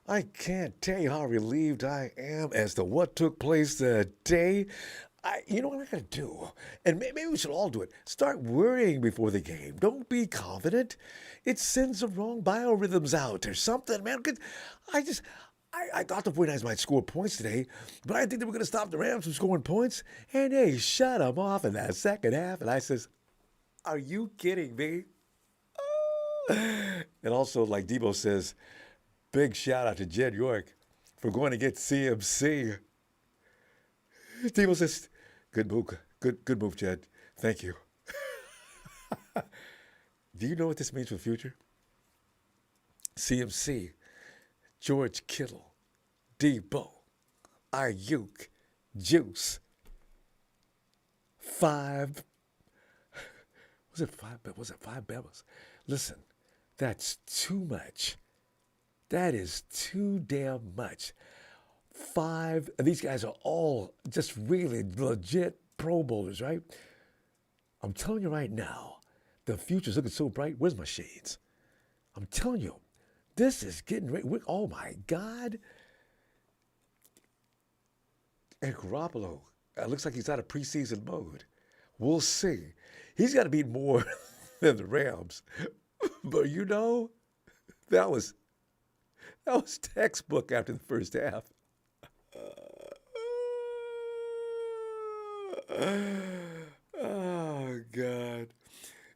I can't tell you how relieved I am as to what took place today. You know what I gotta do? And maybe we should all do it. Start worrying before the game. Don't be confident. It sends the wrong biorhythms out or something, man. I just, I thought the 49ers might score points today, but I didn't think they were gonna stop the Rams from scoring points. And they shut them off in that second half. And I says, are you kidding me? And also, like Debo says, big shout out to Jed York for going to get CMC. Debo says, good move, good move, Jed. Thank you. Do you know what this means for the future? CMC, George Kittle, Debo, Ayuk, Juice. Was it five Bebas? Listen, that's too much. That is too damn much. Five, and these guys are all just really legit Pro Bowlers, right? I'm telling you right now, the future's looking so bright. Where's my shades? I'm telling you, this is getting ready. Oh my God. And Garoppolo, looks like he's out of preseason mode. We'll see. He's got to beat more than the Rams. But you know, that was textbook after the first half. Oh, God.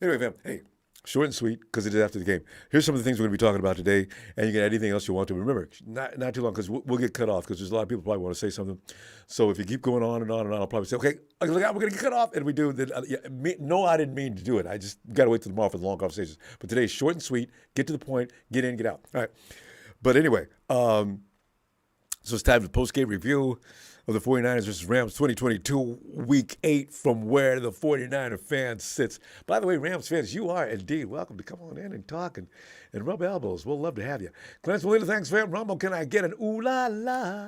Anyway, fam, hey, short and sweet because it is after the game. Here's some of the things we're going to be talking about today, and you can add anything else you want to. Remember, not too long because we'll get cut off because there's a lot of people probably want to say something. So if you keep going on and on and on, I'll probably say, okay, look out, we're going to get cut off. And we do. Then, no, I didn't mean to do it. I just got to wait till tomorrow for the long conversations. But today's short and sweet. Get to the point. Get in, get out. All right. But anyway, so it's time for the post-game review of the 49ers versus Rams 2022 Week 8 from where the 49er fan sits. By the way, Rams fans, you are indeed welcome to come on in and talk and rub elbows. We'll love to have you. Clarence Molina, thanks, fam. Ronbo, can I get an ooh-la-la?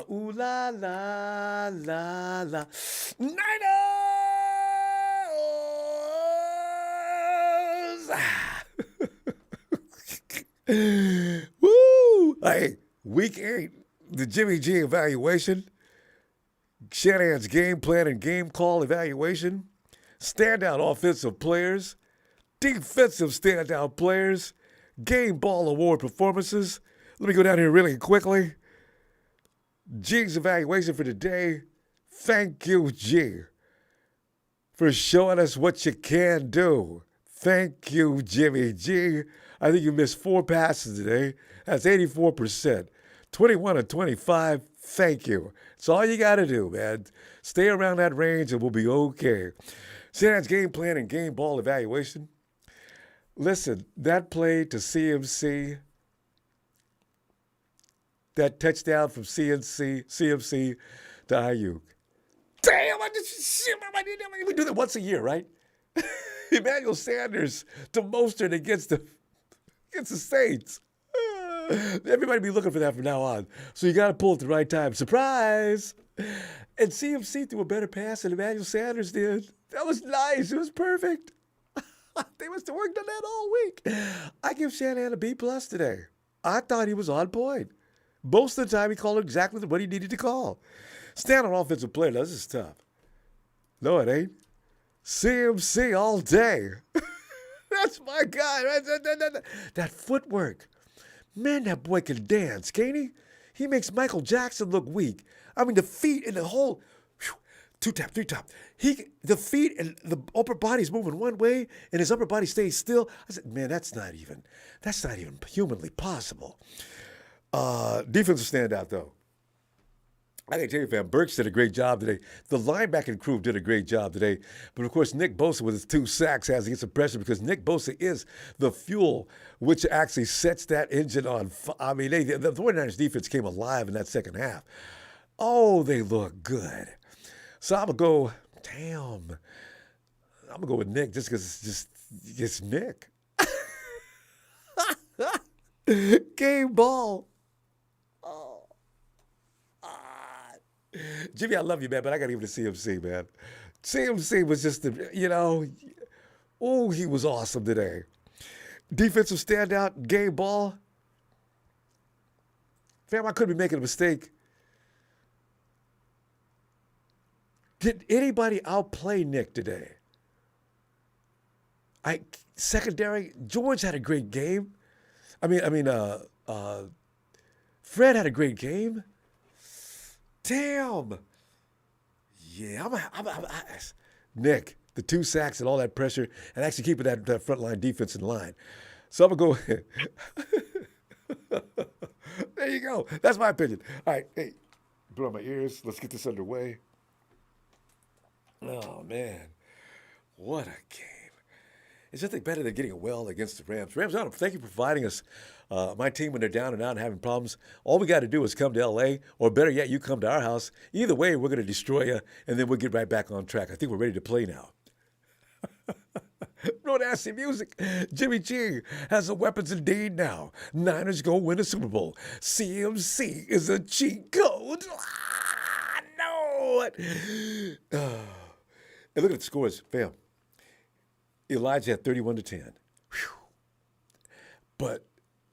Ooh-la-la-la-la. Niners! Woo! Hey, Week 8, the Jimmy G evaluation, Shanahan's game plan and game call evaluation, standout offensive players, defensive standout players, game ball award performances. Let me go down here really quickly. G's evaluation for today. Thank you, G, for showing us what you can do. Thank you, Jimmy G. I think you missed 4 passes today. That's 84%. 21 and 25, thank you. It's all you got to do, man. Stay around that range and we'll be okay. Shanahan's game plan and game ball evaluation. Listen, that play to CMC, that touchdown from CMC to Ayuk. Damn, we do that once a year, right? Emmanuel Sanders to Mostert against the Saints. Everybody be looking for that from now on. So you got to pull at the right time. Surprise! And CMC threw a better pass than Emmanuel Sanders did. That was nice. It was perfect. They must have worked on that all week. I give Shanahan a B+ today. I thought he was on point. Most of the time, he called exactly what he needed to call. Stand on offensive player. This is tough. No, it ain't. CMC all day. That's my guy. That footwork. Man, that boy can dance, can't he? He makes Michael Jackson look weak. I mean, the feet and the whole, two tap, three tap. The feet and the upper body's moving one way, and his upper body stays still. I said, man, that's not even humanly possible. Defensive standout, though. I can tell you, fam, Burks did a great job today. The linebacking crew did a great job today. But, of course, Nick Bosa with his 2 sacks has to get some pressure because Nick Bosa is the fuel which actually sets that engine on. I mean, the 49ers defense came alive in that second half. Oh, they look good. So I'm going to go with Nick just because it's Nick. Game ball. Jimmy, I love you, man, but I got to give it to CMC, man. CMC was just, he was awesome today. defensive standout, game ball. Fam, I could be making a mistake. Did anybody outplay Nick today? Secondary, George had a great game. Fred had a great game. Damn. Yeah, Nick, the 2 sacks and all that pressure, and actually keeping that front line defense in line. So I'm going to go. There you go. That's my opinion. All right, hey, blow out my ears. Let's get this underway. Oh, man. What a game. It's nothing better than getting a well against the Rams. Rams, thank you for providing us, my team, when they're down and out and having problems. All we got to do is come to L.A., or better yet, you come to our house. Either way, we're going to destroy you, and then we'll get right back on track. I think we're ready to play now. No nasty music. Jimmy G has the weapons indeed now. Niners go win a Super Bowl. CMC is a cheat code. No. And look at the scores, fam. Elijah had 31-10. Whew. But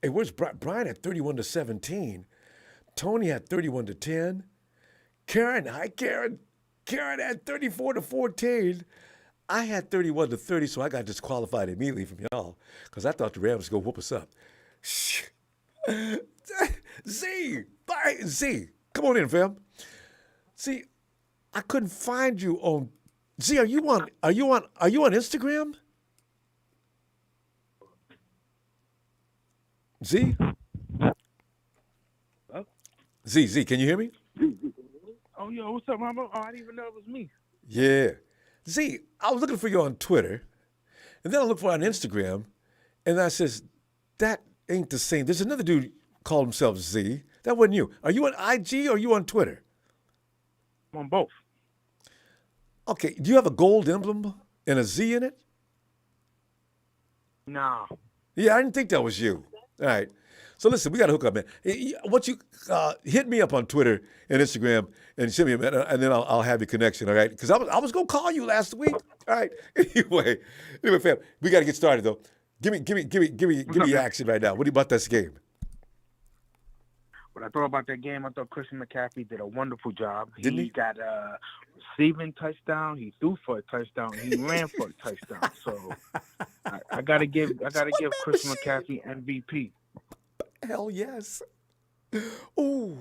where's Brian had 31-17. Tony had 31-10. Karen had 34-14. I had 31-30, so I got disqualified immediately from y'all because I thought the Rams was going to whoop us up. Z, come on in, fam. See, I couldn't find you on. Z, are you on Instagram? Z? Hello? Z, can you hear me? Oh, yo, what's up, Ronbo? Oh, I didn't even know it was me. Yeah. Z, I was looking for you on Twitter, and then I looked for you on Instagram, and I says, that ain't the same. There's another dude called himself Z. That wasn't you. Are you on IG or are you on Twitter? I'm on both. Okay, do you have a gold emblem and a Z in it? Nah. Yeah, I didn't think that was you. All right. So listen, we got to hook up, man. Once you hit me up on Twitter and Instagram and send me a minute, and then I'll have your connection, all right? Because I was going to call you last week. All right. Anyway, fam, we got to get started, though. Give me action right now. What do you about this game? What I thought about that game, I thought Christian McCaffrey did a wonderful job. Didn't he? He got a receiving touchdown. He threw for a touchdown. He ran for a touchdown. So I gotta give Christian McCaffrey MVP. Hell yes. Ooh.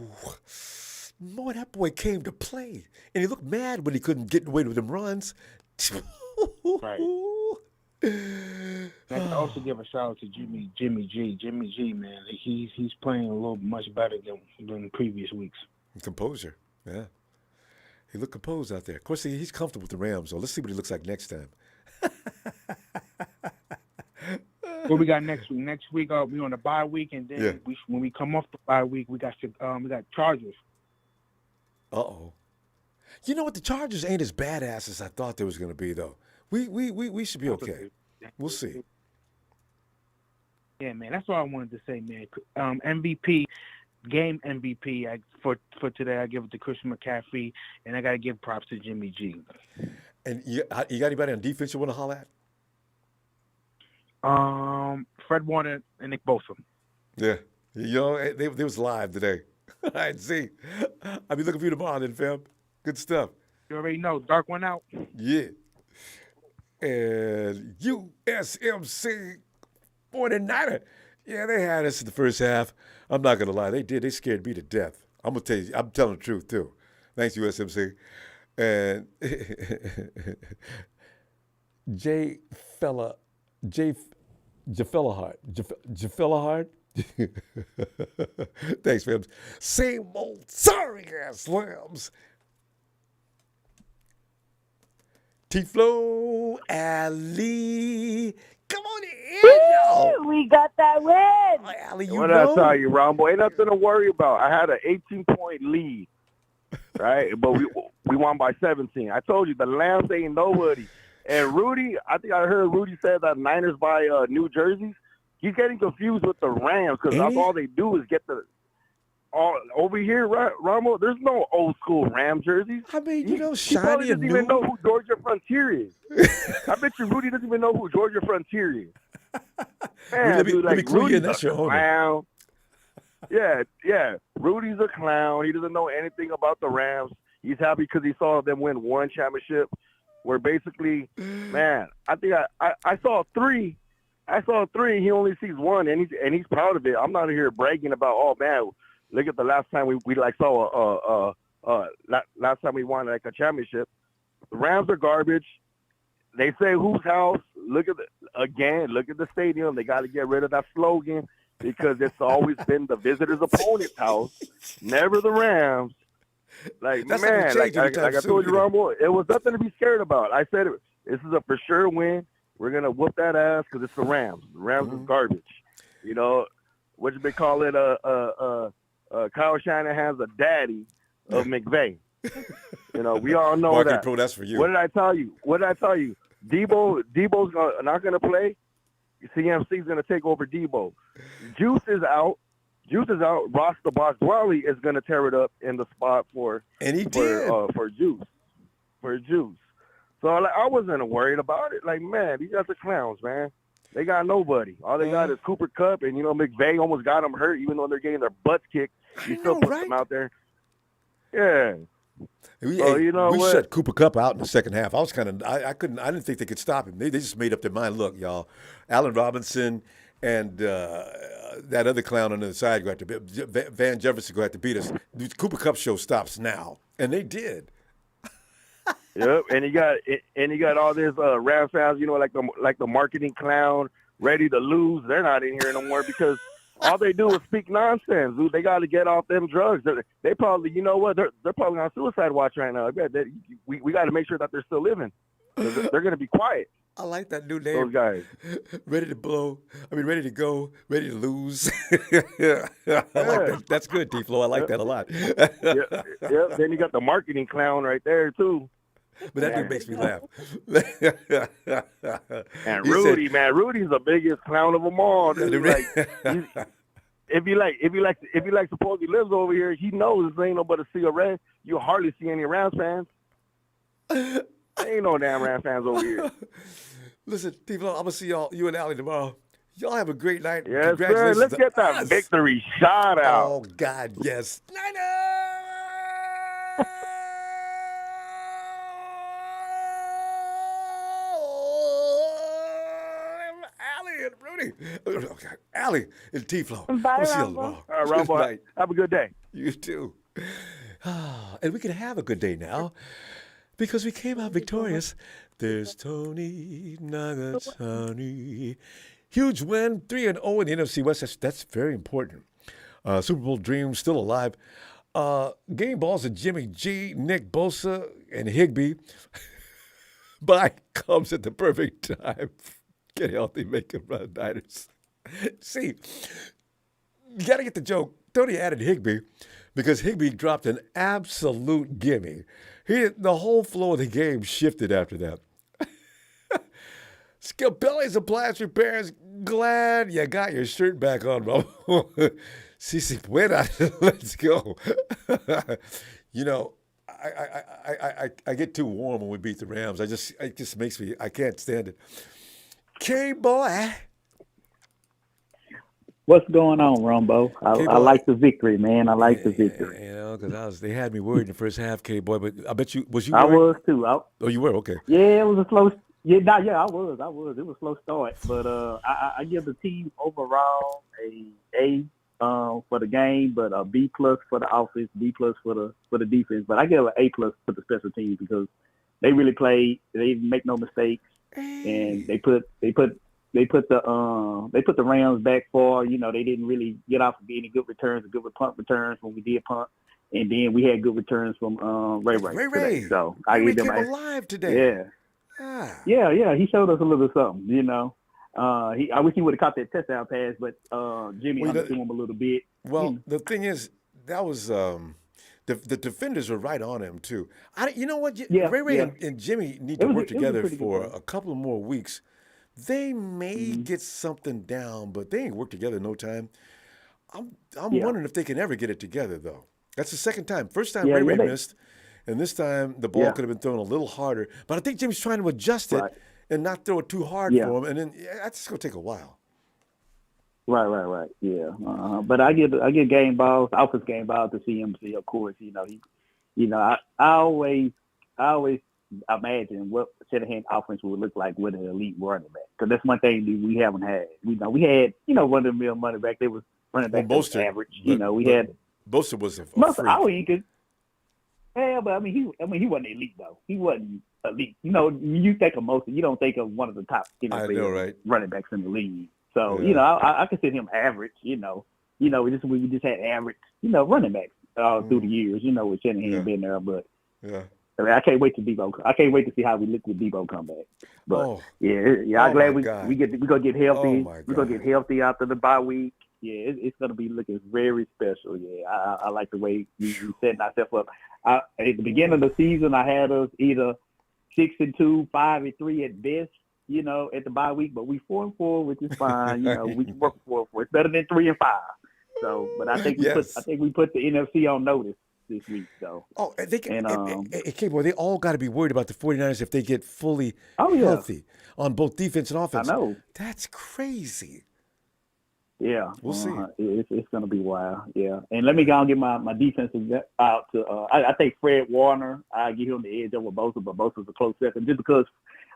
Boy, that boy came to play. And he looked mad when he couldn't get away with them runs. Right. I can also give a shout out to Jimmy G. Jimmy G, man, he's playing a little much better than previous weeks. Composure, yeah. He looked composed out there. Of course, he's comfortable with the Rams, so let's see what he looks like next time. What we got next week? Next week, we on the bye week, and then when we come off the bye week, we got Chargers. Uh-oh. You know what? The Chargers ain't as badass as I thought they was going to be, though. We should be okay. We'll see. Yeah, man. That's all I wanted to say, man. MVP, game MVP for today. I give it to Christian McCaffrey, and I got to give props to Jimmy G. And you got anybody on defense you want to holler at? Fred Warner and Nick Bosa. Yeah. You know, they was live today. All right, see. I'll be looking for you tomorrow then, fam. Good stuff. You already know. Dark one out. Yeah. And USMC 49er. Yeah, they had us in the first half. I'm not going to lie. They did. They scared me to death. I'm going to tell you. I'm telling the truth, too. Thanks, USMC. And Jafellahard. Thanks, fam. Same old sorry-ass lambs. T-Flow, Ali. Come on in, y'all. We got that win. Oh, Ali, What I tell you, Ronbo, ain't nothing to worry about. I had an 18-point lead, right? But we won by 17. I told you, the Lambs ain't nobody. And Rudy, I think I heard Rudy said that Niners buy new jerseys. He's getting confused with the Rams because that's all they do is get over here, Ronbo, there's no old school Ram jerseys. I mean, he shiny and doesn't even know who Georgia Frontier is. I bet you Rudy doesn't even know who Georgia Frontier is. Man, let me, dude, let me like clue you in. Rudy's That's a your owner. clown. Yeah. Rudy's a clown. He doesn't know anything about the Rams. He's happy because he saw them win one championship. Where basically, man, I think I saw three. I saw three. He only sees one, and he's proud of it. I'm not here bragging about, oh man, look at the last time we like saw last time we won like a championship. The Rams are garbage. They say whose house? Look at the stadium. They got to get rid of that slogan because it's always been the visitor's opponent's house, never the Rams. Like, That's not gonna man, change like anytime I told soon you, either. Ronbo, it was nothing to be scared about. I said this is a for sure win. We're gonna whoop that ass because it's the Rams. The Rams is garbage. You know what you been calling Kyle Shanahan's a daddy of McVay. You know, we all know Market that. Pro, that's for you. What did I tell you? Debo's not gonna play. CMC's gonna take over Debo. Juice is out. Ross the Boss Dwelly is going to tear it up in the spot for Juice. So like, I wasn't worried about it. Like, man, these guys are clowns, man. They got nobody. All they got is Cooper Kupp, and McVay almost got them hurt, even though they're getting their butts kicked. He still puts them out there. Yeah. We what? shut Cooper Kupp out in the second half. I was I didn't think they could stop him. They just made up their mind. Look, y'all, Allen Robinson and that other clown on the other side go have to Van Jefferson go have to beat us. The Cooper Kupp show stops now, and they did. Yep, and he got all this Rams fans, like the marketing clown ready to lose. They're not in here no more because all they do is speak nonsense, dude. They got to get off them drugs. They probably, they're probably on suicide watch right now. We got to make sure that they're still living. They're going to be quiet. I like that new name. Those guys. Ready to blow. Ready to go. Ready to lose. I like that. That's good, D-Flow. I like that a lot. Yeah. Then you got the marketing clown right there, too. But that dude makes me laugh. And Rudy, man, Rudy's the biggest clown of them all. Dude. If you like supposedly lives over here, he knows this ain't nobody see a Red. You hardly see any Rams fans. Ain't no damn Rams fans over here. Listen, people, I'm gonna see you and Allie tomorrow. Y'all have a great night. Yes, Congratulations. sir. Let's get that victory shout out. Oh God, yes. Allie and Rudy. Allie and T-Flow. Bye, We'll see you Ronbo. tomorrow. All right, Ronbo, have a good day. You too. And we can have a good day now because we came out victorious. There's Tony Nagatani. Huge win, 3-0 in the NFC West. That's very important. Super Bowl dream still alive. Game balls of Jimmy G, Nick Bosa, and Higbee. Bye comes at the perfect time. Get healthy, make it run, Niners. See, you got to get the joke. Tony added Higbee because Higbee dropped an absolute gimme. The whole flow of the game shifted after that. Scapelli's appliance repairs. Glad you got your shirt back on, bro. Si pueda. Let's go. I get too warm when we beat the Rams. It just makes me, I can't stand it. K-boy. What's going on, Ronbo? I like the victory, man. I like the victory. Because they had me worried in the first half, K-boy. But I bet you, was you I worried? was too. Oh, you were? Okay. Yeah, it was a slow. I was. It was a slow start, but I give the team overall a for the game, but a B+ for the offense, B+ for the defense. But I give an A+ for the special teams because they really played. They didn't make no mistakes, and they put the Rams back for. They didn't really get off of any good returns, good punt returns when we did punt, and then we had good returns from Ray. Today. So I Ray give them came alive today. Yeah. Yeah, he showed us a little something, I wish he would have caught that touchdown pass, but Jimmy underthrew him a little bit. Well, the thing is, that was the defenders were right on him too. You know what? Ray and Jimmy need to work together for a couple of more weeks. They may get something down, but they ain't worked together in no time. I'm wondering if they can ever get it together though. That's the second time. First time Ray missed. And this time, the ball could have been thrown a little harder. But I think Jimmy's trying to adjust it and not throw it too hard for him. And then that's just going to take a while. Right. Yeah. But I get game balls, offense game balls to CMC. Of course, I always imagine what Shanahan offense would look like with an elite running back. Because that's one thing that we haven't had. We had run of the mill running back. They was running back that was average. We had Bosa was a most. freak. Oh, he could. Yeah, but he wasn't elite though. He wasn't elite. You think of most. You don't think of one of the top running backs in the league. So I consider him average. We just had average running backs through the years. With Shanahan being there, but I can't wait to Debo. I can't wait to see how we look with Debo come back. But I'm glad we gonna get healthy. We're gonna get healthy after the bye week. Yeah, it's gonna be looking very special. Yeah, I like the way we setting ourselves up. At the beginning of the season, I had us either 6-2, 5-3 at best. At the bye week, but we 4-4, which is fine. We can work 4-4. It's better than 3-5. So, but I think we put the NFC on notice this week. So, they all got to be worried about the 49ers if they get fully healthy on both defense and offense. I know. That's crazy. Yeah, we'll see. It's going to be wild. Yeah, and let me go and get my defensive out to. I think Fred Warner. I give him the edge over Bosa, but Bosa's a close second just because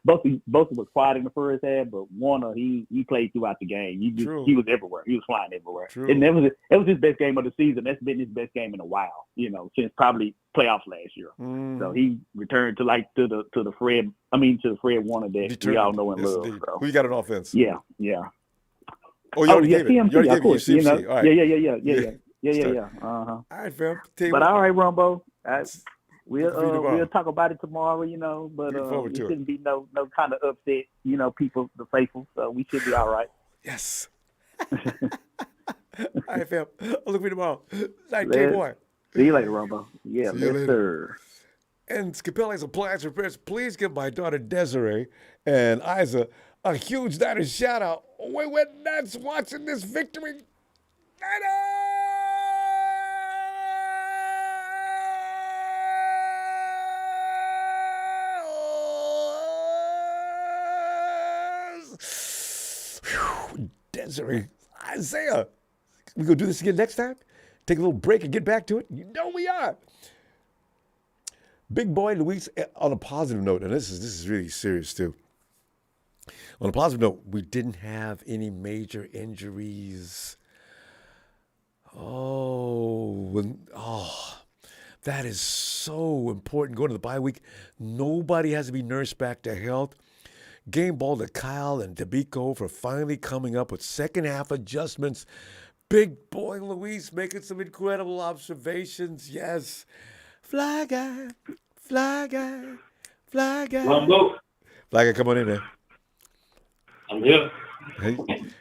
Bosa was quiet in the first half, but Warner he played throughout the game. He was everywhere. He was flying everywhere. True. And it was his best game of the season. That's been his best game in a while. Since probably playoffs last year. So he returned to the Fred Warner that we all know and love. So. Who you got on offense? Yeah. Oh, you already gave it. CMC, You already of course. CMC. All right. Yeah. All right, fam. But all right, Ronbo. We'll talk about it tomorrow, but it shouldn't be no kind of upset, people, the faithful. So we should be all right. Yes. All right, fam. I'll look for you tomorrow. Night, K-Boy. See you later, Ronbo. Yeah, yes, sir. And Scapelli's Appliance Repairs, please give my daughter Desiree and Isa a huge Niners shout out. We went nuts watching this victory. Desiree, Isaiah, we gonna do this again next time? Take a little break and get back to it? We are. Big boy Luis, on a positive note, and this is really serious too. On a positive note, we didn't have any major injuries. That is so important. Going to the bye week, nobody has to be nursed back to health. Game ball to Kyle and DeBico for finally coming up with second half adjustments. Big boy Luis making some incredible observations. Yes. Fly guy. Ronbo. Fly guy, come on in there. I'm here. Hey,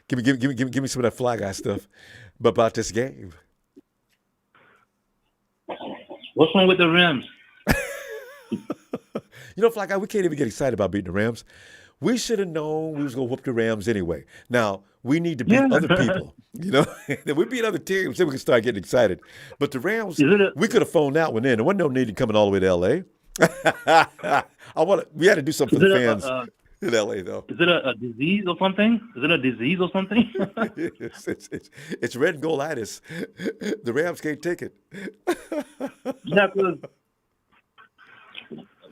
give me some of that fly guy stuff. But about this game. What's wrong with the Rams? Fly guy, we can't even get excited about beating the Rams. We should have known we was going to whoop the Rams anyway. Now, we need to beat other people. We beat other teams, then we can start getting excited. But the Rams, we could have phoned that one in. There wasn't no need in coming all the way to L.A. We had to do something for the fans in L.A., though. Is it a disease or something? It's red and golditis. The Rams can't take it. Yeah, because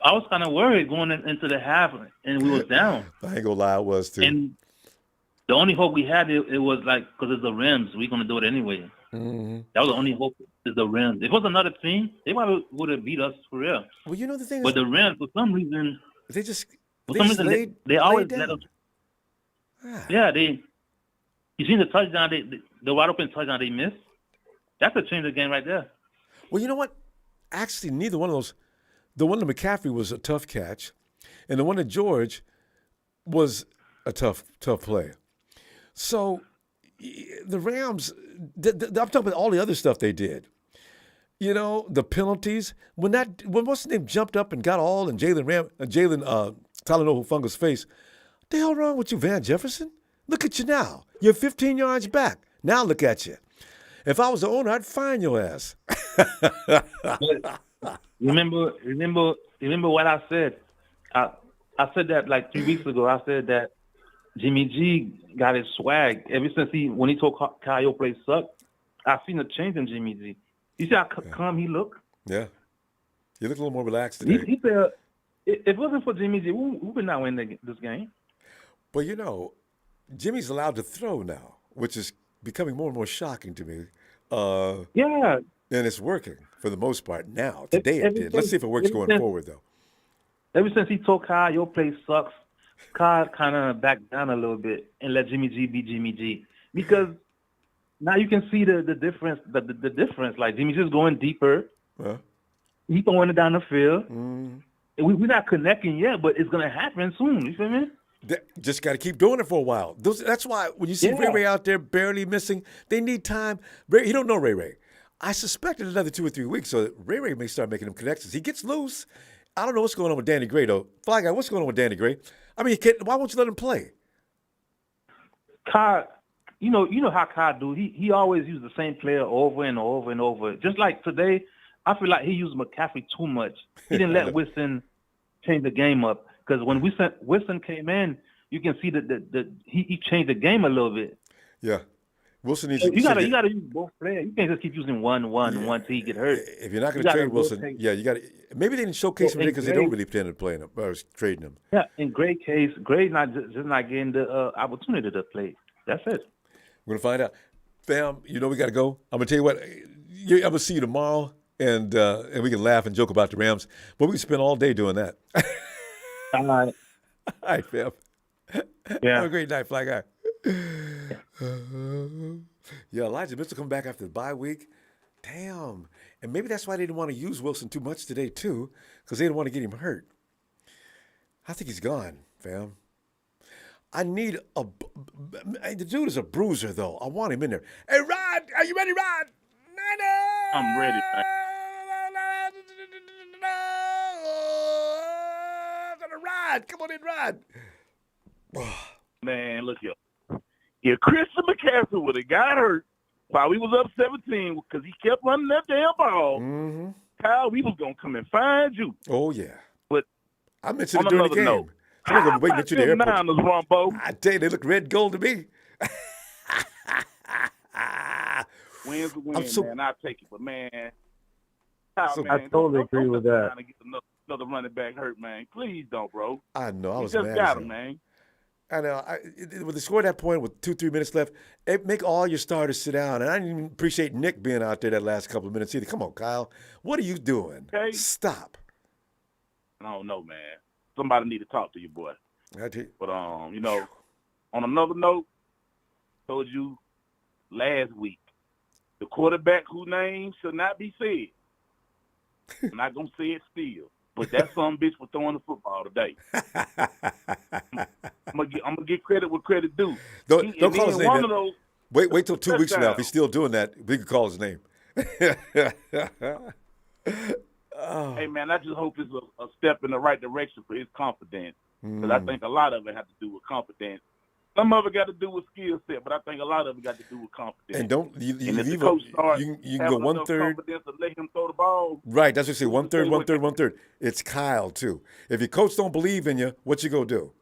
I was kind of worried going into the half, and we was down. I ain't gonna lie, I was too. And the only hope we had, it was like, because it's the Rams, we're gonna do it anyway. Mm-hmm. That was the only hope. Is the Rams. If it was another team, they probably would have beat us for real. Well, the thing but the Rams, for some reason, they always let us. Yeah, you seen the touchdown, the wide open touchdown they missed. That could change the game right there. Well, you know what? Actually, neither one of those. The one to McCaffrey was a tough catch, and the one to George was a tough play. So the Rams, I'm talking about all the other stuff they did. The penalties. When what's his name jumped up and got all in Jalen Talanoa Funga's face. What the hell wrong with you, Van Jefferson? Look at you now. You're 15 yards back. Now look at you. If I was the owner, I'd fine your ass. Remember what I said? I said that like 3 weeks ago. I said that Jimmy G got his swag. Ever since when he told Kyle your play suck, I've seen a change in Jimmy G. You see how calm he look? Yeah. He looked a little more relaxed today. He said, if it wasn't for Jimmy G, we would not win this game. But, you know, Jimmy's allowed to throw now, which is becoming more and more shocking to me. Yeah. And it's working for the most part now. Today it did. Let's see if it works going forward, though. Ever since he told Kyle your play sucks, Kyle kind of backed down a little bit and let Jimmy G be Jimmy G. Because now you can see the difference. The difference. Like, Jimmy G's going deeper. Huh? He's throwing it down the field. Mm. We're not connecting yet, but it's going to happen soon. You feel me? Just got to keep doing it for a while. That's why when you see Ray Ray out there barely missing, they need time. He don't know Ray Ray. I suspect in another 2 or 3 weeks, so Ray Ray may start making them connections. He gets loose. I don't know what's going on with Danny Gray, though. Fly Guy, what's going on with Danny Gray? I mean, why won't you let him play? Kyle, you know how Kyle do. He always uses the same player over and over and over. Just like today, I feel like he used McCaffrey too much. He didn't let Wilson change the game up. Because when Wilson came in, you can see that he changed the game a little bit. Yeah. Wilson needs you gotta use both players. You can't just keep using one till he get hurt. If you're not going to trade Wilson, you got to. Maybe they didn't showcase him because they don't really plan on playing him or trading him. Yeah, in Gray's case, Gray's not getting the opportunity to play. That's it. We're gonna find out, fam. You know we got to go. I'm gonna tell you what. I'm gonna see you tomorrow, and we can laugh and joke about the Rams, but we can spend all day doing that. All right. All right, fam. Yeah. Have a great night, Fly Guy. Yeah, Elijah Mitchell coming back after the bye week. Damn. And maybe that's why they didn't want to use Wilson too much today, too, because they didn't want to get him hurt. I think he's gone, fam. I need the dude is a bruiser, though. I want him in there. Hey, Rod, are you ready, Rod? I'm ready, man. Rod, come on in, Rod. Man, look here. If Christian McCaffrey would have got hurt while we was up 17 because he kept running that damn ball, Kyle, we was going to come and find you. Oh, yeah. But I mentioned it during the game. Note, I'm going to wait at you there. Ronbo. I tell you, they look red and gold to me. Win's a win, man. I'll take it. But, man, Kyle, man, I totally agree with that. Trying to get another running back hurt, man. Please don't, bro. I know. I was just mad got him, man. I know. When they scored that point with 2-3 minutes left, make all your starters sit down. And I didn't even appreciate Nick being out there that last couple of minutes either. Come on, Kyle. What are you doing? Okay. Stop. I don't know, man. Somebody need to talk to you, boy. I tell you. But, on another note, I told you last week, the quarterback whose name should not be said. I'm not going to say it still. But that some bitch was throwing the football today. I'm gonna get credit where credit due. Don't call his name. Wait till 2 weeks from now. If he's still doing that, we can call his name. Hey man, I just hope it's a step in the right direction for his confidence. Because I think a lot of it has to do with confidence. Some of it got to do with skill set, but I think a lot of it got to do with confidence. And don't you if the coach starts you can go 1/3. Confidence to let him throw the ball. Right, that's what you say. 1/3, 1/3, 1/3. It's Kyle too. If your coach don't believe in you, what you gonna do?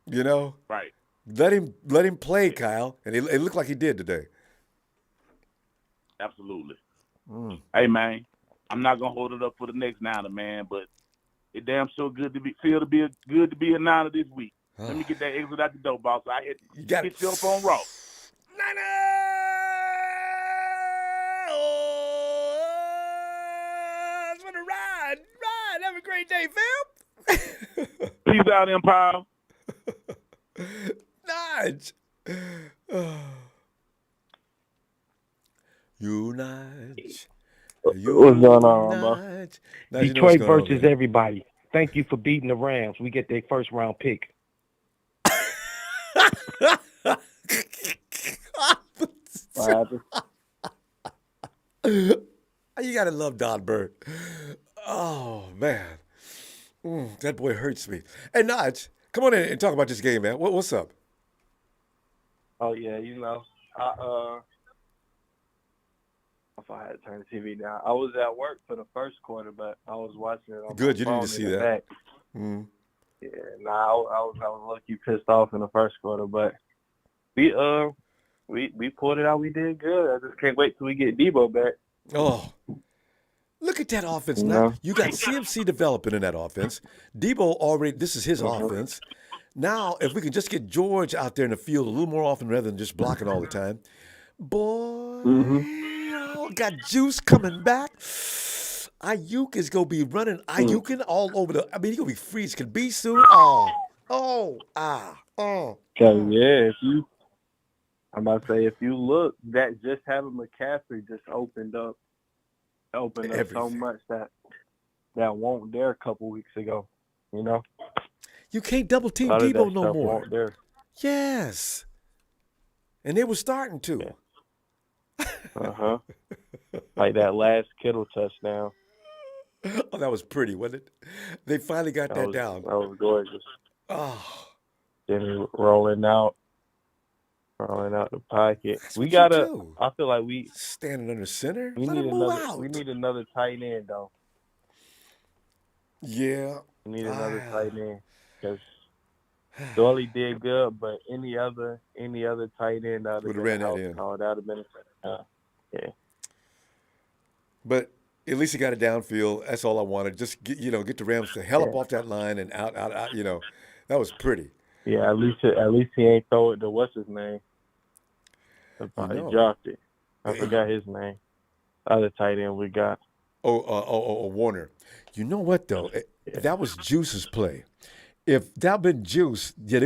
You know? Right. Let him play, Kyle. And it looked like he did today. Absolutely. Hey man, I'm not gonna hold it up for the next Niner, man, but it damn sure good to be a Niner this week. Let me get that exit out the door, boss. I hit you up on Raw. Niners for the ride. Have a great day, fam. Peace out, Empire. Nudge. You nudge. What's going on, nudge. Bro? Detroit versus everybody. Thank you for beating the Rams. We get their first round pick. You gotta love Don Bird. Oh man, that boy hurts me. Hey Nudge, come on in and talk about this game, man. What's up? Oh yeah, if I had to turn the TV down, I was at work for the first quarter, but I was watching it on Good, my you phone need to see that. Yeah, Yeah, I was low-key pissed off in the first quarter, but we pulled it out. We did good. I just can't wait till we get Debo back. Oh, look at that offense. You Now know? you got CMC developing in that offense. Debo already. This is his Mhm. offense. Now, if we can just get George out there in the field a little more often rather than just blocking all the time, boy, Mhm. got juice coming back. Ayuk is gonna be running Ayukin all over the. I mean, he's gonna be free as can be soon. Oh. Cause yeah, I'm about to say, if you look, that just having McCaffrey just opened up so Everything. much that won't there a couple weeks ago. You know, You can't double a team lot of that Debo no stuff more. won't there. Yes, and they were starting to. Yeah. Like that last Kittle touchdown. Oh, that was pretty, wasn't it? They finally got that down. That was gorgeous. Oh, Jimmy rolling out the pocket. that's We what you gotta. do. I feel like we Standing under center. we Let need him move another. out. We need another tight end though. Yeah. We need another tight end because Dolly did good, but any other tight end that Would have ran that in. that would have been yeah. But at least he got it downfield. That's all I wanted. Just get the Rams the hell up off that line and out. That was pretty. Yeah, at least he ain't throw it to what's his name. He dropped it. I forgot his name. Other tight end we got. Warner. You know what though? That was Juice's play. If that had been Juice, yeah,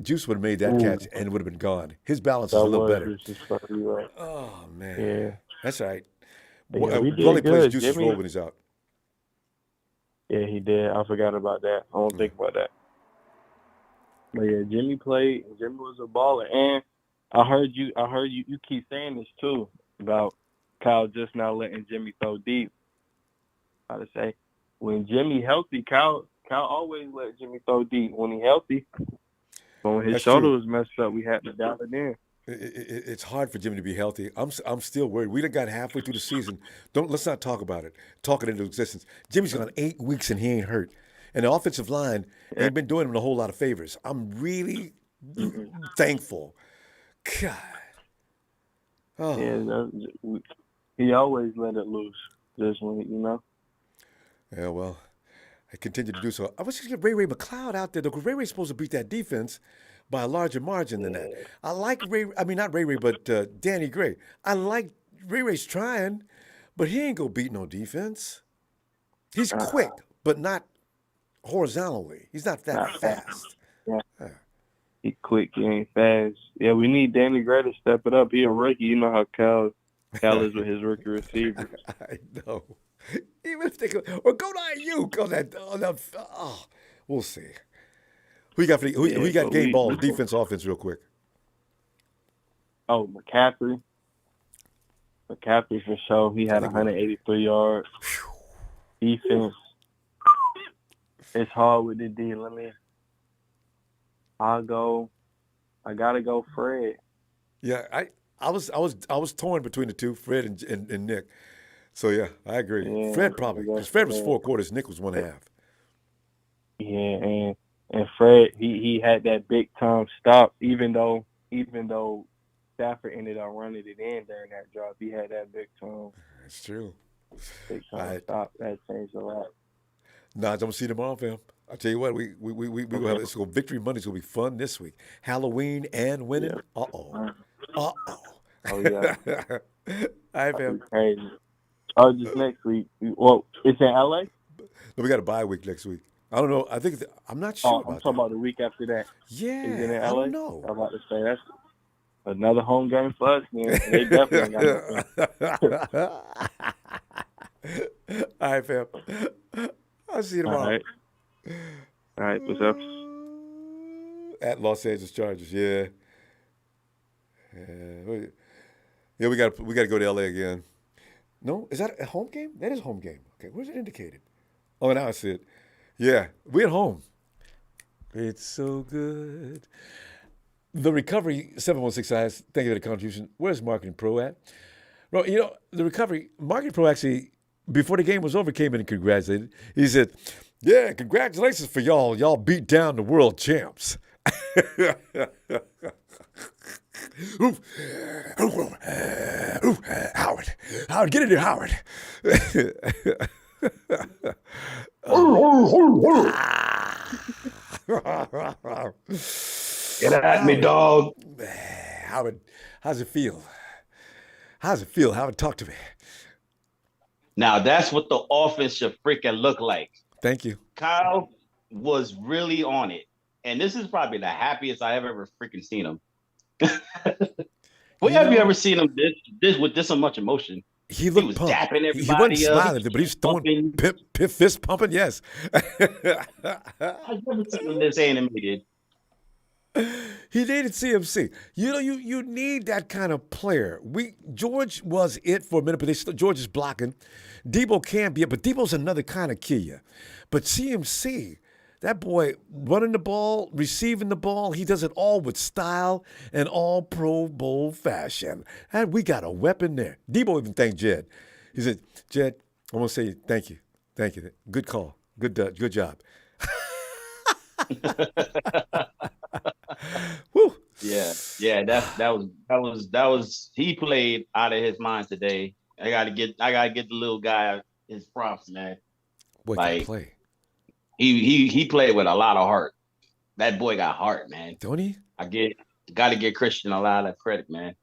Juice would have made that catch and it would have been gone. His balance is a little better. Right. Oh man. Yeah. That's all right. Yeah, we did Wally plays good. Juice's Jimmy, role when he's out. Yeah, he did. I forgot about that. I don't think about that. But yeah, Jimmy played. Jimmy was a baller, and I heard you keep saying this too about Kyle just now letting Jimmy throw deep. How to say, when Jimmy healthy, Kyle always let Jimmy throw deep when he healthy. But when his shoulder was messed up, we had to dial it in. It's hard for Jimmy to be healthy. I'm still worried. We done got halfway through the season. Let's not talk about it. Talk it into existence. Jimmy's gone 8 weeks and he ain't hurt. And the offensive line ain't been doing him a whole lot of favors. I'm really thankful. God. Oh. Yeah, he always let it loose. Just when Yeah, well, I continue to do so. I wish you could get Ray McLeod out there, though, because Ray's supposed to beat that defense by a larger margin than that. I like not Ray, but Danny Gray. I like Ray's trying, but he ain't going to beat no defense. He's quick, but not horizontally. He's not that fast. Yeah. He quick, he ain't fast. Yeah, we need Danny Gray to step it up. He a rookie. You know how Cal is with his rookie receivers. I know. Even if they go, or go to Ayuk on that. We'll see. Who you got who got game ball, defense, offense, real quick? Oh, McCaffrey. McCaffrey for sure. He had 183 yards. Defense. It's hard with the D. I gotta go Fred. Yeah, I was torn between the two, Fred and Nick. So yeah, I agree. Yeah, Fred probably, because Fred was 4 quarters, Nick was 1.5. Yeah, and Fred he had that big time stop, even though Stafford ended up running it in during that drop. He had that big time. That's true. Big time stop. That changed a lot. Nah, don't see tomorrow, fam. I tell you what, we gonna have Victory Monday's gonna be fun this week. Halloween and winning. Yeah. Oh yeah. All right, fam. Crazy. Oh, just next week. Well, it's in LA. No, we got a bye week next week. I don't know. I think I'm not sure. I'm talking about the week after that. Yeah, is it in LA? I don't know. I'm about to say that's another home game for us. Man. They definitely got All right, fam. I'll see you tomorrow. All right. What's up? At Los Angeles Chargers, yeah. Yeah, we got to go to LA again. No, is that a home game? That is a home game. Okay, where's it indicated? Oh, now I see it. Yeah, we at home. It's so good. The recovery, 716 eyes. Thank you for the contribution. Where's Marketing Pro at? Well, the recovery, Marketing Pro actually, before the game was over, came in and congratulated. He said, Yeah, congratulations for y'all. Y'all beat down the world champs. Howard, get in there, Howard. Get at me, dog. Howard, how's it feel? Howard, talk to me. Now, that's what the offense should freaking look like. Thank you. Kyle was really on it. And this is probably the happiest I ever freaking seen him. When have you ever seen him with this much emotion? He was pumped. dapping everybody. He wasn't smiling, but he was throwing fist pumping, yes. I've never seen him this animated. He needed CMC. You need that kind of player. George was it for a minute, but George is blocking. Debo can be it, but Debo's another kind of kill. But CMC, that boy running the ball, receiving the ball, he does it all with style and all Pro Bowl fashion. And we got a weapon there. Debo even thanked Jed. He said, Jed, I want to say thank you. Thank you. Good call. Good job. Woo. Yeah. That was. He played out of his mind today. I gotta get the little guy his props, man. Boy, can play. He played with a lot of heart. That boy got heart, man. Don't he? Gotta give Christian a lot of credit, man.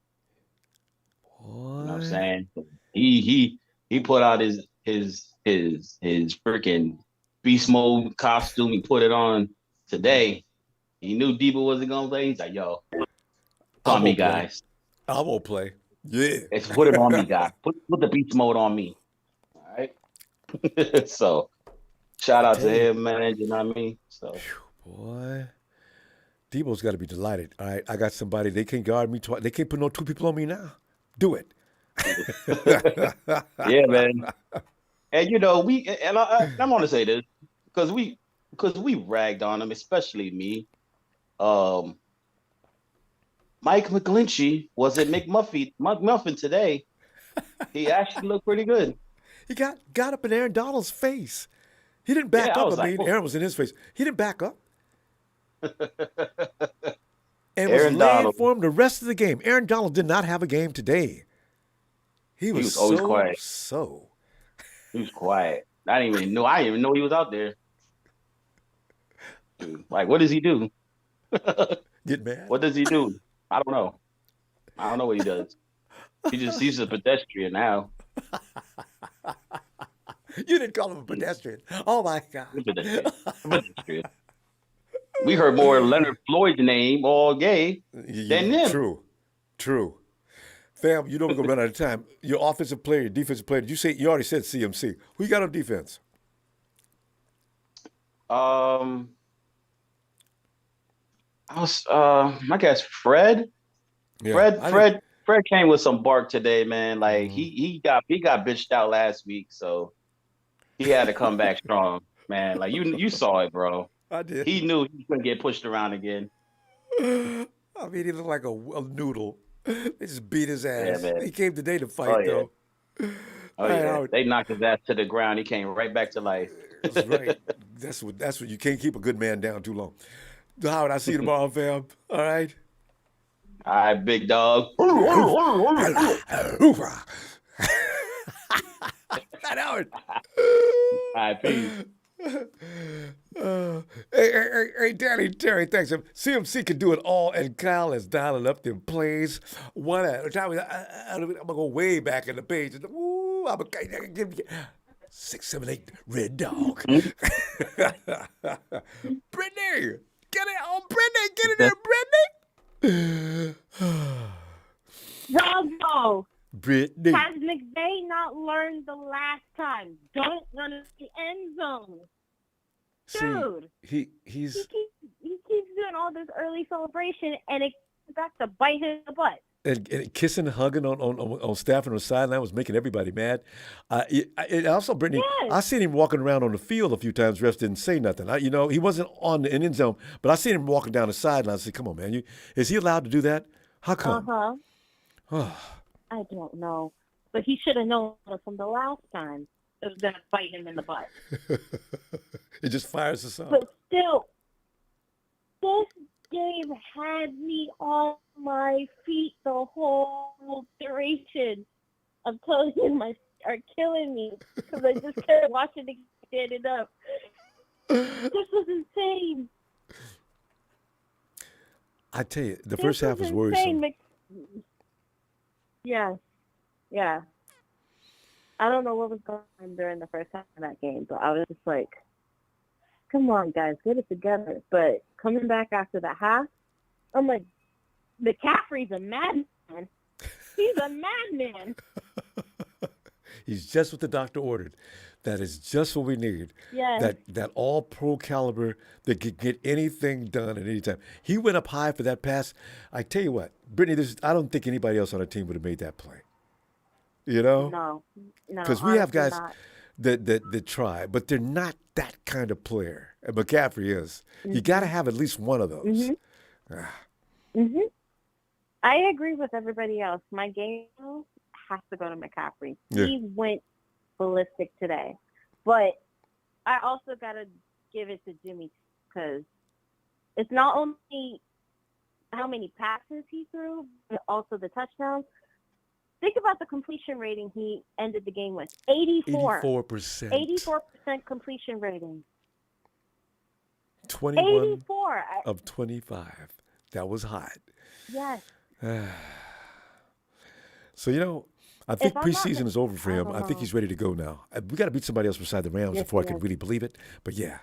What? You know what I'm saying? He put out his freaking beast mode costume. He put it on today. He knew Debo wasn't gonna play. He's like, yo, on me, guys. I won't play. Yeah. Let's put it on me, guys. Put the beast mode on me. All right. So shout out to him, man. You know what I mean? So boy. Debo's got to be delighted. All right, I got somebody. They can't guard me twice. They can't put no two people on me now. Do it. Yeah, man. And I'm gonna say this because we ragged on him, especially me. Mike McGlinchey was at McMuffin today. He actually looked pretty good. He got up in Aaron Donald's face. He didn't back up. Aaron was in his face. He didn't back up. And was laying for him the rest of the game. Aaron Donald did not have a game today. He was always quiet. He was quiet. I didn't even know he was out there. Like, what does he do? Get mad? What does he do? I don't know. I don't know what he does. He's a pedestrian now. You didn't call him a pedestrian. Oh my God. Pedestrian. We heard more Leonard Floyd's name all day than him. True. Fam, you know we're gonna run out of time. Your offensive player, your defensive player. You already said CMC. Who you got on defense? I guess Fred. Yeah, Fred came with some bark today, man. Like he got bitched out last week, so he had to come back strong, man. Like you saw it, bro. I did. He knew he was gonna get pushed around again. I mean, he looked like a noodle. They just beat his ass. Yeah, he came today to fight, though. Oh yeah, they knocked his ass to the ground. He came right back to life. That's right. That's what you can't keep a good man down too long. Howard, I see you tomorrow, fam. All right. All right, big dog. Howard. All right, peace. Hey, Danny, Terry, thanks. CMC can do it all, and Kyle is dialing up them plays one at a time. I'm gonna go way back in the page. Ooh, I'm gonna give you 6, 7, 8, red dog. Brittany, get it on, Brittany, get it there, Brittany. Ronbo. Brittany. Has McVay not learned the last time? Don't run into the end zone. Dude. See, he keeps doing all this early celebration, and it comes back to bite him in the butt. And kissing and hugging on Stafford on the sideline was making everybody mad. It also, Brittany, yes. I seen him walking around on the field a few times. Refs didn't say nothing. He wasn't on the end zone, but I seen him walking down the sideline. I said, "Come on, man, is he allowed to do that? How come?" I don't know, but he should have known from the last time. was going to fight him in the butt. It just fires us up. But still, this game had me on my feet the whole duration. I'm telling you, my feet are killing me because I just kept watching it standing up. This was insane. I tell you, the first half was worrisome. Yeah. I don't know what was going on during the first half of that game, but I was just like, come on, guys, get it together. But coming back after the half, I'm like, McCaffrey's a madman. He's a madman. He's just what the doctor ordered. That is just what we need. Yes. That all-pro caliber that could get anything done at any time. He went up high for that pass. I tell you what, Brittany, I don't think anybody else on our team would have made that play. You know? No. Because we have guys that try, but they're not that kind of player. And McCaffrey is. Mm-hmm. You got to have at least one of those. Mm-hmm. I agree with everybody else. My game has to go to McCaffrey. Yeah. He went ballistic today. But I also got to give it to Jimmy because it's not only how many passes he threw, but also the touchdowns. Think about the completion rating he ended the game with. 84%. 84% completion rating. 21 84. of 25. That was hot. Yes. So, I think preseason is over for him. I think he's ready to go now. We got to beat somebody else beside the Rams before I can really believe it. But, yeah.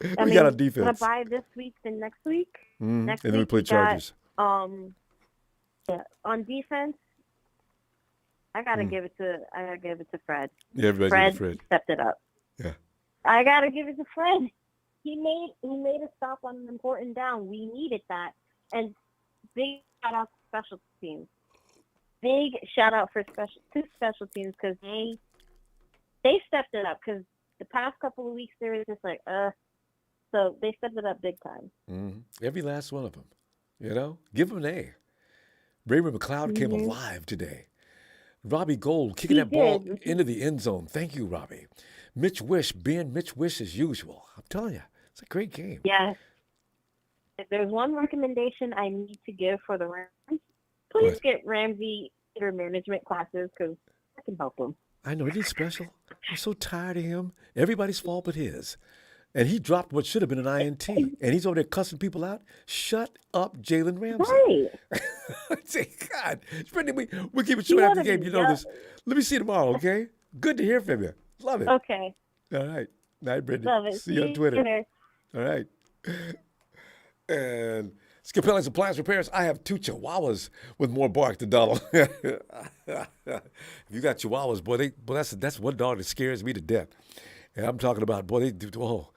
We got a defense. Going to buy this week and next week. Mm-hmm. Next and then we play Chargers. On defense, I gotta give it to Fred. Yeah, everybody's Fred stepped it up. Yeah. I gotta give it to Fred. He made a stop on an important down. We needed that. And big shout out to special teams. Big shout out to special teams because they stepped it up because the past couple of weeks they were just like, so they stepped it up big time. Mm-hmm. Every last one of them. Give them an A. Raymond McLeod came alive today. Robbie Gould kicking that ball into the end zone. Thank you, Robbie. Mitch Wish being Mitch Wish as usual. I'm telling you, it's a great game. Yes. If there's one recommendation I need to give for the Rams, please get Ramsey hitter management classes because I can help him. I know, he's special. I'm so tired of him. Everybody's fault but his. And he dropped what should have been an INT. And he's over there cussing people out. Shut up, Jalen Ramsey. Right. Say, God. We'll keep it short after the game. You know this. Let me see you tomorrow, okay? Good to hear from you. Love it. Okay. All right. Night, Brittany. Love it. See you on Twitter. All right. And Scapelli's Appliance Repairs. I have 2 Chihuahuas with more bark than Donald. If you got Chihuahuas, boy, that's one dog that scares me to death. And I'm talking about, boy, they do. Oh,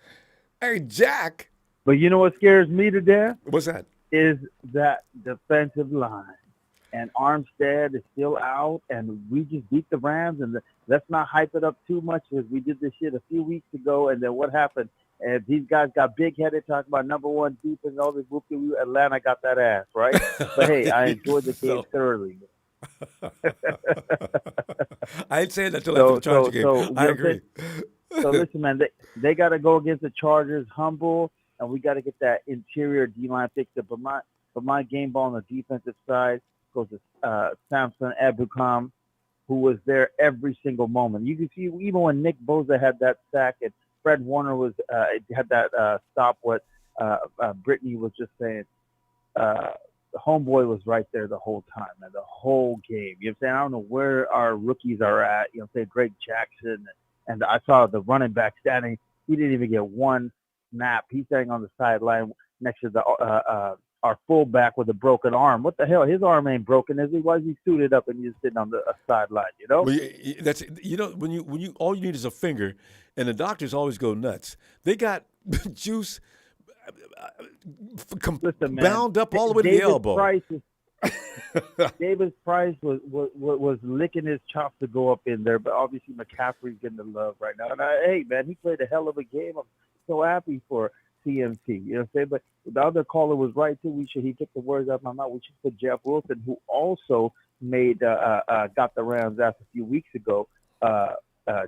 hey, Jack. But you know what scares me to death? What's that? Is that defensive line. And Armstead is still out, and we just beat the Rams. And let's not hype it up too much because we did this shit a few weeks ago. And then what happened? And these guys got big-headed talking about number one defense, all this whoopie. Atlanta got that ass, right? But, hey, I enjoyed the game thoroughly. I ain't saying that until after the Charger game. I agree. So listen, man, they got to go against the Chargers humble, and we got to get that interior D-line fixed up. But my game ball on the defensive side goes to Samson Ebukam, who was there every single moment. You can see even when Nick Bosa had that sack and Fred Warner had that stop. What Brittany was just saying, the homeboy was right there the whole time, man, the whole game. You know what I'm saying? I don't know where our rookies are at. You know, say Greg Jackson. And I saw the running back standing. He didn't even get one snap. He's standing on the sideline next to our fullback with a broken arm. What the hell? His arm ain't broken, is he? Why is he suited up and he's sitting on the sideline? Well, that's when you all you need is a finger, and the doctors always go nuts. They got juice bound up all the way to the elbow. Davis Price was licking his chops to go up in there, but obviously McCaffrey's getting the love right now. And hey, man, he played a hell of a game. I'm so happy for CMC. You know what I'm saying? But the other caller was right too. He took the words out of my mouth. We should put Jeff Wilson, who also got the Rams ass a few weeks ago,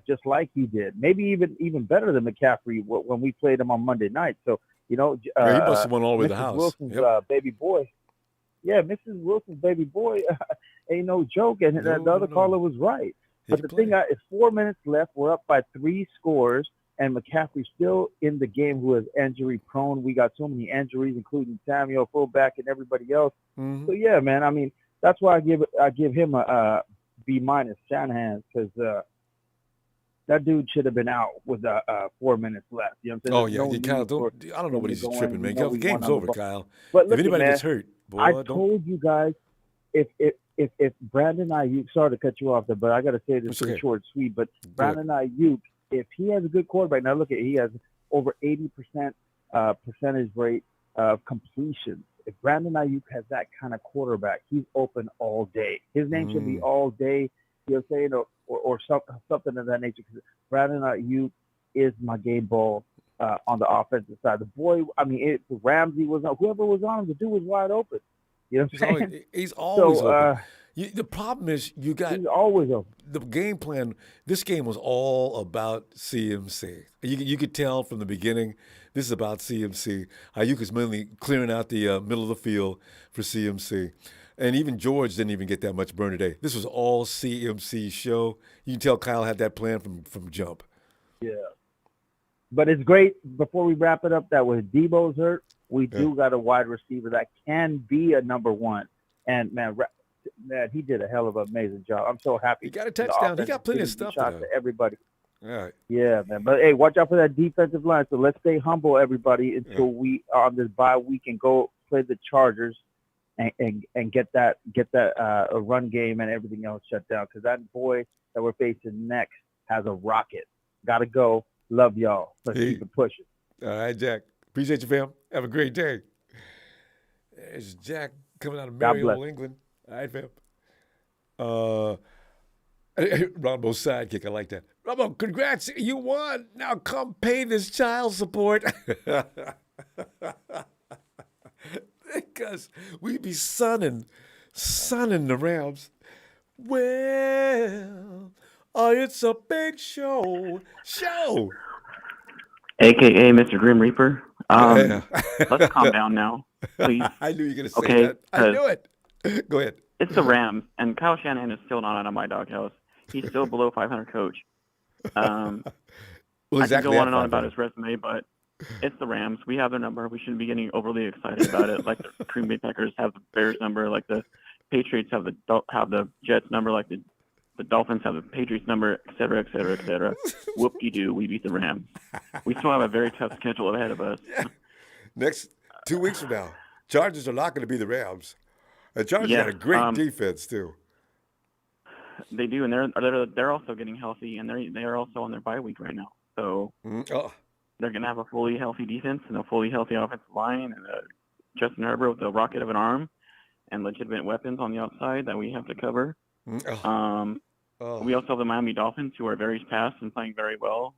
just like he did. Maybe even better than McCaffrey when we played him on Monday night. So he must have won all the way to the Mrs. house. Wilson's baby boy. Yeah, Mrs. Wilson's baby boy ain't no joke, and the other caller was right. But the thing is, 4 minutes left. We're up by 3 scores, and McCaffrey's still in the game, who is injury prone. We got so many injuries, including Samuel, fullback, and everybody else. Mm-hmm. So yeah, man. I mean, that's why I give him a B-, Shanahan, because that dude should have been out with 4 minutes left. You know what I'm saying? Oh, yeah. Kyle, I don't know what he's tripping, man. The game's over, Kyle. But if listen, anybody man, gets hurt, boy, I told you guys, if Brandon Ayuk, sorry to cut you off there, but I got to say this pretty short and sweet, but Brandon Ayuk, if he has a good quarterback, now look he has over 80% percentage rate of completion. If Brandon Ayuk has that kind of quarterback, he's open all day. His name should be all day, you know what I'm saying, or something of that nature. Because Brandon Ayuk is my game ball on the offensive side. The boy, I mean, Ramsey was on, whoever was on him, the dude was wide open. You know what I'm saying? He's always open. The problem is he's always open. The game plan, this game was all about CMC. You could tell from the beginning, this is about CMC. Ayuk is mainly clearing out the middle of the field for CMC. And even George didn't even get that much burn today. This was all CMC's show. You can tell Kyle had that plan from jump. Yeah. But it's great, before we wrap it up, that when Debo's hurt, we do got a wide receiver that can be a number one. And, man, he did a hell of an amazing job. I'm so happy. He got a touchdown. He got plenty of stuff. Shots to everybody. All right. Yeah, man. But, hey, watch out for that defensive line. So let's stay humble, everybody, until we are on this bye week and go play the Chargers and get that a run game and everything else shut down. Because that boy that we're facing next has a rocket. Got to go. Love y'all. Let's keep it pushing. All right, Jack. Appreciate you, fam. Have a great day. There's Jack coming out of Maryville, England. All right, fam. Ronbo's sidekick. I like that. Ronbo, congrats. You won. Now come pay this child support. Because we be sunning the Rams. Well, it's a big show. AKA Mr. Grim Reaper. Let's calm down now, please. I knew you were going to say that. I knew it. Go ahead. It's the Rams, and Kyle Shanahan is still not out of my doghouse. He's still below 500 coach. Well, I can go on and on about his resume, but it's the Rams. We have their number. We shouldn't be getting overly excited about it. Like the Green Bay Packers have the Bears number, like the Patriots have the Jets number, like the Dolphins have the Patriots number, et cetera, et cetera, et cetera. Whoop-de-doo, we beat the Rams. We still have a very tough schedule ahead of us. Next 2 weeks from now, Chargers are not going to be the Rams. The Chargers got a great defense too. They do, and they're also getting healthy, and they're also on their bye week right now. So they're going to have a fully healthy defense and a fully healthy offensive line, and Justin Herbert with a rocket of an arm and legitimate weapons on the outside that we have to cover. We also have the Miami Dolphins, who are very fast and playing very well.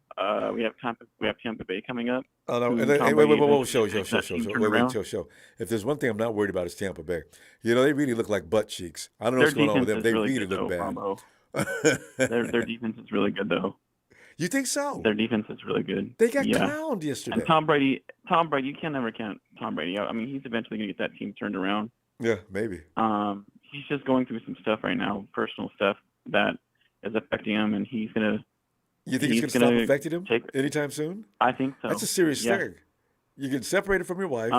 We have Tampa Bay coming up. Oh no! Wait! Show. If there's one thing I'm not worried about, is Tampa Bay. You know, they really look like butt cheeks. I don't know what's going on with them. They really look bad. Their defense is really good, though. You think so? Their defense is really good. They got clowned yesterday. And Tom Brady, you can never count Tom Brady out. I mean, he's eventually going to get that team turned around. Yeah, maybe. He's just going through some stuff right now, personal stuff that is affecting him, and he's going to. You think it's going to stop affecting him anytime soon? I think so. That's a serious thing. You get separated from your wife,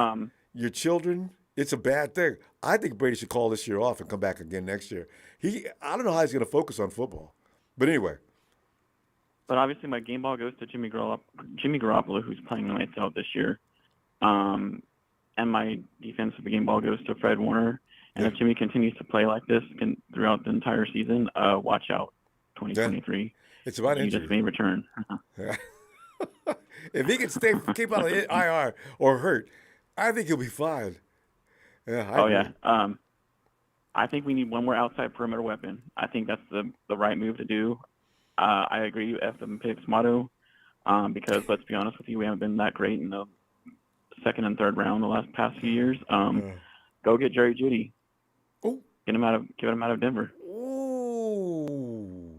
your children. It's a bad thing. I think Brady should call this year off and come back again next year. I don't know how he's going to focus on football. But anyway. But obviously my game ball goes to Jimmy Garoppolo, who's playing lights out this year. And my defensive game ball goes to Fred Warner. And if Jimmy continues to play like this throughout the entire season, watch out, 2023. It's about injury. He just may return. If he can keep out of IR or hurt, I think he'll be fine. Yeah. I think we need one more outside perimeter weapon. I think that's the right move to do. I agree with the picks motto because let's be honest with you, we haven't been that great in the second and third round the past few years. Go get Jerry Jeudy. Oh, get him out of Denver. Ooh.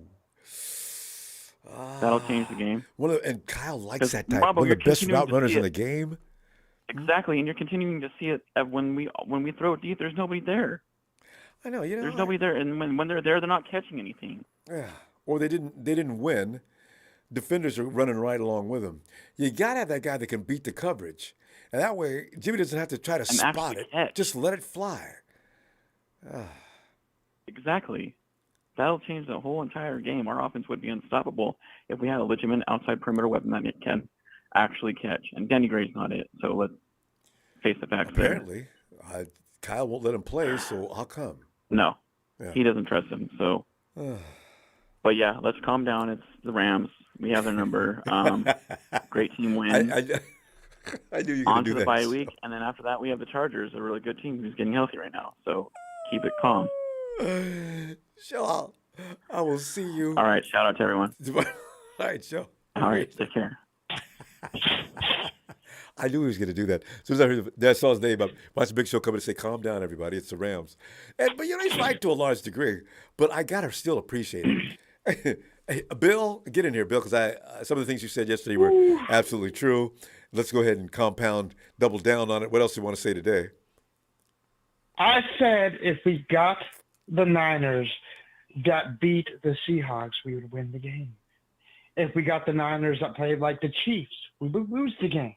That'll change the game. And Kyle likes that type. Robo, One of the best route runners in the game. Exactly, and you're continuing to see it when we throw it deep. There's nobody there. I know. There's nobody there, and when they're there, they're not catching anything. Yeah, or they didn't win. Defenders are running right along with them. You got to have that guy that can beat the coverage. And that way, Jimmy doesn't have to try to spot it. Catch. Just let it fly. Exactly. That'll change the whole entire game. Our offense would be unstoppable if we had a legitimate outside perimeter weapon that it can actually catch. And Danny Gray's not it, so let's face the facts there. Apparently. Kyle won't let him play, so how come? No. Yeah. He doesn't trust him, so. But, yeah, let's calm down. It's the Rams. We have their number. Great team wins. I knew you were going to do that. On to the bye week, and then after that we have the Chargers, a really good team who's getting healthy right now. So keep it calm. Joe, I will see you. All right, shout out to everyone. All right, Joe. All right, take care. I knew he was going to do that. As soon as I heard that, saw his name up, watched the Big Show come in and say, "Calm down, everybody. It's the Rams." But he's right to a large degree. But I gotta still appreciate it. Hey, Bill, get in here, Bill, because some of the things you said yesterday were absolutely true. Let's go ahead and double down on it. What else do you want to say today? I said if we got the Niners that beat the Seahawks, we would win the game. If we got the Niners that played like the Chiefs, we would lose the game.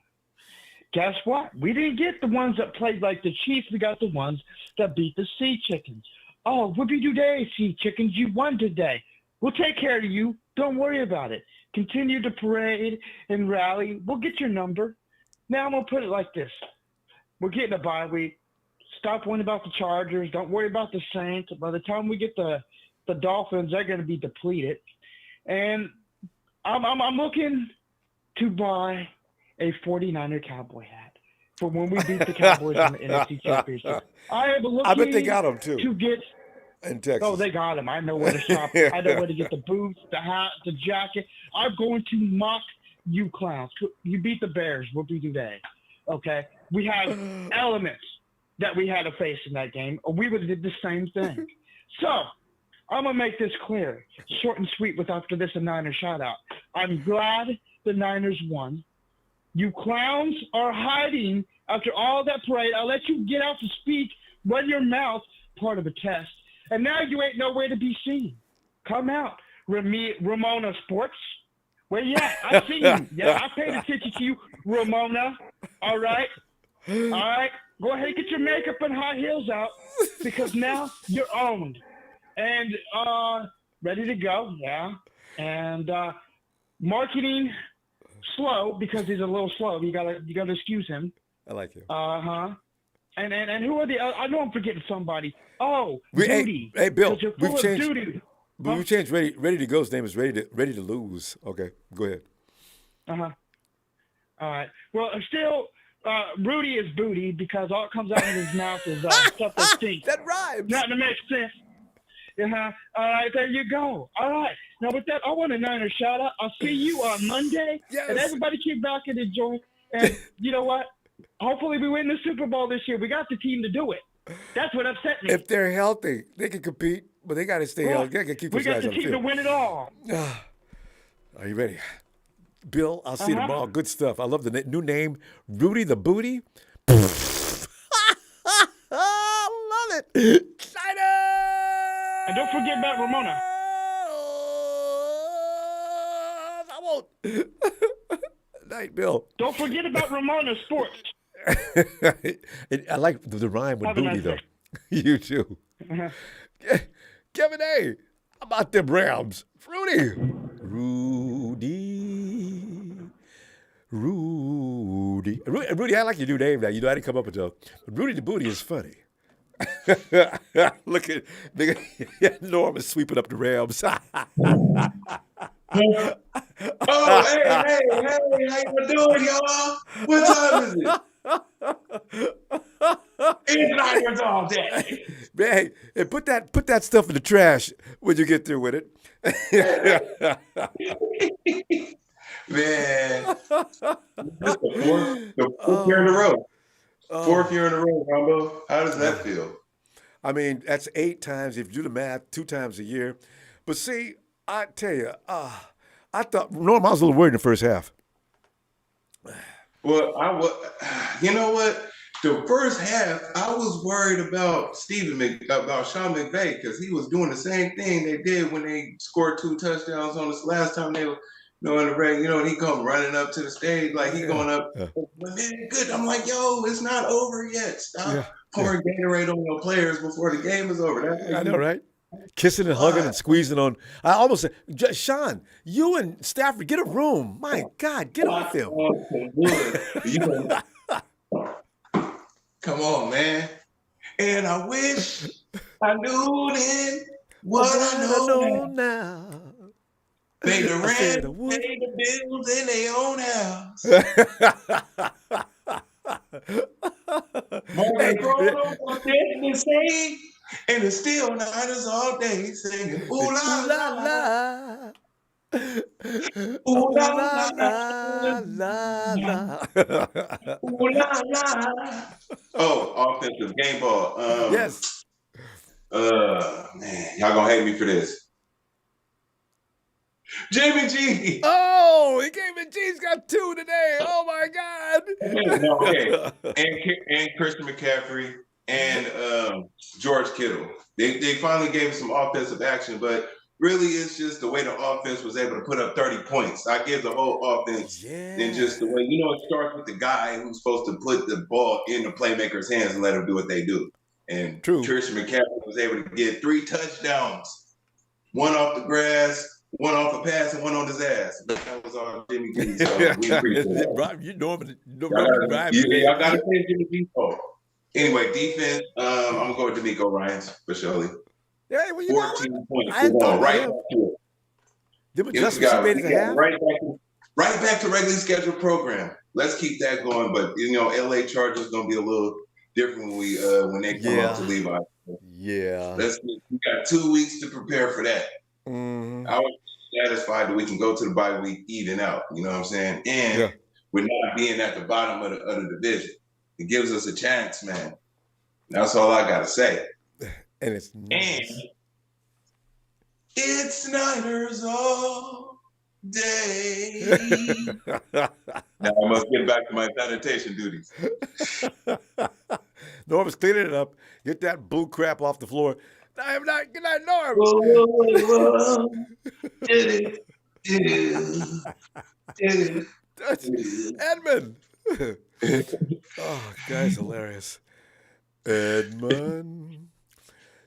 Guess what? We didn't get the ones that played like the Chiefs. We got the ones that beat the Sea Chickens. Oh, whoopie-doo-day, Sea Chickens. You won today. We'll take care of you. Don't worry about it. Continue to parade and rally. We'll get your number. Now I'm going to put it like this. We're getting a bye week. Stop worrying about the Chargers. Don't worry about the Saints. By the time we get the Dolphins, they're going to be depleted. And I'm looking to buy a 49er Cowboy hat for when we beat the Cowboys in the NFC Championship. I bet they got them, too. To get in Texas. Oh, they got him. I know where to shop. I know where to get the boots, the hat, the jacket. I'm going to mock you clowns. You beat the Bears. What we do today? Okay? We have elements that we had to face in that game. We would have did the same thing. So, I'm going to make this clear. Short and sweet after this a Niner shout-out. I'm glad the Niners won. You clowns are hiding after all that parade. I'll let you get out to speak, run your mouth, part of a test. And now you ain't nowhere to be seen. Come out. Ramona Sports. Where you at? I see you. Yeah, I paid attention to you, Ramona. All right. All right. Go ahead and get your makeup and high heels out because now you're owned. And ready to go. Yeah. And marketing slow because he's a little slow. You gotta excuse him. I like him. And who are the? I know I'm forgetting somebody. Oh, Duty. Hey, Bill, we've changed. We've changed. Ready to Go's name is ready to lose. Okay, go ahead. All right. Well, still, Rudy is booty because all it comes out of his mouth is stuff that stinks. That rhymes. Nothing to make sense. All right, there you go. All right. Now with that, I want a Niner shout out. I'll see you on Monday. Yes. And everybody keep back and enjoy. And you know what? Hopefully we win the Super Bowl this year. We got the team to do it. That's what upset me. If they're healthy, they can compete, but they got to stay healthy. They got to keep those guys on the field. We got the team to win it all. Are you ready? Bill, I'll see you tomorrow. Good stuff. I love the new name, Rudy the Booty. I love it. And don't forget about Ramona. I won't. Night, Bill. Don't forget about Ramona Sports. I like the rhyme with booty, though. You too. Kevin A. How about them Rams? Rudy, I like your new name now. You know, I didn't come up with it. Rudy the Booty is funny. Look at Norm is sweeping up the Rams. Oh, hey, how you doing, y'all? What time is it? It's Niners all day. Man, hey, put that stuff in the trash when you get through with it. Man, this the fourth year in a row. Fourth year in a row, Ronbo. How does that feel? I mean, that's 8 times. If you do the math, 2 times a year. But see, I tell you, I thought, Norm, I was a little worried in the first half. Well, you know what? The first half, I was worried about about Sean McVay, because he was doing the same thing they did when they scored 2 touchdowns on us last time they were, in the ring. And he come running up to the stage like he going up. Man, good. I'm like, yo, it's not over yet. Stop pouring Gatorade on your players before the game is over. I know, right? Kissing and hugging and squeezing on. I almost said, Sean, you and Stafford, get a room. My God, get off him. Come on, man. And I wish I knew then what I know now. Pay the rent, pay the bills in their own house. Morgan Chrono was dead to say, and it's still Niners all day singing, ooh la la la. Ooh la la la. Ooh la la. Oh, offensive game ball. Yes. Man, y'all gonna hate me for this. Jimmy G. Oh, Jimmy G's got 2 today. Oh my God. Okay. And Christian McCaffrey and George Kittle. They finally gave him some offensive action, but really it's just the way the offense was able to put up 30 points. I give the whole offense and just the way, it starts with the guy who's supposed to put the ball in the playmaker's hands and let them do what they do. And Christian McCaffrey was able to get 3 touchdowns, 1 off the grass, 1 off a pass, and 1 on his ass. That was all Jimmy G. So we appreciate that. You normally I got to say Jimmy G. Anyway, defense, I'm going to go with D'Amico Ryans for surely. Yeah, well, 14 points. I thought right back to it. Right back to regularly scheduled program. Let's keep that going. But, LA Chargers going to be a little different when they come out to Levi. Yeah. We got 2 weeks to prepare for that. Mm-hmm. I was satisfied that we can go to the bye week even out. You know what I'm saying? And we're not being at the bottom of the division. It gives us a chance, man. That's all I gotta say. And it's nice. And it's Niners all day. Now I must get back to my sanitation duties. Norm's cleaning it up. Get that blue crap off the floor. I'm not good night, Norm. Edmund. Oh, guy's hilarious. Edmund.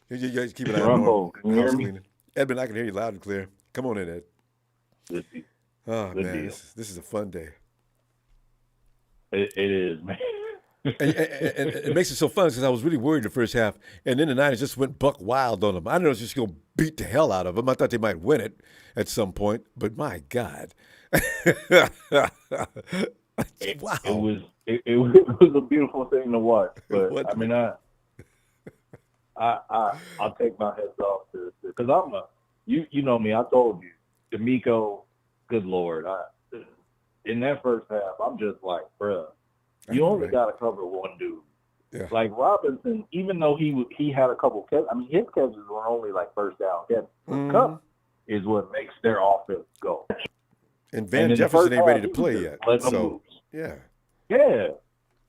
You guys keep an eye on Ronbo. Edmund, I can hear you loud and clear. Come on in, Ed. Oh, man, this is a fun day. It is, man. and it makes it so fun because I was really worried the first half, and then the Niners just went buck wild on them. I didn't know it was just going to beat the hell out of them. I thought they might win it at some point, but my God. Wow. It was a beautiful thing to watch, but I mean, I'll take my heads off to because you know me. I told you, D'Amico, good Lord, in that first half, I'm just like, bruh, you only got to cover one dude. Yeah. Like Robinson, even though he had a couple catches, I mean, his catches were only like first down catches. The cup is what makes their offense go. And Van Jefferson ain't ready to play yet. So, yeah. Yeah.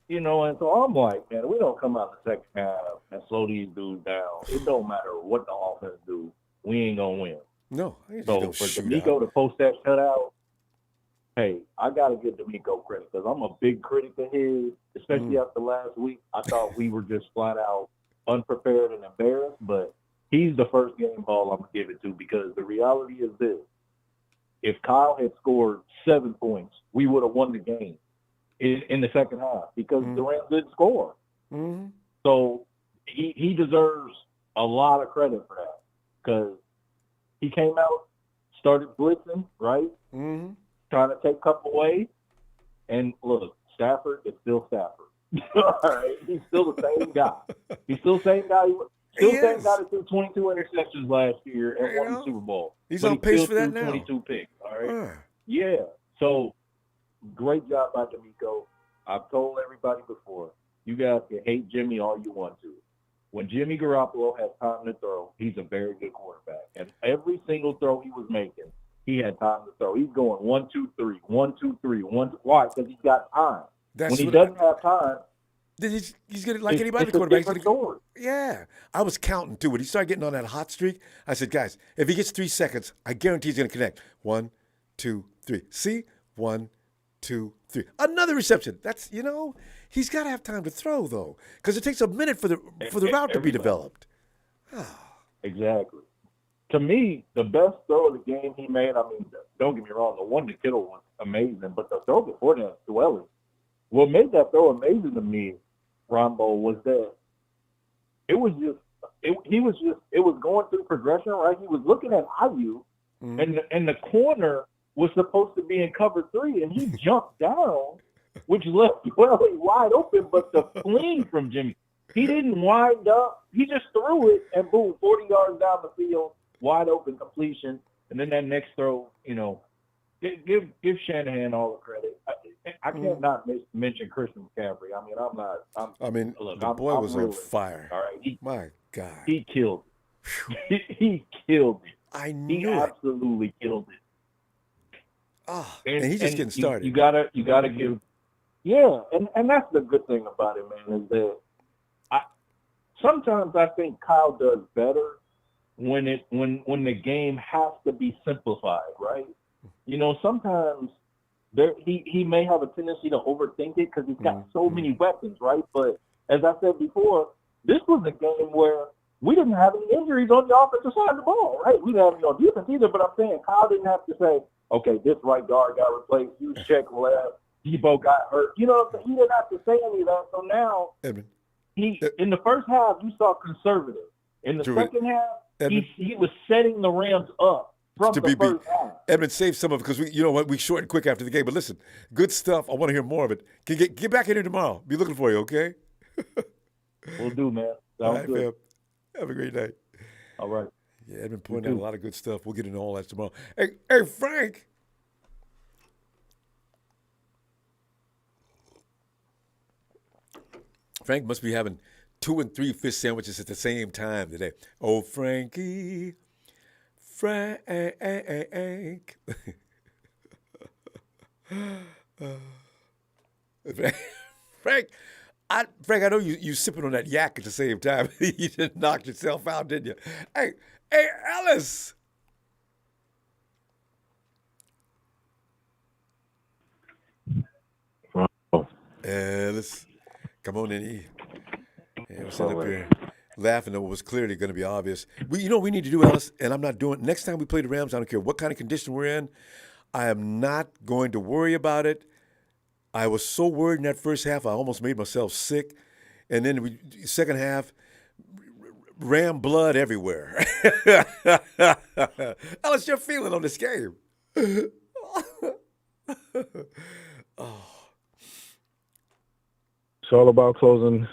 And so I'm like, man, we don't come out the second half and slow these dudes down. It don't matter what the offense do. We ain't going to win. No. So for D'Amico to post that shutout, hey, I got to give D'Amico credit because I'm a big critic of his, especially after last week. I thought we were just flat out unprepared and embarrassed, but he's the first game ball I'm going to give it to because the reality is this. If Kyle had scored 7 points, we would have won the game in the second half because Durant didn't score. Mm-hmm. So he deserves a lot of credit for that because he came out, started blitzing, right? Mm-hmm. Trying to take Cup away. And look, Stafford is still Stafford. All right? He's still the same guy. He's still the same guy. Still the same guy that threw 22 interceptions last year and won the Super Bowl. He's on pace for that now. 22 picks, all right? Yeah. So, great job by D'Amico. I've told everybody before, you guys can hate Jimmy all you want to. When Jimmy Garoppolo has time to throw, he's a very good quarterback. And every single throw he was making, he had time to throw. He's going 1, 2, 3, 1, 2, 3, 1. Why? Because he's got time. When he doesn't have time, he's going to, like anybody quarterback. Story. Yeah. I was counting, too. When he started getting on that hot streak, I said, guys, if he gets 3 seconds, I guarantee he's going to connect. 1, 2, 3. See? 1, 2, 3. Another reception. That's, he's got to have time to throw, though, because it takes a minute for the route to be developed. Exactly. To me, the best throw of the game he made, I mean, don't get me wrong, the one to Kittle was amazing, but the throw before that, Dwelly, what made that throw amazing to me, Ronbo, was that it was going through progression, right? He was looking at IU, and the corner was supposed to be in cover 3, and he jumped down, which left Dwelly wide open, but the fling from Jimmy, he didn't wind up. He just threw it, and boom, 40 yards down the field, wide open completion, and then that next throw, give Shanahan all the credit. I can't not mention Christian McCaffrey. I mean, the boy was on fire. All right, my God, he killed it. He killed it. I knew he absolutely killed it. And he's just getting started. You gotta give, and that's the good thing about it, man, is that sometimes I think Kyle does better when the game has to be simplified, right? Sometimes he may have a tendency to overthink it because he's got so many weapons, right? But as I said before, this was a game where we didn't have any injuries on the offensive side of the ball, right? We didn't have any on defense either, but I'm saying Kyle didn't have to say, okay, this right guard got replaced, you check left, Debo got hurt. You know what I'm saying? He didn't have to say any of that. So now, in the first half, you saw conservative. In the second half, he was setting the Rams up from the first half. Edmund, save some of it because we shortened quick after the game. But listen, good stuff. I want to hear more of it. Get back in here tomorrow. Be looking for you, okay? We'll do, man. All right, fam. Have a great night. All right. Yeah, Edmund pointed out a lot of good stuff. We'll get into all that tomorrow. Hey, Frank. Frank must be having 2 and 3 fish sandwiches at the same time today. Oh, Frankie. Frank. Frank, I know you sipping on that yak at the same time. You just knocked yourself out, didn't you? Hey, Ellis. Ellis, come on in. We're sitting up here laughing at what was clearly going to be obvious. We need to do, Ellis, and I'm not doing. Next time we play the Rams, I don't care what kind of condition we're in. I am not going to worry about it. I was so worried in that first half, I almost made myself sick. And then second half, Ram blood everywhere. Ellis, your feeling on this game? It's all about closing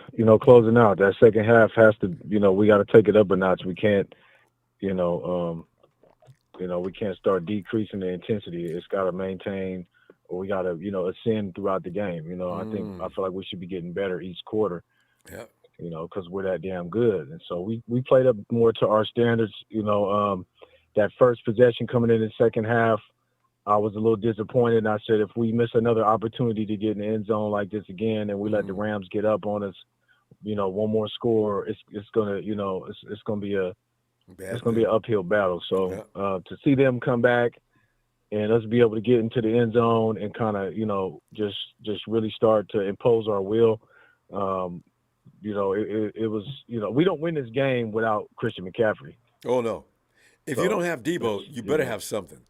out. That second half has to, we got to take it up a notch. We can't, we can't start decreasing the intensity. It's got to maintain, or we got to, ascend throughout the game. I feel like we should be getting better each quarter. Yeah. Because we're that damn good. And so we played up more to our standards. That first possession coming in the second half, I was a little disappointed. And I said, if we miss another opportunity to get in the end zone like this again, and we let the Rams get up on us, one more score, it's gonna be an uphill battle. So to see them come back and us be able to get into the end zone and kind of just really start to impose our will. It was we don't win this game without Christian McCaffrey. Oh no! If you don't have Debo, you better have something.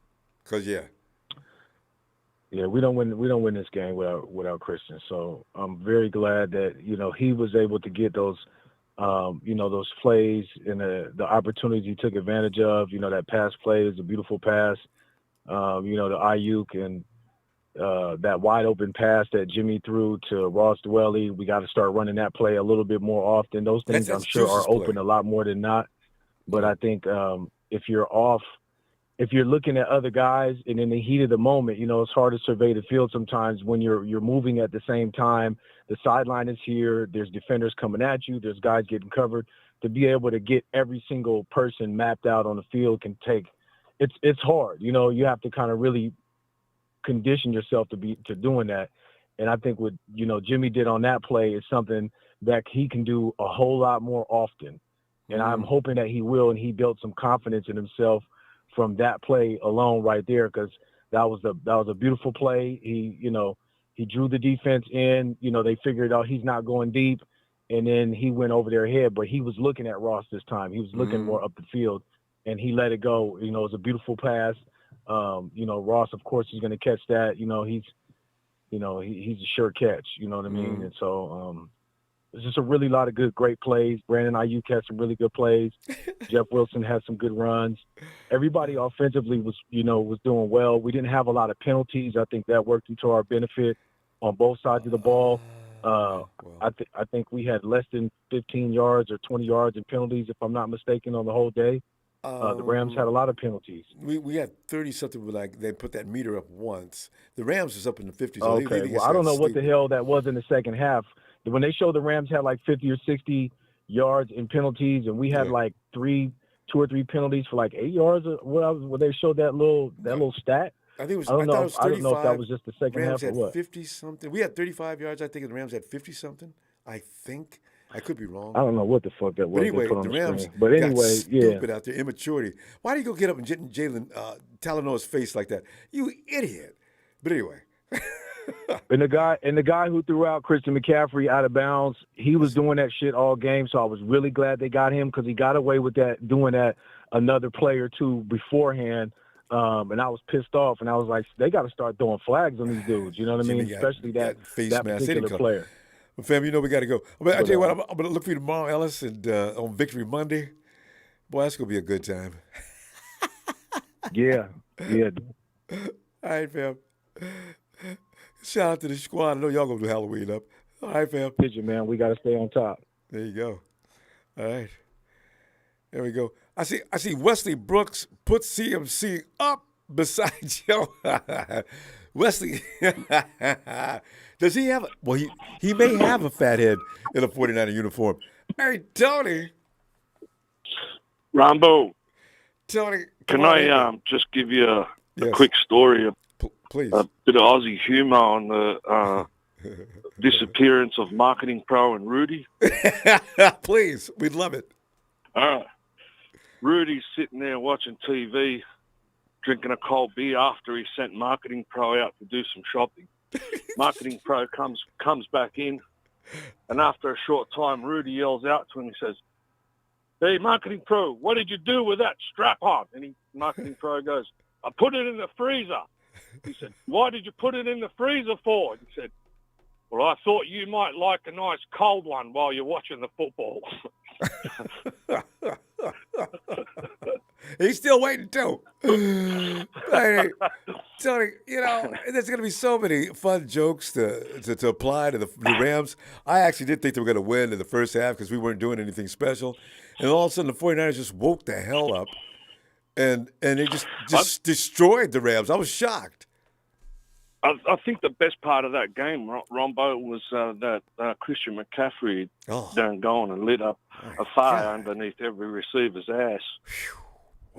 Cause we don't win this game without Christian. So I'm very glad that he was able to get those those plays and the opportunities he took advantage of. That pass play is a beautiful pass. The Ayuk and that wide open pass that Jimmy threw to Ross Dwelly. We got to start running that play a little bit more often. Those things I'm sure are open a lot more than not. But I think if you're off if you're looking at other guys and in the heat of the moment, you know, it's hard to survey the field sometimes when you're moving at the same time. The sideline is here. There's defenders coming at you. There's guys getting covered. To be able to get every single person mapped out on the field can take – it's hard. You know, you have to kind of really condition yourself to doing that. And I think what, you know, Jimmy did on that play is something that he can do a whole lot more often. And I'm hoping that he will, and he built some confidence in himself from that play alone right there, because that was a beautiful play. He drew the defense in. You know, they figured out he's not going deep, and then he went over their head. But he was looking at Ross this time. He was looking more up the field, and he let it go. You know, it was a beautiful pass. You know, Ross, of course, is going to catch that. You know, he's a sure catch. You know what I mean? And so it's just a really lot of great plays. Brandon Ayuk had some really good plays. Jeff Wilson had some good runs. Everybody offensively was doing well. We didn't have a lot of penalties. I think that worked into our benefit on both sides of the ball. I think we had less than 15 yards or 20 yards in penalties, if I'm not mistaken, on the whole day. The Rams had a lot of penalties. We had 30-something, like they put that meter up once. The Rams was up in the 50s. So okay, well, I don't know what the hell that was in the second half. When they showed the Rams had like 50 or 60 yards in penalties, and we had like two or three penalties for like 8 yards. Where they showed that little stat. I think it was. I don't know. It was 35. I don't know if that was just the second Rams half or what. 50-something. We had 35 yards, I think, and the Rams had 50-something. I think. I could be wrong. I don't know what the fuck that was. But anyway, they put on the Rams screen. But anyway, got stupid out there, immaturity. Why do you go get up and get Jalen Talanoa's face like that? You idiot. But anyway. And the guy who threw out Christian McCaffrey out of bounds, he was doing that shit all game. So I was really glad they got him, because he got away with that, doing that another play or two beforehand. And I was pissed off, and I was like, they got to start throwing flags on these dudes. You know what I mean? Especially that particular player. Well, fam, you know we got to go. I tell you what, I'm going to look for you tomorrow, Ellis, and on Victory Monday. Boy, that's going to be a good time. Yeah. All right, fam. Shout out to the squad. I know y'all going to do Halloween up. All right, fam. Picture, man. We got to stay on top. There you go. All right. There we go. I see Wesley Brooks put CMC up beside Joe. Wesley, does he have – well, he may have a fat head in a 49er uniform. Hey, Tony. Ronbo. Tony. Can I just give you a quick story? Please. A bit of Aussie humour on the disappearance of marketing pro and Rudy. Please. We'd love it. All right. Rudy's sitting there watching TV, drinking a cold beer after he sent Marketing Pro out to do some shopping. Marketing Pro comes back in, and after a short time, Rudy yells out to him. He says, "Hey, Marketing Pro, what did you do with that strap-on?" And Marketing Pro goes, "I put it in the freezer." He said, "Why did you put it in the freezer for?" He said, "Well, I thought you might like a nice cold one while you're watching the football." He's still waiting too. Hey, Tony, you know, there's going to be so many fun jokes to apply to the Rams. I actually did think they were going to win in the first half because we weren't doing anything special. And all of a sudden the 49ers just woke the hell up and they just destroyed the Rams. I was shocked. I think the best part of that game, Ronbo, was that Christian McCaffrey done gone and lit up a fire underneath every receiver's ass,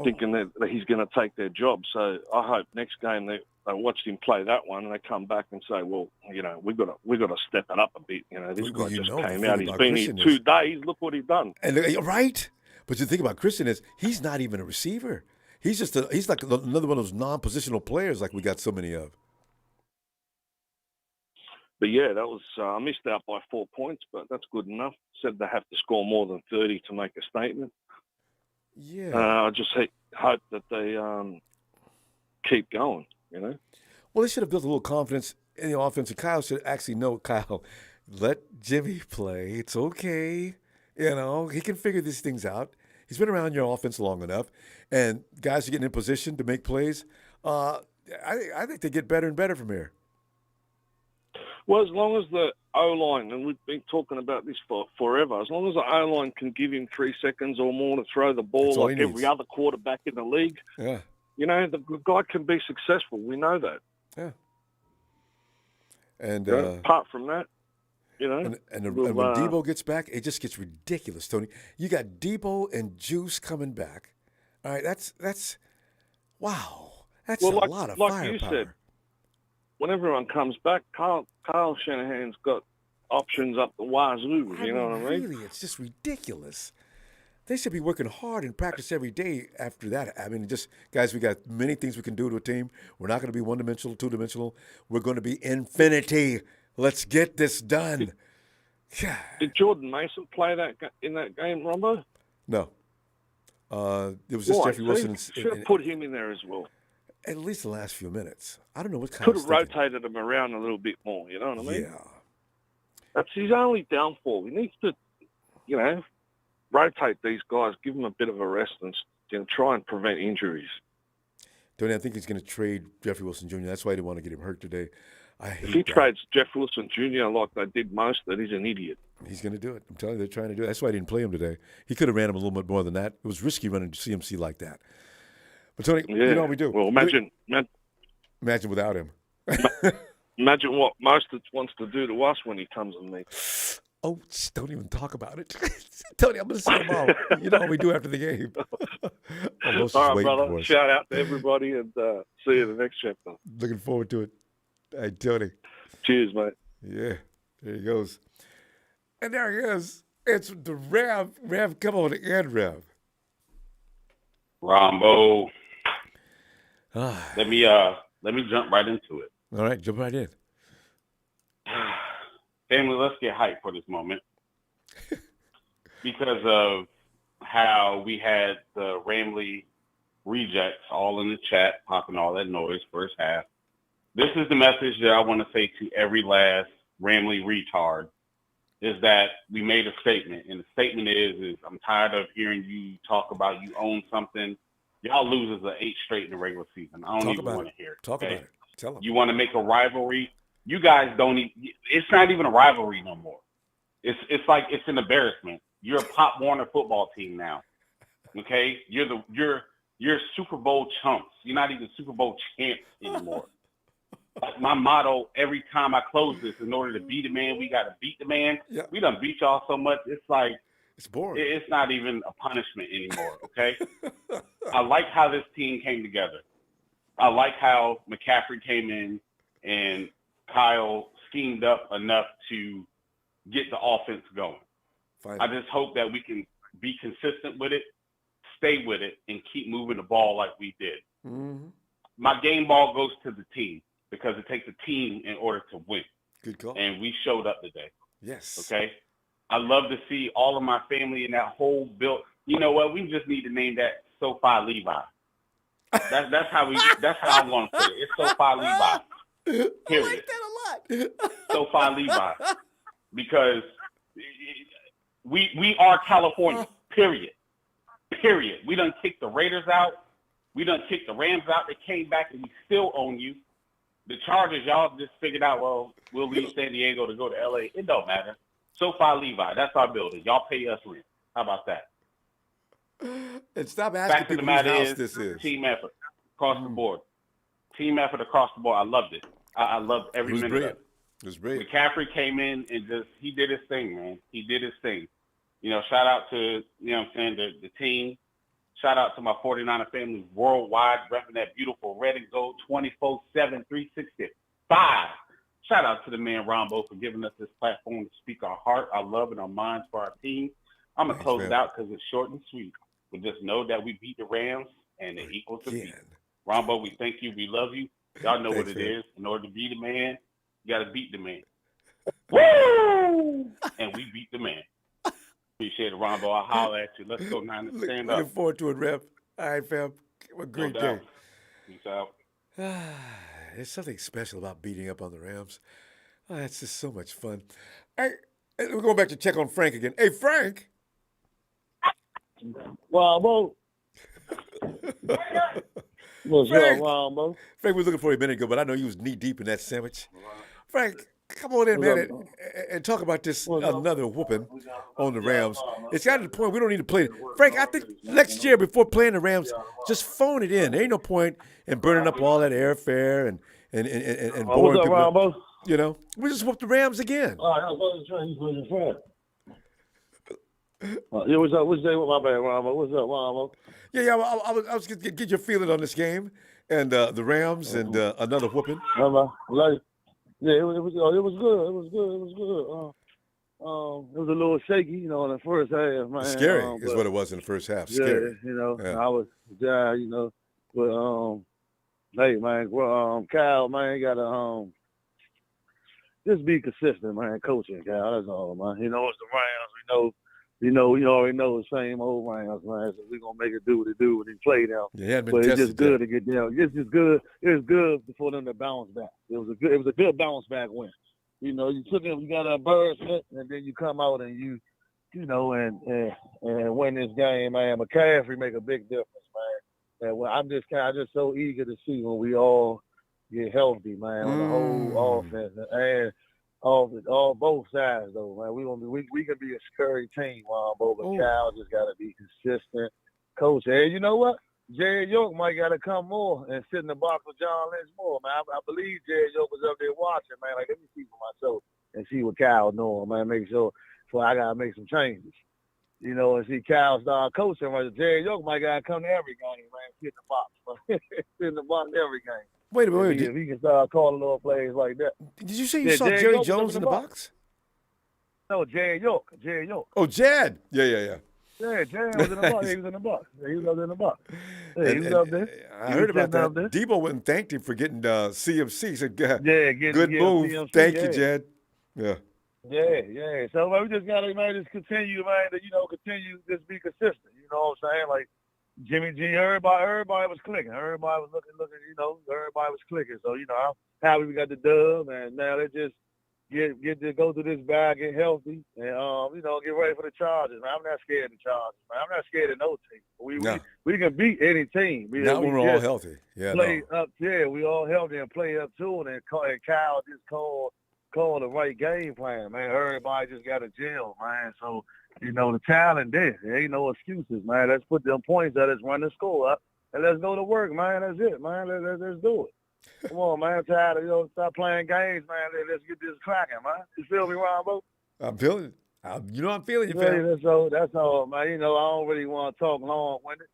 thinking that he's going to take their job. So I hope next game they watched him play that one and they come back and say, well, you know, we got to step it up a bit. You know, this guy just came out. He's been here 2 days. Look what he's done. And right, but the thing about Christian is he's not even a receiver. He's just he's like another one of those non-positional players like we got so many of. But yeah, that was I missed out by 4 points, but that's good enough. Said they have to score more than 30 to make a statement. Yeah, I just hope that they keep going. You know. Well, they should have built a little confidence in the offense. And Kyle should actually know. Kyle, let Jimmy play. It's okay. You know, he can figure these things out. He's been around your offense long enough, and guys are getting in position to make plays. I think they get better and better from here. Well, as long as the O-line, and we've been talking about this for forever, as long as the O-line can give him 3 seconds or more to throw the ball like every other quarterback in the league, You know, the guy can be successful. We know that. Yeah. And apart from that, you know. And when Debo gets back, it just gets ridiculous, Tony. You got Debo and Juice coming back. All right, that's wow. That's a lot of firepower. Like you said, when everyone comes back, Kyle Shanahan's got options up the wazoo. You know what I mean? Really, it's just ridiculous. They should be working hard in practice every day after that. I mean, just, guys, we got many things we can do to a team. We're not going to be one-dimensional, two-dimensional. We're going to be infinity. Let's get this done. Did Jordan Mason play in that game, Ronbo? No. It was just Jeffrey Wilson. Should have put him in there as well. At least the last few minutes. I don't know what Kyle's could have rotated him around a little bit more. You know what I mean? Yeah. That's his only downfall. He needs to, you know, rotate these guys, give them a bit of a rest, and try and prevent injuries. Tony, I think he's going to trade Jeffrey Wilson Jr. That's why I didn't want to get him hurt today. If he trades Jeff Wilson Jr. like they did most, that he's an idiot. He's going to do it. I'm telling you, they're trying to do it. That's why I didn't play him today. He could have ran him a little bit more than that. It was risky running CMC like that. But, Tony, you know what we do. Well, imagine without him. Imagine what Mostert wants to do to us when he comes and me. Oh, don't even talk about it. Tony, I'm going to see him all. You know what we do after the game. All right, brother. Shout out to everybody, and see you in the next chapter. Looking forward to it. Hey, Tony. Cheers, mate. Yeah, there he goes. And there he is. It's the Rev. Rev, come on in, Rev. Ronbo. Let me jump right into it. All right, jump right in. Family, let's get hyped for this moment. Because of how we had the Ramley rejects all in the chat, popping all that noise first half. This is the message that I want to say to every last Ramley retard, is that we made a statement. And the statement is I'm tired of hearing you talk about you own something. Y'all lose as an 8 straight in the regular season. I don't even want to hear it. Talk about it. Tell them. You want to make a rivalry? You guys don't even, it's not even a rivalry no more. It's like it's an embarrassment. You're a Pop Warner football team now. Okay? You're Super Bowl chumps. You're not even Super Bowl champs anymore. Like my motto every time I close this, in order to beat a man, we got to beat the man. Yeah. We done beat y'all so much, it's like, it's boring. It's not even a punishment anymore, okay? I like how this team came together. I like how McCaffrey came in and Kyle schemed up enough to get the offense going. Fine. I just hope that we can be consistent with it, stay with it, and keep moving the ball like we did. Mm-hmm. My game ball goes to the team because it takes a team in order to win. Good call. And we showed up today. Yes. Okay? I love to see all of my family in that whole build. You know what? We just need to name that SoFi Levi. That's how I want to put it. It's SoFi Levi. Period. I like that a lot. SoFi Levi. Because we are California. Period. We done kicked the Raiders out. We done kicked the Rams out. They came back and we still own you. The Chargers, y'all just figured out, well, we'll leave San Diego to go to LA. It don't matter. SoFi Levi, that's our building. Y'all pay us rent. How about that? And stop asking people whose house this is. Team effort across the board. Team effort across the board. I loved it. I loved every minute of it. It was brilliant. McCaffrey came in and he did his thing, man. He did his thing. You know, shout out to, you know what I'm saying, the team. Shout out to my 49er family worldwide, repping that beautiful red and gold 24/7, 365. Shout out to the man Ronbo for giving us this platform to speak our heart, our love, and our minds for our team. I'm going to close it out because it's short and sweet. But just know that we beat the Rams, and it equals the beat. Ronbo, we thank you. We love you. Y'all know what it is. In order to be the man, you got to beat the man. Woo! And we beat the man. Appreciate it, Ronbo. I'll holler at you. Let's go, Niners. Stand up. Looking forward to it, Rev. All right, fam. Have a great day. Peace out. There's something special about beating up on the Rams. Oh, it's just so much fun. Hey, we're going back to check on Frank again. Hey, Frank. Ronbo. What's Frank. up, Ronbo? Frank, we were looking for you a minute ago, but I know you was knee deep in that sandwich. Frank, come on in, man, and talk about this another whooping on the Rams. It's got to the point we don't need to play. Frank, I think next year before playing the Rams, just phone it in. There ain't no point in burning up all that airfare and boring what's up, people. Ronbo? You know, we just whooped the Rams again. Oh, I was going to try. Yeah, what's up? What's up? My bad, Ronbo. What's up, Ronbo? Yeah. I was get your feeling on this game and the Rams and another whooping. Yeah, it was good. It was good. It was a little shaky, you know, in the first half, man. Scary is what it was in the first half. Scary. Yeah, you know, I was, you know, but hey, man, Kyle, man, gotta just be consistent, man. Coaching, Kyle, that's all, man. You know, it's the Rams. We already know the same old Rams, man. So we're gonna make it do what it do when they play now. Yeah, but it's just good to get down. It's just good. It was good for them to bounce back. It was a good bounce back win. You know, you got a bird hit, and then you come out and you know, and win this game, man. McCaffrey make a big difference, man. And I'm just so eager to see when we all get healthy, man, on the whole offense and all both sides though, man. We can be a scary team, but Cal just gotta be consistent, coach. And you know what? Jared York might gotta come more and sit in the box with John Lynch more, man. I believe Jared York was up there watching, man. Like, let me see for myself and see what Cal doing, man. Make sure. So I gotta make some changes, you know, and see Cal start coaching. Right? Jared York might gotta come to every game, man. Sit in the box, sit in the box every game. Wait a minute. If he can start calling little plays like that. Did you say you saw Jerry Jones in the box? No, Jared York. Oh, Jed. Yeah. Yeah, Jared was in the box. He was in the box. Yeah, he was up in the box. Yeah, he was up there. I heard about that. Debo went and thanked him for getting CMC. He said, good move. CMC, Thank you, Jed. Yeah. Yeah. So man, we just gotta, man, just continue, man, to, continue just be consistent. You know what I'm saying? Like Jimmy G, everybody was clicking. Everybody was looking, everybody was clicking. So, I'm happy we got the dub, and now let's just get to go through this bag, get healthy, and get ready for the Chargers, man. I'm not scared of the Chargers, man. I'm not scared of no team. We can beat any team. Now we're all healthy. Yeah. We all healthy and play up to it, and Kyle just called the right game plan, man. Everybody just got a gel, man. So, the talent there. There ain't no excuses, man. Let's put them points up. Let's run the score up, and let's go to work, man. That's it, man. Let's do it. Come on, man. I'm tired of, stop playing games, man. Let's get this cracking, man. You feel me, Ronbo? I'm feeling it. I'm feeling you, man. That's all, man. I don't really want to talk long-winded,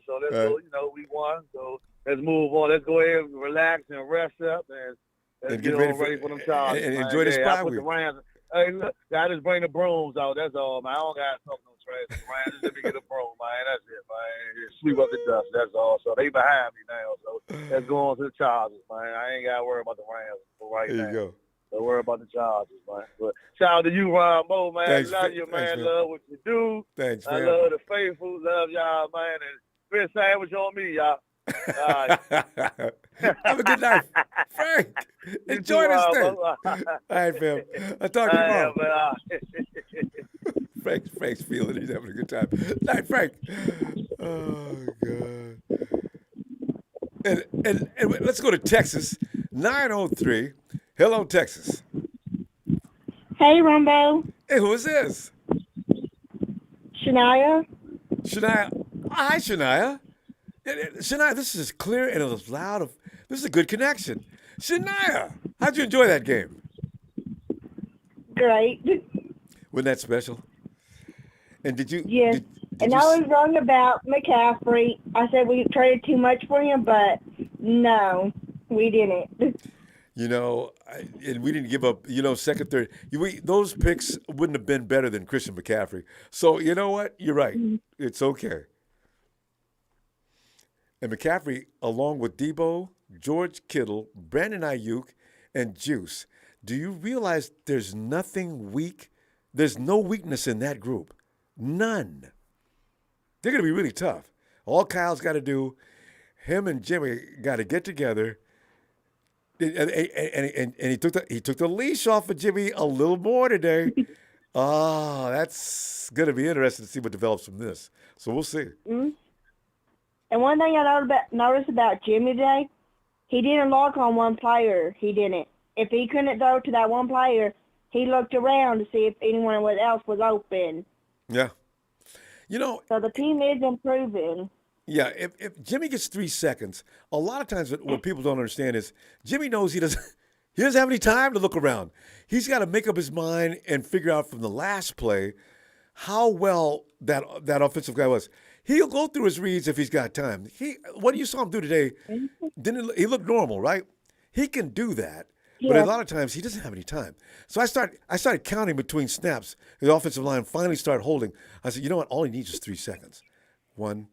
so let's go. We won, so let's move on. Let's go ahead and relax and rest up, and let's get ready for them Chargers, and enjoy this bye week. Hey, look, I just bring the brooms out. That's all, man. I don't got to talk no trash. Man, just let me get a broom, man. That's it, man. Just sweep up the dust. That's all. So they behind me now. So let's go on to the Chargers, man. I ain't got to worry about the Rams right now. There you go. Don't worry about the Chargers, man. But shout out to you, Ronbo, man. Thanks, love you, man. Love what you do. Thanks, man. I love the faithful. Love y'all, man. And fish sandwich on me, y'all. All right. Have a good night, Frank. Enjoy this thing. All right, fam. I'll talk to you tomorrow. Frank's feeling he's having a good time. Night, Frank. Oh God. And let's go to Texas. 903. Hello, Texas. Hey, Ronbo. Hey, who is this? Shania. Hi, Shania. Shania, this is clear and as loud. This is a good connection. Shania, how'd you enjoy that game? Great. Wasn't that special? And did you? Yes. I was wrong about McCaffrey. I said we traded too much for him, but no, we didn't. And we didn't give up, second, third. Those picks wouldn't have been better than Christian McCaffrey. So, you know what? You're right. Mm-hmm. It's okay. And McCaffrey, along with Debo, George Kittle, Brandon Ayuk, and Juice, do you realize there's nothing weak? There's no weakness in that group. None. They're going to be really tough. All Kyle's got to do, him and Jimmy got to get together. And he took the leash off of Jimmy a little more today. That's going to be interesting to see what develops from this. So we'll see. Mm-hmm. And one thing I noticed about Jimmy today, he didn't lock on one player. He didn't. if he couldn't throw to that one player, he looked around to see if anyone else was open. Yeah. So the team is improving. Yeah, if Jimmy gets 3 seconds, a lot of times what people don't understand is Jimmy knows he doesn't have any time to look around. He's got to make up his mind and figure out from the last play how well that offensive guy was. He'll go through his reads if he's got time. What you saw him do today, he looked normal, right? He can do that. Yeah. But a lot of times he doesn't have any time. So I started counting between snaps. The offensive line finally started holding. I said, you know what? All he needs is 3 seconds. 1,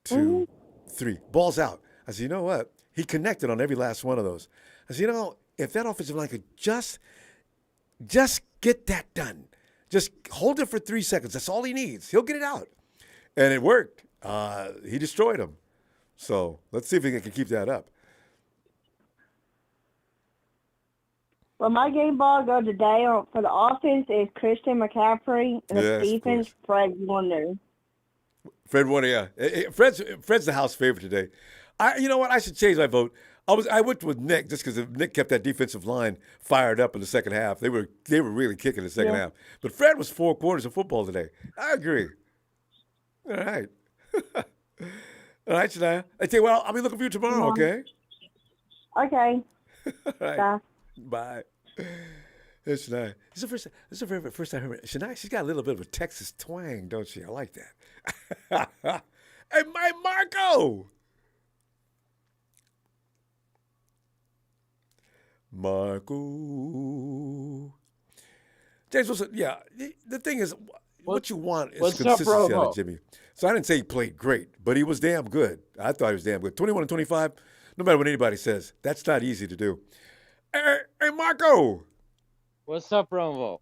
2, 3. Ball's out. I said, you know what? He connected on every last one of those. I said, if that offensive line could just get that done, just hold it for 3 seconds. That's all he needs. He'll get it out. And it worked. He destroyed him. So let's see if he can keep that up. Well, my game ball goes today for the offense is Christian McCaffrey, and the defense, Fred Warner. Fred Warner, yeah. Fred's the house favorite today. You know what? I should change my vote. I went with Nick just because Nick kept that defensive line fired up in the second half. They were really kicking in the second half. But Fred was 4 quarters of football today. I agree. All right. All right, Shania. I tell you what, I'll be looking for you tomorrow, okay? Okay. All right. Bye. Bye. It's Shania. This is the very first time I heard Shania. She's got a little bit of a Texas twang, don't she? I like that. Hey, my Marco. James Wilson, yeah. The thing is, what you want is consistency out of Jimmy. So I didn't say he played great, but he was damn good. I thought he was damn good. 21 and 25, no matter what anybody says, that's not easy to do. Hey, Marco. What's up, Ronbo?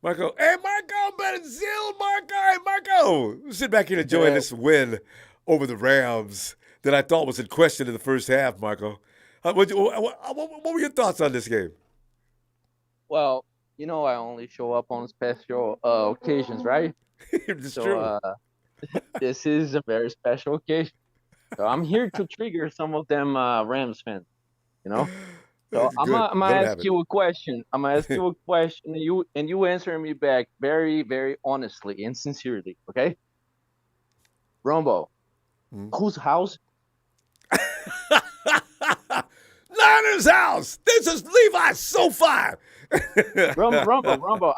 Marco. Hey, Marco, Benzil, Marco. Hey, Marco. Sit back here enjoying this win over the Rams that I thought was in question in the first half, Marco. What were your thoughts on this game? Well, I only show up on special occasions, right? It's true. This is a very special occasion. So I'm here to trigger some of them Rams fans, So I'm gonna ask you a question. I'm gonna ask you a question, and you answer me back very, very honestly and sincerely, okay? Ronbo, whose house? Niners house. This is Levi's SoFi. Ronbo,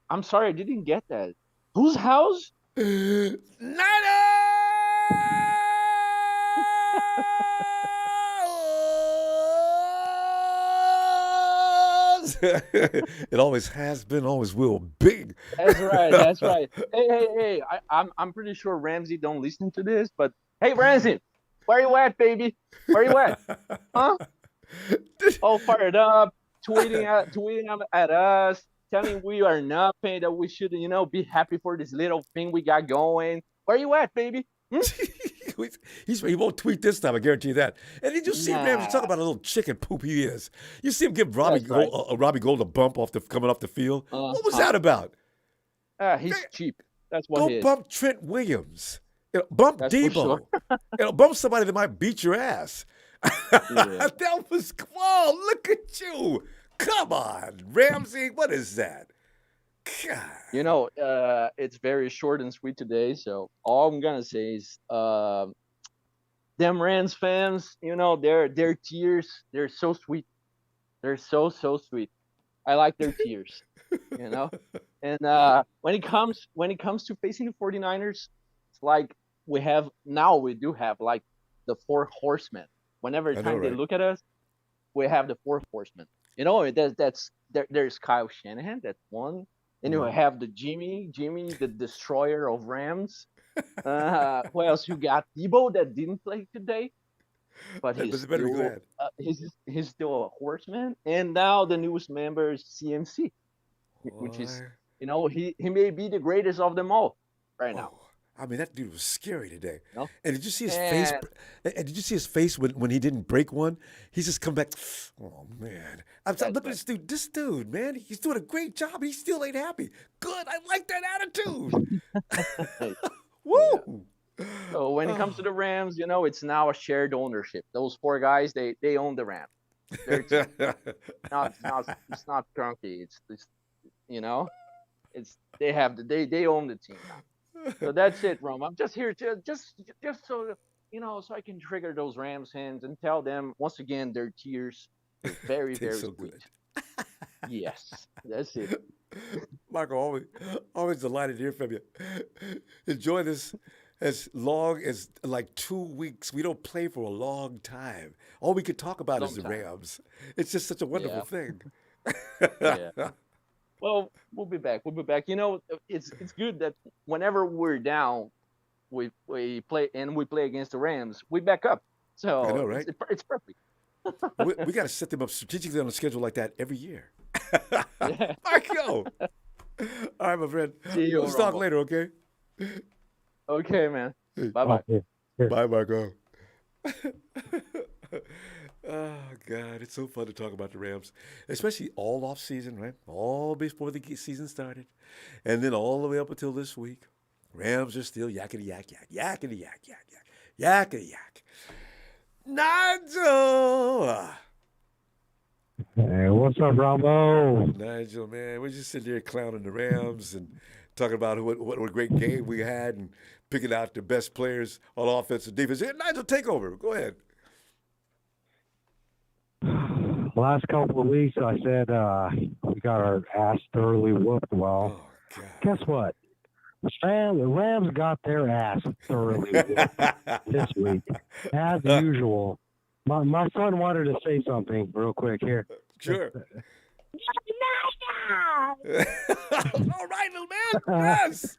I'm sorry, I didn't get that. Whose house? Niners. It always has been, always will be. That's right. Hey, I'm pretty sure Ramsey don't listen to this, but hey, Ramsey, where you at, baby? Where you at? Huh? All fired up, tweeting at us, telling we are nothing, that we should, be happy for this little thing we got going. Where you at, baby? He won't tweet this time, I guarantee you that. And did you see him talk about a little chicken poop he is? You see him give Robbie Gold a bump coming off the field? What was that about? He's cheap. That's what he is. Go bump Trent Williams. Bump Debo. Sure. Bump somebody that might beat your ass. That was, look at you. Come on, Ramsey. What is that? God. It's very short and sweet today. So all I'm gonna say is, them Rams fans, their tears, they're so sweet. They're so sweet. I like their tears. And when it comes to facing the 49ers, it's like we do have like the 4 horsemen. Whenever they look at us, we have the 4 horsemen. There's Kyle Shanahan, that's one. Then you have the Jimmy, the destroyer of Rams. Who else? You got Debo that didn't play today, but he's still a horseman. And now the newest member is CMC, which is, he may be the greatest of them all right now. I mean, that dude was scary today. No? And did you see his face? And did you see his face when he didn't break one? He's just come back. Oh man! Look at this dude. This dude, man, he's doing a great job. He still ain't happy. Good. I like that attitude. Woo! So when it comes to the Rams, it's now a shared ownership. Those 4 guys, they own the Rams. Their team. It's not chunky. It's they own the team now. So that's it, Rome. I'm just here to just so so I can trigger those Rams fans and tell them once again their tears are very very so sweet. Good. Yes, that's it. Michael, always delighted to hear from you. Enjoy this as long as like 2 weeks. We don't play for a long time. All we could talk about is the Rams. It's just such a wonderful thing. Yeah. Well, we'll be back. It's good that whenever we're down, we play against the Rams. We back up. So I know, right? It's perfect. we got to set them up strategically on a schedule like that every year. Marco! All right, my friend. Let's talk later, okay? Okay, man. Bye-bye. Bye, Marco. Oh, God. It's so fun to talk about the Rams, especially all off season, right? All before the season started. And then all the way up until this week. Rams are still yakety yak, yak, yakety yak, yak, yak, yakety yak. Nigel! Hey, what's up, Ronbo? Nigel, man, we're just sitting here clowning the Rams and talking about what a great game we had and picking out the best players on offense and defense. Here, Nigel, take over. Go ahead. Last couple of weeks, I said we got our ass thoroughly whooped. Well, guess what? The Rams got their ass thoroughly whooped this week, as usual. My son wanted to say something real quick here. Sure. All right, little man. Yes.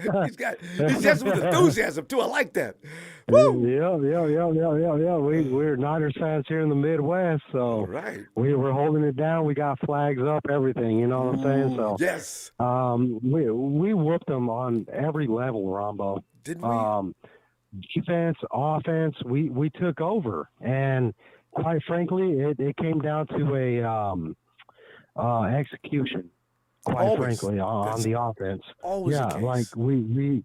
He's got some enthusiasm too. I like that. Woo. Yeah. We're Niners fans here in the Midwest, so we're holding it down. We got flags up, everything. You know what I'm saying? So yes. We whooped them on every level, Ronbo. Didn't we? Defense, offense, we took over, and quite frankly, it came down to a execution. Quite frankly, on the offense. Like we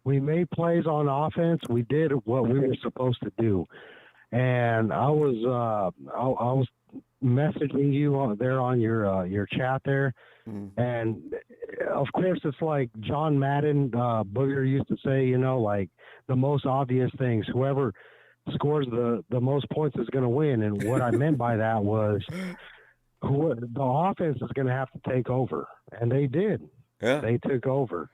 made plays on offense. We did what we were supposed to do, and I was messaging you there on your chat there. And of course, it's like John Madden, Booger used to say, like the most obvious things. Whoever scores the most points is going to win. And what I meant by that was the offense is going to have to take over. And they did. Yeah. They took over.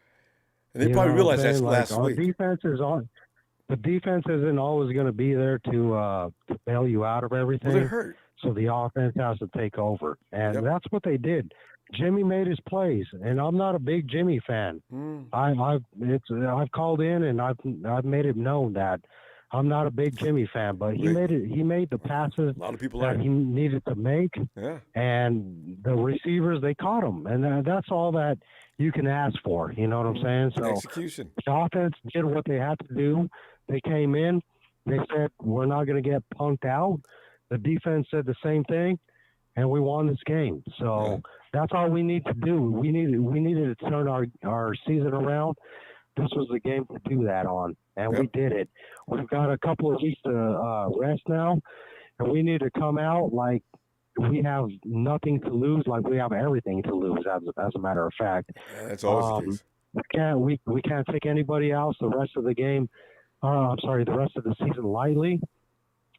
And they probably realized that last week. The defense isn't always going to be there to bail you out of everything. Well, they're hurt. So the offense has to take over. And that's what they did. Jimmy made his plays, and I'm not a big Jimmy fan. I've called in and I've made it known that I'm not a big Jimmy fan, but he made the passes that he needed to make, and the receivers, they caught him, and that's all that you can ask for. You know what I'm saying? So execution. The offense did what they had to do. They came in, they said we're not going to get punked out. The defense said the same thing, and we won this game. So that's all we need to do. We needed to turn our season around. This was the game to do that on, and we did it. We've got a couple of weeks to rest now, and we need to come out like we have nothing to lose, like we have everything to lose, as a matter of fact. That's always the case. We can't take anybody else the rest of the game. The rest of the season lightly.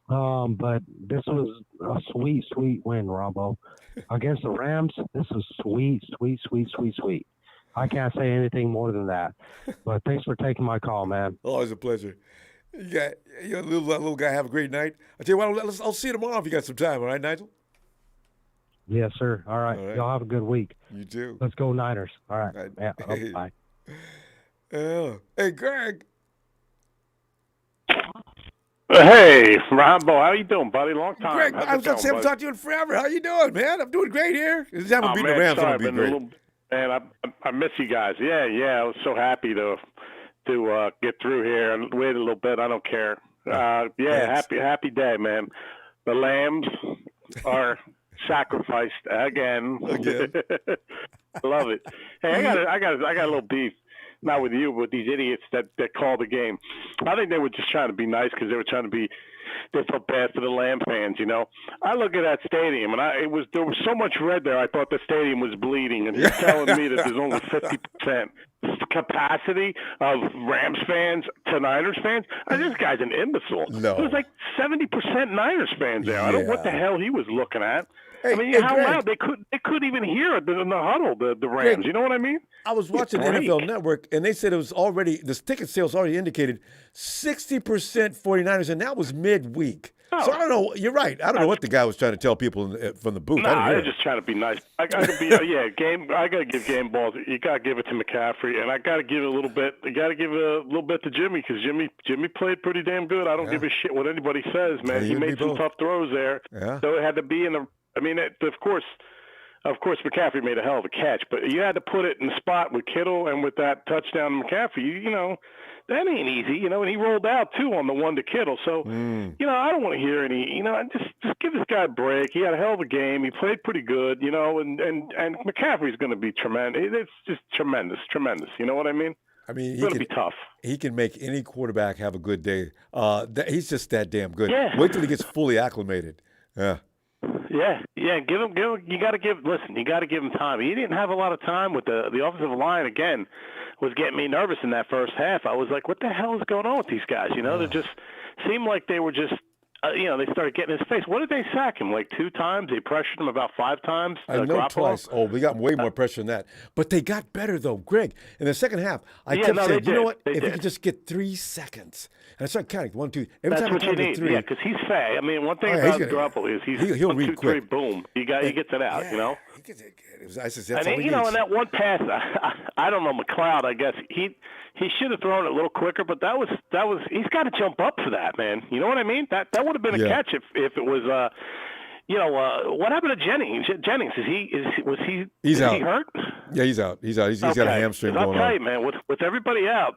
But this was a sweet, sweet win, Ronbo. Against the Rams, this is sweet, sweet, sweet, sweet, sweet. I can't say anything more than that. But thanks for taking my call, man. Always a pleasure. You little guy, have a great night. I tell you what, I'll see you tomorrow if you got some time. All right, Nigel? Yes, sir. All right. Y'all have a good week. You too. Let's go Niners. All right. Yeah, bye. Hey, Greg. Hey, Ronbo, how you doing, buddy? Long time. Greg, I was going to say I haven't talked to you in forever. How you doing, man? I'm doing great here. This time beating the Rams, I'm going to be great. Man, I miss you guys. Yeah, I was so happy to get through here and wait a little bit. I don't care. Happy day, man. The Lambs are sacrificed again. I love it. Hey, I got a little beef. Not with you, but with these idiots that called the game. I think they were just trying to be nice because they were trying to be they felt bad for the Lamb fans. You know, I look at that stadium, and there was so much red there. I thought the stadium was bleeding, and he's telling me that there's only 50% capacity of Rams fans to Niners fans. This guy's an imbecile. No. There was like 70% Niners fans there. I don't know what the hell he was looking at. Hey, I mean, hey, how Greg. loud they couldn't even hear it in the huddle. The Rams, Greg, you know what I mean? I was watching NFL Network, and they said it was already the ticket sales already indicated 60% 49ers, and that was midweek. So I don't know. You're right. I don't know what the guy was trying to tell people from the booth. Nah, they're just trying to be nice. I got to be game. I got to give game balls. You got to give it to McCaffrey, and I got to give it a little bit. You got to give it a little bit to Jimmy because Jimmy played pretty damn good. I don't give a shit what anybody says, man. He made some tough throws there, so it had to be in the. I mean, of course, McCaffrey made a hell of a catch, but you had to put it in the spot with Kittle and with that touchdown to McCaffrey. You know, that ain't easy, you know, and he rolled out, too, on the one to Kittle. So, you know, I don't want to hear any, you know, just give this guy a break. He had a hell of a game. He played pretty good, you know, and McCaffrey's going to be tremendous. It's just tremendous. You know what I mean? I mean, it's going to be tough. He can make any quarterback have a good day. He's just that damn good. Yeah. Wait till he gets fully acclimated. Yeah. Yeah. Give him. You got to give. Listen, you got to give him time. He didn't have a lot of time with the offensive line. Again, was getting me nervous in that first half. I was like, what the hell is going on with these guys? You know, they just seemed like they were just. You know, they started getting in his face. What did they sack him? Like 2 times? They pressured him about 5 times? I know Garoppolo? twice. Oh, we got way more pressure than that. But they got better, though. Greg, in the second half, I kept saying, you know what? If he could just get 3 seconds. And I started counting. 1, 2. Every That's time what I you counted need. 3. Yeah, because he's fast. I mean, one thing about Garoppolo is he'll 1, read 2, 3, quick. boom. He gets it out, you know? That's and all you he know, needs. in that one pass, I don't know, McLeod, I guess, he should have thrown it a little quicker, but that was he's got to jump up for that, man. You know what I mean? That would have been a catch if it was what happened to Jennings? Is out. he hurt? Yeah, he's out. He's got a hamstring going on. I'll tell you, man, with everybody out,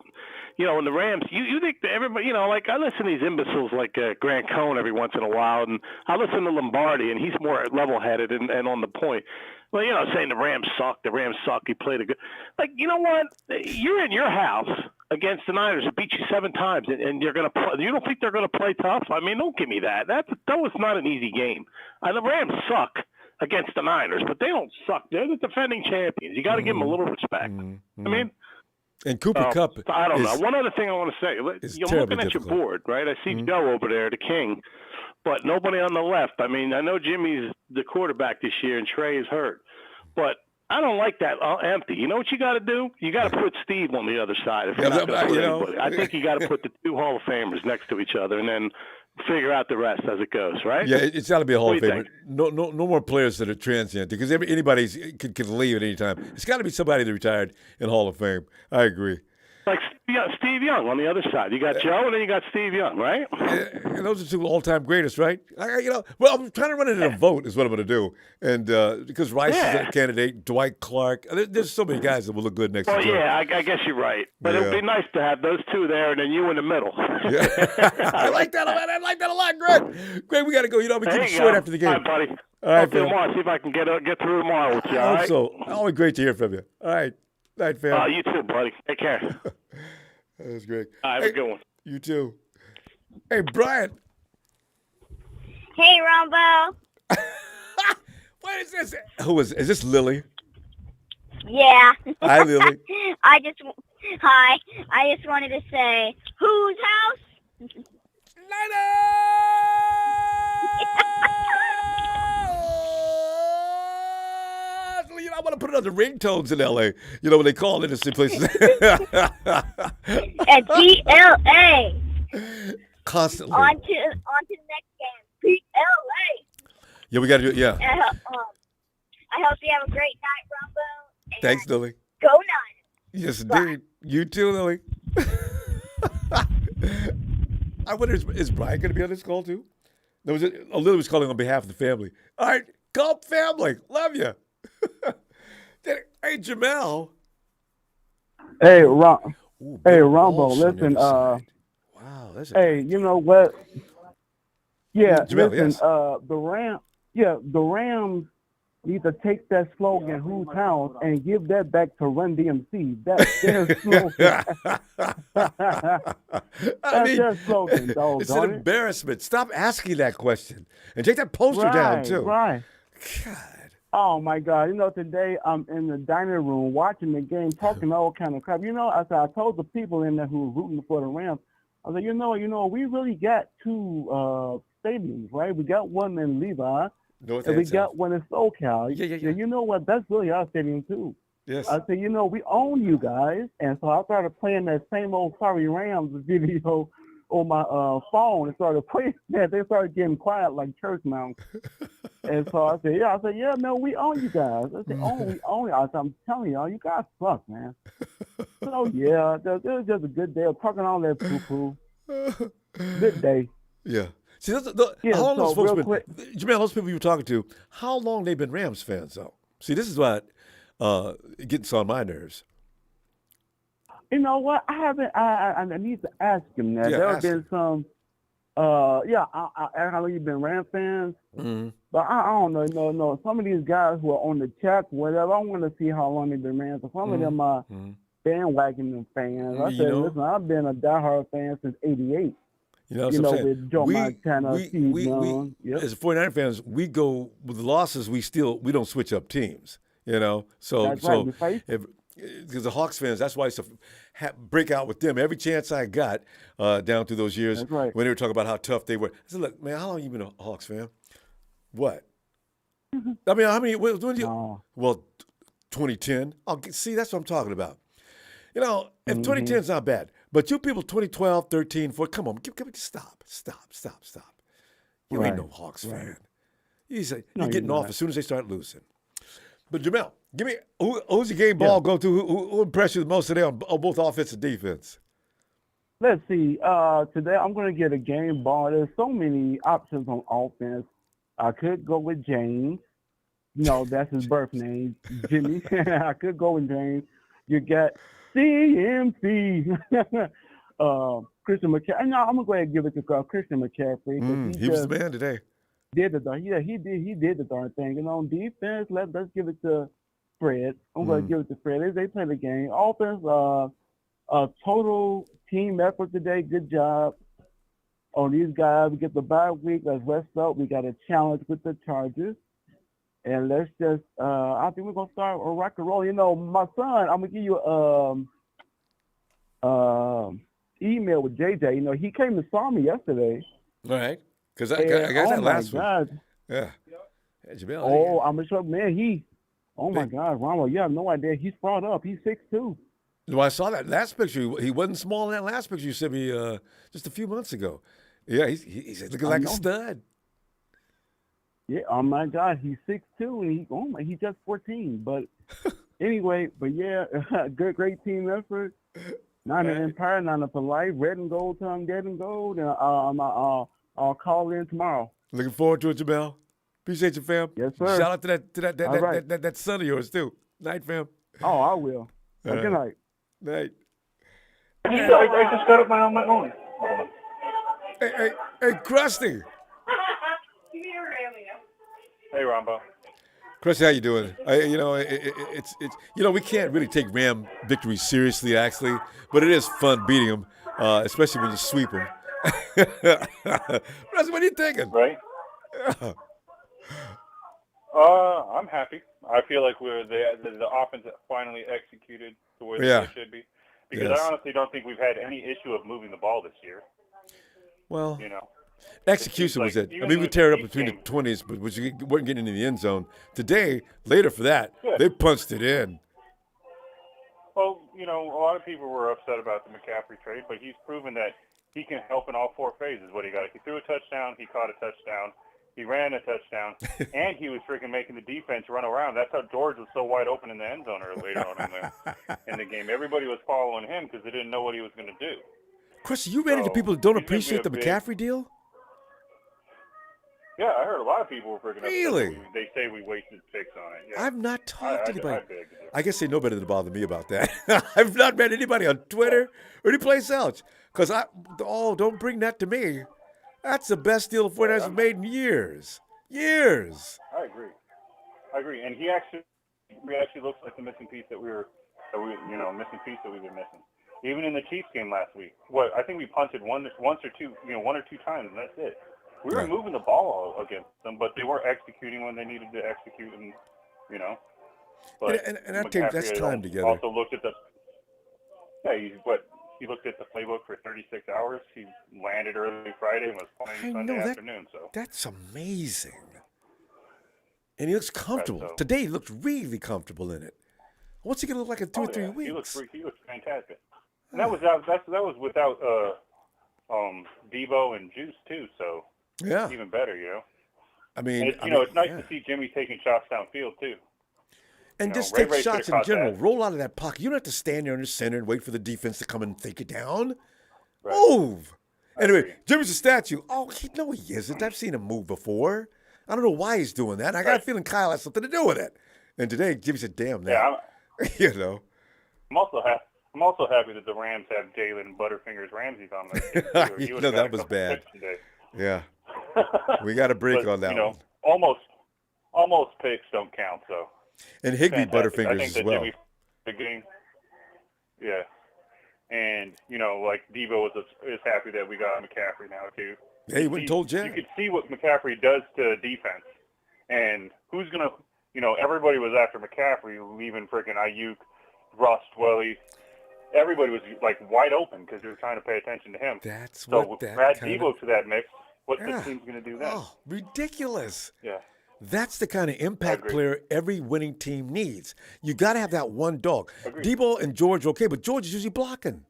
you know, in the Rams, you think that everybody, you know, like I listen to these imbeciles like Grant Cohn every once in a while, and I listen to Lombardi, and he's more level-headed and on the point. Well, you know, saying the Rams suck, he played a good. Like, you know what? You're in your house against the Niners who beat you 7 times, and you're gonna play. You don't think they're gonna play tough? I mean, don't give me that. That was not an easy game. The Rams suck against the Niners, but they don't suck. They're the defending champions. You got to give them a little respect. I mean. And Cooper Kupp. I don't know. One other thing I want to say. You're looking at your difficult. board, right? I see Joe over there, the king, but nobody on the left. I mean, I know Jimmy's the quarterback this year and Trey is hurt, but I don't like that empty. You know what you got to do? You got to put Steve on the other side. If you're not gonna put anybody. I think you got to put the 2 Hall of Famers next to each other and then figure out the rest as it goes, right? Yeah, it's got to be a Hall of What do you Famer. No more players that are transient because anybody can leave at any time. It's got to be somebody that retired in Hall of Fame. I agree. Like Steve Young on the other side. You got Joe and then you got Steve Young, right? And those are 2 all-time greatest, right? I'm trying to run it in a vote is what I'm going to do. And because Rice is a candidate, Dwight Clark. There's so many guys that will look good next to Joe. Yeah, I guess you're right. But it would be nice to have those 2 there and then you in the middle. I like that a lot. I like that a lot, Greg. Greg, we got to go. You know, we keep it short after the game. All right, buddy. All right, fam. Tomorrow, see if I can get through tomorrow with you, all right? So, always great to hear from you. All right. Night, fam. You too, buddy. Take care. That was great. All right, have a good one. You too. Hey, Brian. Hey, Ronbo. What is this? Who is this? Lily? Yeah. Hi, Lily. Hi. I just wanted to say, whose house? You know, I want to put it on the ringtones in L.A. You know, when they call innocent places. At PLA. Constantly. On to the next game. PLA. Yeah, we got to do it. Yeah. I hope you have a great night, Ronbo. Thanks, Lily. Go Niners. Yes, indeed. You too, Lily. I wonder, is Brian going to be on this call too? No, Lily was calling on behalf of the family. All right, Gulp family. Love you. Hey, Jamel. Hey, Ronbo, listen. Wow, hey, you know what? Yeah, Jamel, listen. yes. The Rams need to take that slogan, "Who Towns," and give that back to Run DMC. That's their slogan. That's their slogan, it's an embarrassment. Stop asking that question. And take that poster down, too. Right. God. Oh, my God. Today I'm in the dining room watching the game, talking all kind of crap. I told the people in there who were rooting for the Rams, I was like, we really got two stadiums, right? We got one in Levi, North and we South. got one in SoCal. Yeah. You know what? That's really our stadium, too. Yes. I said, we own you guys. And so I started playing that same old Sorry Rams video on my phone and started playing that. They started getting quiet like church mouse. And so I said, yeah, no, we own you guys. I said, we own you. I'm telling y'all, you guys suck, man. So, yeah, it was just a good day of talking all that poo-poo. Good day. Yeah. See, how long those folks been, Jamel, those people you were talking to, how long they been Rams fans, though? See, this is what gets on my nerves. You know what? I need to ask him that. There have been some, I know you've been Ram fans, but I don't know. No, some of these guys who are on the chat, whatever, I want to see how long they've been Rams. Some of them are bandwagon fans. I said, listen, I've been a diehard fan since '88. With Joe Montana, Steve Young. As 49er fans, we go with the losses. We don't switch up teams. So right. Because the Hawks fans, that's why I used to break out with them every chance I got down through those years when they were talking about how tough they were. I said, look, man, how long have you been a Hawks fan? What? I mean, how many? When did you? Well, 2010. See, that's what I'm talking about. If 2010 is not bad, but you people 2012, 13, 14, come on, stop. You ain't no Hawks fan. You're getting off as soon as they start losing. But Jamel, give me who's your game ball go to? Who impressed you the most today on both offense and defense? Let's see. Today I'm going to get a game ball. There's so many options on offense. I could go with James. That's his birth name, Jimmy. I could go with James. You got CMC. Christian McCaffrey. No, I'm going to go ahead and give it to Christian McCaffrey. He was the man today. He did the darn thing. On defense, let's give it to Fred. I'm going to give it to Fred. They play the game. Offense, a total team effort today. Good job on these guys. We get the bye week. Let's rest up. We got a challenge with the Chargers. And let's just, I think we're going to start a rock and roll. My son, I'm going to give you email with JJ. He came and saw me yesterday. All right. Because I got that last one. Yeah. I'm a short man. My God, Ronbo, you have no idea. He's brought up. He's 6'2". Well, I saw that last picture. He wasn't small in that last picture you sent me just a few months ago. Yeah, he's looking like a stud. Yeah, oh my God, he's 6'2", and he's just 14. But anyway, great team effort. Not an Empire, not a Polite, red and gold, tongue dead and gold. And I'll call in tomorrow. Looking forward to it, Jamel. Appreciate you, fam. Yes, sir. Shout out to that son of yours too. Night, fam. Oh, I will. Good night. Night. I just got up my own. Hey, Krusty. Hey, Ronbo. Krusty, how you doing? It's we can't really take Ram victories seriously, actually, but it is fun beating them, especially when you sweep them. Krusty, what are you thinking? Right. I'm happy. I feel like the offense finally executed to where they should be. Because I honestly don't think we've had any issue of moving the ball this year. Well, execution was it. I mean, we tear it up between the 20s, but we weren't getting into the end zone. Today, later for that, they punched it in. Well, a lot of people were upset about the McCaffrey trade, but he's proven that he can help in all four phases. What he got? He threw a touchdown. He caught a touchdown. He ran a touchdown, and he was freaking making the defense run around. That's how George was so wide open in the end zone later on in the game. Everybody was following him because they didn't know what he was going to do. Chris, are you ready to people that don't appreciate the McCaffrey deal? Yeah, I heard a lot of people were freaking really? They say we wasted picks on it. Yeah. I've not talked to anybody. I guess they know better than to bother me about that. I've not met anybody on Twitter or any place else. Because don't bring that to me. That's the best deal the 49ers have made in years. Years. I agree. I agree. And he actually looks like the missing piece that we've been missing. Even in the Chiefs game last week, I think we punted one or two times, and that's it. We were moving the ball against them, but they were executing when they needed to execute, and But and that's time together. Also looked at he looked at the playbook for 36 hours. He landed early Friday and was playing Sunday afternoon. So that's amazing. And he looks comfortable. Today he looked really comfortable in it. What's he gonna look like in 2 or 3 weeks? He looks fantastic. And that was without Debo and Juice too. So even better, I mean, it's nice to see Jimmy taking shots downfield too. And just take shots in general. Roll out of that pocket. You don't have to stand there in the center and wait for the defense to come and take it down. Right. Move. Anyway, Jimmy's a statue. Oh, no, he isn't. I've seen him move before. I don't know why he's doing that. I got a feeling Kyle has something to do with it. And today, Jimmy said, damn that. Yeah, I'm also happy that the Rams have Jalen Butterfingers Ramsey on there. That was bad. Yeah. We got a break on that one. Almost picks don't count, so. And Higbee Butterfingers as well. Jimmy, the game. Yeah. And, like Debo is happy that we got McCaffrey now, too. Yeah, he went and told Jen. You could see what McCaffrey does to defense. And who's going to, everybody was after McCaffrey, leaving freaking Ayuk, Ross Dwelly. Everybody was, wide open because they were trying to pay attention to him. That's so what that add Debo to that mix. What's the team's going to do then? Oh, ridiculous. Yeah. That's the kind of impact player every winning team needs. You got to have that one dog. Agreed. Debo and George are okay, but George is usually blocking,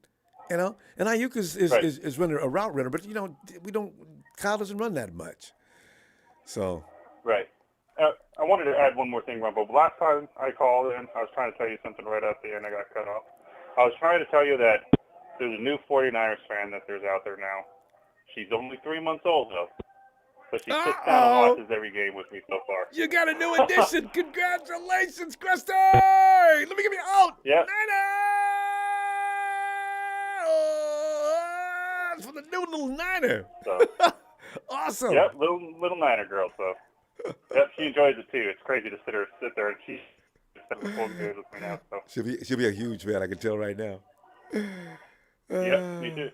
And Ayuk is running a route runner, but Kyle doesn't run that much. So. Right. I wanted to add one more thing, Ronbo. Last time I called in, I was trying to tell you something right at the end. I got cut off. I was trying to tell you that there's a new 49ers fan that there's out there now. She's only 3 months old, though. But she sits down and watches every game with me so far. You got a new addition. Congratulations, Christy. Let me give you out. Yep. Niners for the new little Niner. So, awesome. Yep, little Niner girl. So, yep, she enjoys it too. It's crazy to sit there and she's spent the full game with me now. So. She'll be a huge fan. I can tell right now. Yep, me too.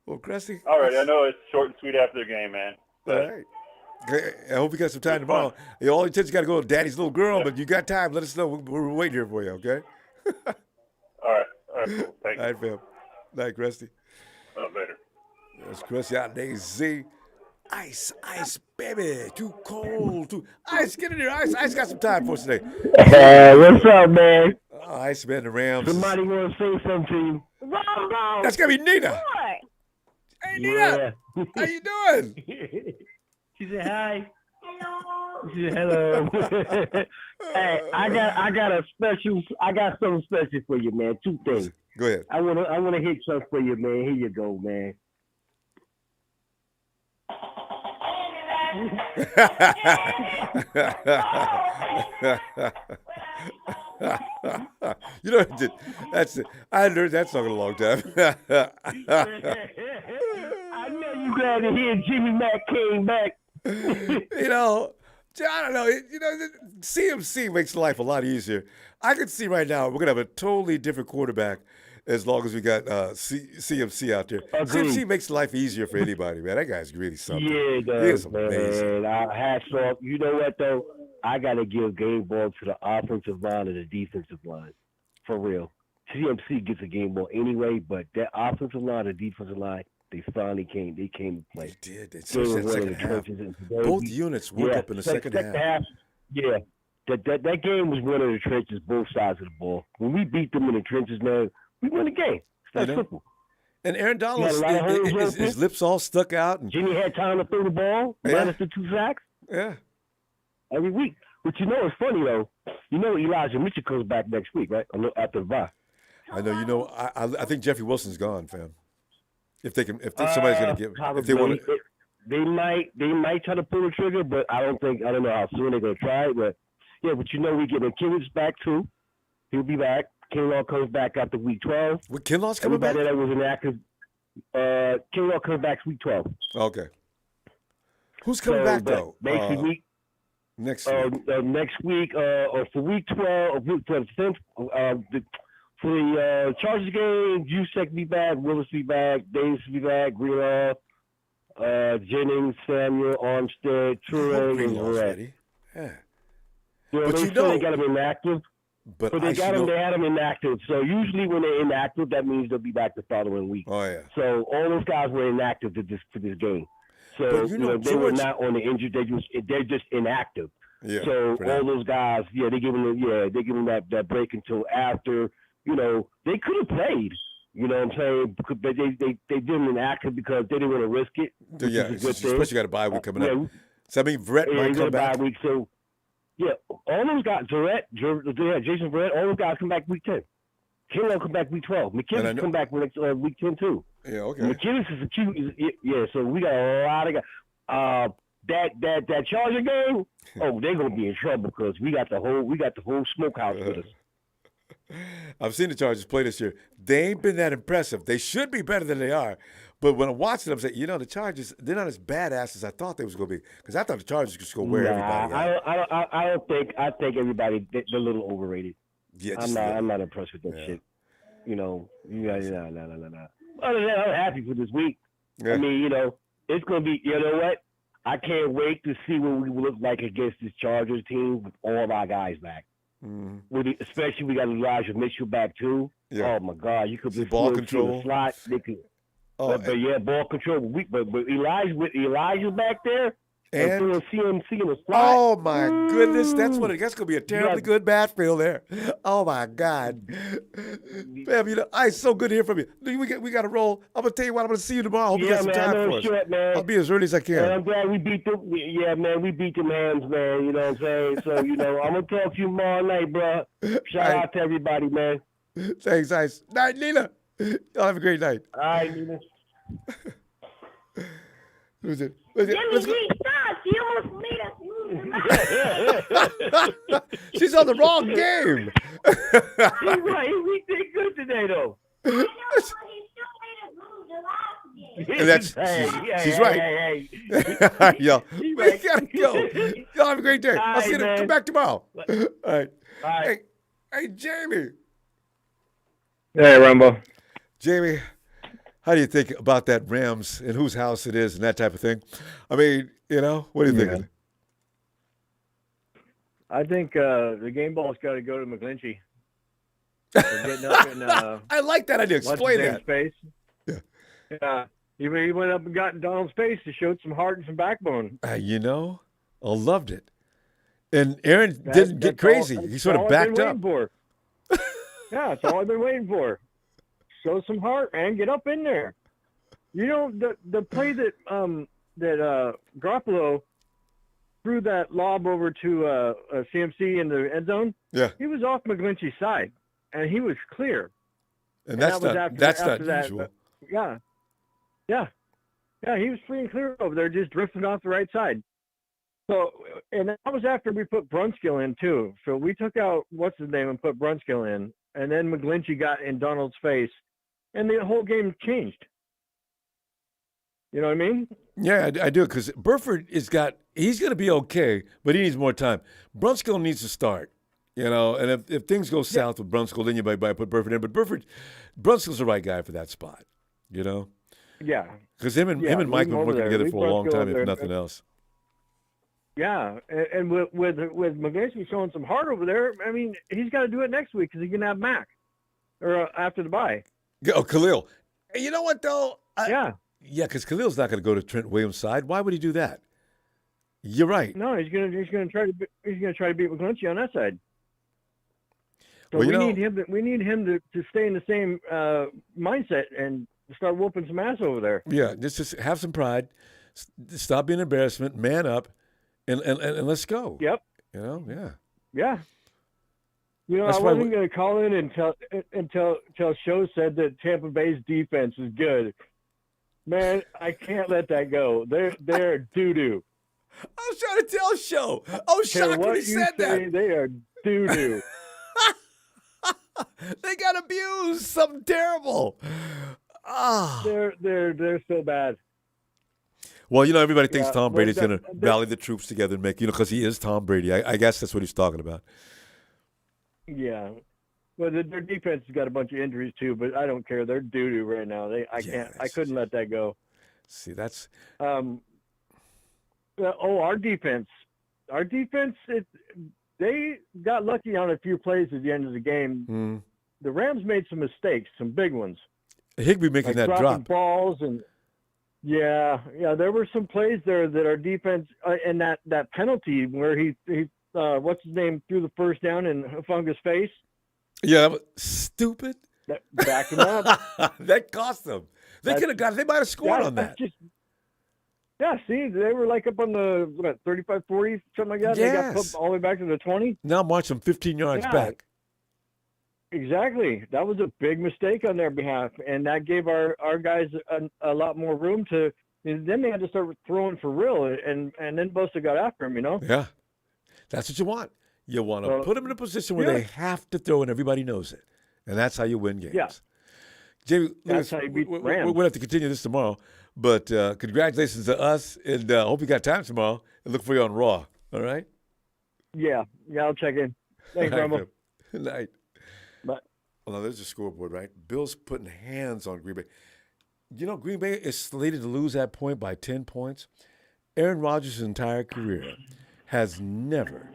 Well, Christy. All right, I know it's short and sweet after the game, man. All right. I hope you got some time tomorrow. All you got to go to Daddy's little girl, but you got time. Let us know. We're waiting here for you, okay? All right, cool. Thank you. All right, fam. Night, Krusty. Later. That's Krusty out in AZ. Ice, baby. Too cold. Ice, get in here. Ice got some time for us today. What's up, man? Oh, Ice, man, the Rams. Somebody want to say something to you. Ronbo. That's going to be Nina. Boy. Hey, Nina. How you doing? She said hi. Hello. She said hello. Hey, I got something special for you, man. 2 things. Go ahead. I wanna hit something for you, man. Here you go, man. That's it. I hadn't heard that song in a long time. I know you glad to hear Jimmy Mack came back. I don't know. CMC makes life a lot easier. I can see right now we're going to have a totally different quarterback as long as we got CMC out there. Agreed. CMC makes life easier for anybody, man. That guy's really something. Yeah, he does, is amazing. man. Hats off. You know what, though? I got to give game ball to the offensive line and the defensive line. For real. CMC gets a game ball anyway, but that offensive line and defensive line, they finally came. They came to play. They did. Especially in the second half. Both units woke up in the second half. Yeah. That game was one of the trenches, both sides of the ball. When we beat them in the trenches, man, we won the game. It's that simple. And Aaron Donald, his lips all stuck out. And Jimmy had time to throw the ball, minus the 2 sacks. Yeah. Every week. But it's funny, though. Elijah Mitchell comes back next week, right? After the bye. I know. I think Jeffrey Wilson's gone, fam. If somebody's going to give, if they want to. They might try to pull the trigger, but I don't know how soon they're going to try it. But we get Kinlaw's back too. He'll be back. Kinlaw comes back after week 12. What, Kinlaw's coming back? That was inactive. Kinlaw comes back week 12. Okay. Who's coming back though? Basically, Next week. Next week, or for week 12, for the Chargers game, Juszczyk be back, Willis be back, Davis be back, Greenlaw, Jennings, Samuel, Armstead, Toure, and ready. Yeah. But they got him inactive. But they had him inactive. So usually when they're inactive, that means they'll be back the following week. Oh yeah. So all those guys were inactive for this game. So they were not on the injured. They're just inactive. Yeah. So all those guys, they give them that break until after. They could have played. You know what I'm saying? But they didn't inactive because they didn't want to risk it. Yeah, especially you got a bye week coming up. So I mean, Verrett might come back. Bye week, so all those guys, Jason Verrett, all those guys come back week 10. Kinlaw come back week 12. McKinnis come back week 10 too. Yeah, okay. McKinnis is a cute. Yeah, so we got a lot of guys. That Charger game, they're gonna be in trouble because we got the whole smokehouse with us. I've seen the Chargers play this year. They ain't been that impressive. They should be better than they are. But when I'm watching them, I'm saying, the Chargers, they're not as badass as I thought they was going to be. Because I thought the Chargers could just go wear everybody out. I think everybody, they're a little overrated. Yeah, I'm not impressed with that shit. No. Other than that, I'm happy for this week. Yeah. I mean, it's going to be, you know what? I can't wait to see what we look like against this Chargers team with all of our guys back. Especially we got Elijah Mitchell back too. Yeah. Oh my God, you could be ball control. The slot. They could, but ball control. But Elijah back there and CMC in the slot. Oh my goodness, that's going to be a terribly good backfield there. Oh my God, fam, it's so good to hear from you. We got to roll. I'm gonna tell you what. I'm gonna see you tomorrow. I hope you got some time for us. Short, man. I'll be as early as I can. Man, I'm glad we beat them. Yeah, man, we beat them hands, man. You know what I'm saying? So I'm gonna talk to you tomorrow night, bro. Shout out to everybody, man. Thanks, Ice. Night, Nina. Y'all have a great night. All right, Nina. Who's it? Jimmy G, stop! She almost made us lose. She's on the wrong game. He's right. We did good today, though. And she's right. Yo, we gotta go. Y'all have a great day. I'll see you. Come back tomorrow. All right. Hey, Jamie. Hey, Ronbo. Jamie, how do you think about that Rams and whose house it is and that type of thing? I mean, what do you think? I think the game ball's got to go to McGlinchey. Getting up in, I like that idea. Explain that. Space. Yeah. He went up and got in Donald's face to show some heart and some backbone. I loved it. And Aaron didn't get crazy. He sort of backed up. Yeah, that's all I've been waiting for. Show some heart and get up in there. The play that Garoppolo threw that lob over to CMC in the end zone. Yeah, he was off McGlinchey's side, and he was clear. And that's not usual. Yeah, he was free and clear over there, just drifting off the right side. So, and that was after we put Brunskill in too. So we took out what's his name and put Brunskill in, and then McGlinchey got in Donald's face, and the whole game changed. You know what I mean? Yeah, I do, because Burford he's going to be okay, but he needs more time. Brunskill needs to start, and if things go south with Brunskill, then you might put Burford in. But Brunskill's the right guy for that spot, Yeah. Because him and Mike have been working together for a long time, if nothing else. Yeah, and with McGlinchey showing some heart over there, I mean, he's got to do it next week because he's going to have Mac or after the bye. Oh, Khalil. Hey, you know what, though? Yeah, because Khalil's not going to go to Trent Williams' side. Why would he do that? You're right. No, he's going to try to beat McGlinchey on that side. So well, we need him to stay in the same mindset and start whooping some ass over there. Yeah, just have some pride. Stop being an embarrassment. Man up. And let's go. Yep. Yeah. Yeah. I wasn't going to call in until Show said that Tampa Bay's defense is good. Man, I can't let that go. They're doo-doo. I was trying to tell Show. I was shocked when he said that. They are doo-doo. They got abused. Something terrible. They're so bad. Well, everybody thinks Yeah, Tom well, Brady's going to rally the troops together and make, because he is Tom Brady. I guess that's what he's talking about. Yeah. Well, their defense has got a bunch of injuries too, but I don't care. They're doo-doo right now. I couldn't let that go. See, that's. Our defense. They got lucky on a few plays at the end of the game. The Rams made some mistakes, some big ones. Higbee making that dropping drop. balls and there were some plays there that our defense and that penalty where he what's his name threw the first down and Hufunga's face. Yeah, stupid. That backed him up. That cost them. They could have got. They might have scored on that. See, they were like up on the 35, 40, something like that. Yes. They got put all the way back to the 20. Now I'm watching 15 yards back. Exactly. That was a big mistake on their behalf, and that gave our guys a lot more room to. And then they had to start throwing for real, and then Bosa got after him. Yeah, that's what you want. You want to put them in a position where they have to throw, and everybody knows it, and that's how you win games. Yeah. Jamie, that's how you beat the Rams. We'll have to continue this tomorrow, but congratulations to us, and hope you got time tomorrow. And look for you on Raw. All right. Yeah, I'll check in. Thanks, Ronbo. Good night. Bye. Well, now there's a scoreboard, right? Bill's putting hands on Green Bay. Green Bay is slated to lose that point by 10 points. Aaron Rodgers' entire career has never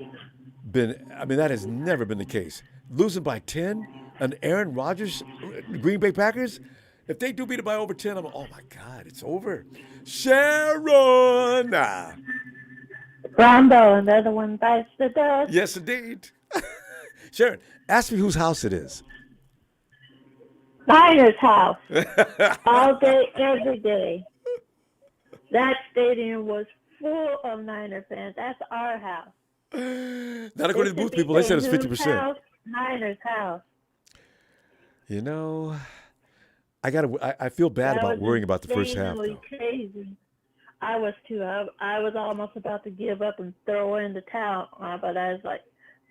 been, that has never been the case. Losing by 10, an Aaron Rodgers, Green Bay Packers, if they do beat it by over 10, oh my God, it's over. Sharon! Ronbo, another one bites the dust. Yes, indeed. Sharon, ask me whose house it is. Niners house. All day, every day. That stadium was full of Niner fans. That's our house. Not according to the booth people. They said it's 50%. House, Niners house. I feel bad about worrying about the first half. Though. Crazy. I was too. I was almost about to give up and throw in the towel, but I was like,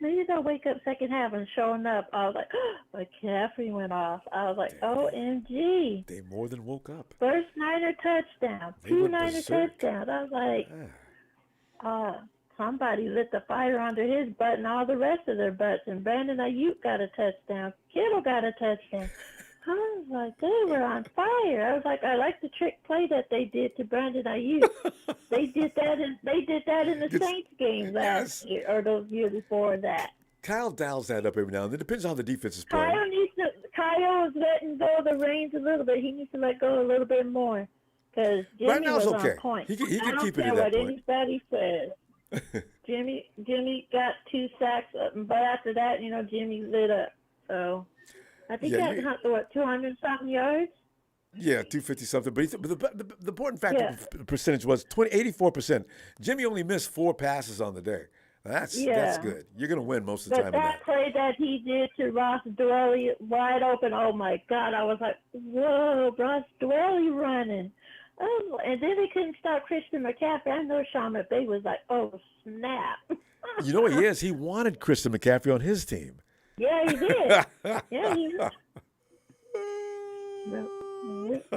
maybe they'll wake up second half, and showing up, I was like, McCaffrey went off. I was like, OMG. They more than woke up. First Niner touchdown. Two Niner touchdowns. I was like, somebody lit the fire under his butt and all the rest of their butts. And Brandon Ayuk got a touchdown. Kittle got a touchdown. I was like, they were on fire. I was like, I like the trick play that they did to Brandon Ayuk. They did that in the Saints game last year, or those years before that. Kyle dials that up every now and then. It depends on how the defense is playing. Kyle is letting go of the reins a little bit. He needs to let go a little bit more, because Jimmy right now was okay. on point. He can keep it at that point. I don't care what anybody says. point. Jimmy got 2 sacks, but after that, Jimmy lit up. So I think he had 200-something yards. Yeah, 250-something. But the important factor percentage was 84%. Jimmy only missed 4 passes on the day. That's good. You're going to win most of the time. But that play that he did to Ross Dwelly wide open, oh my God, I was like, whoa, Ross Dwelly running. Oh, and then they couldn't stop Christian McCaffrey. I know Sean McVay was like, oh, snap. You know what he is? He wanted Christian McCaffrey on his team. Yeah, he did.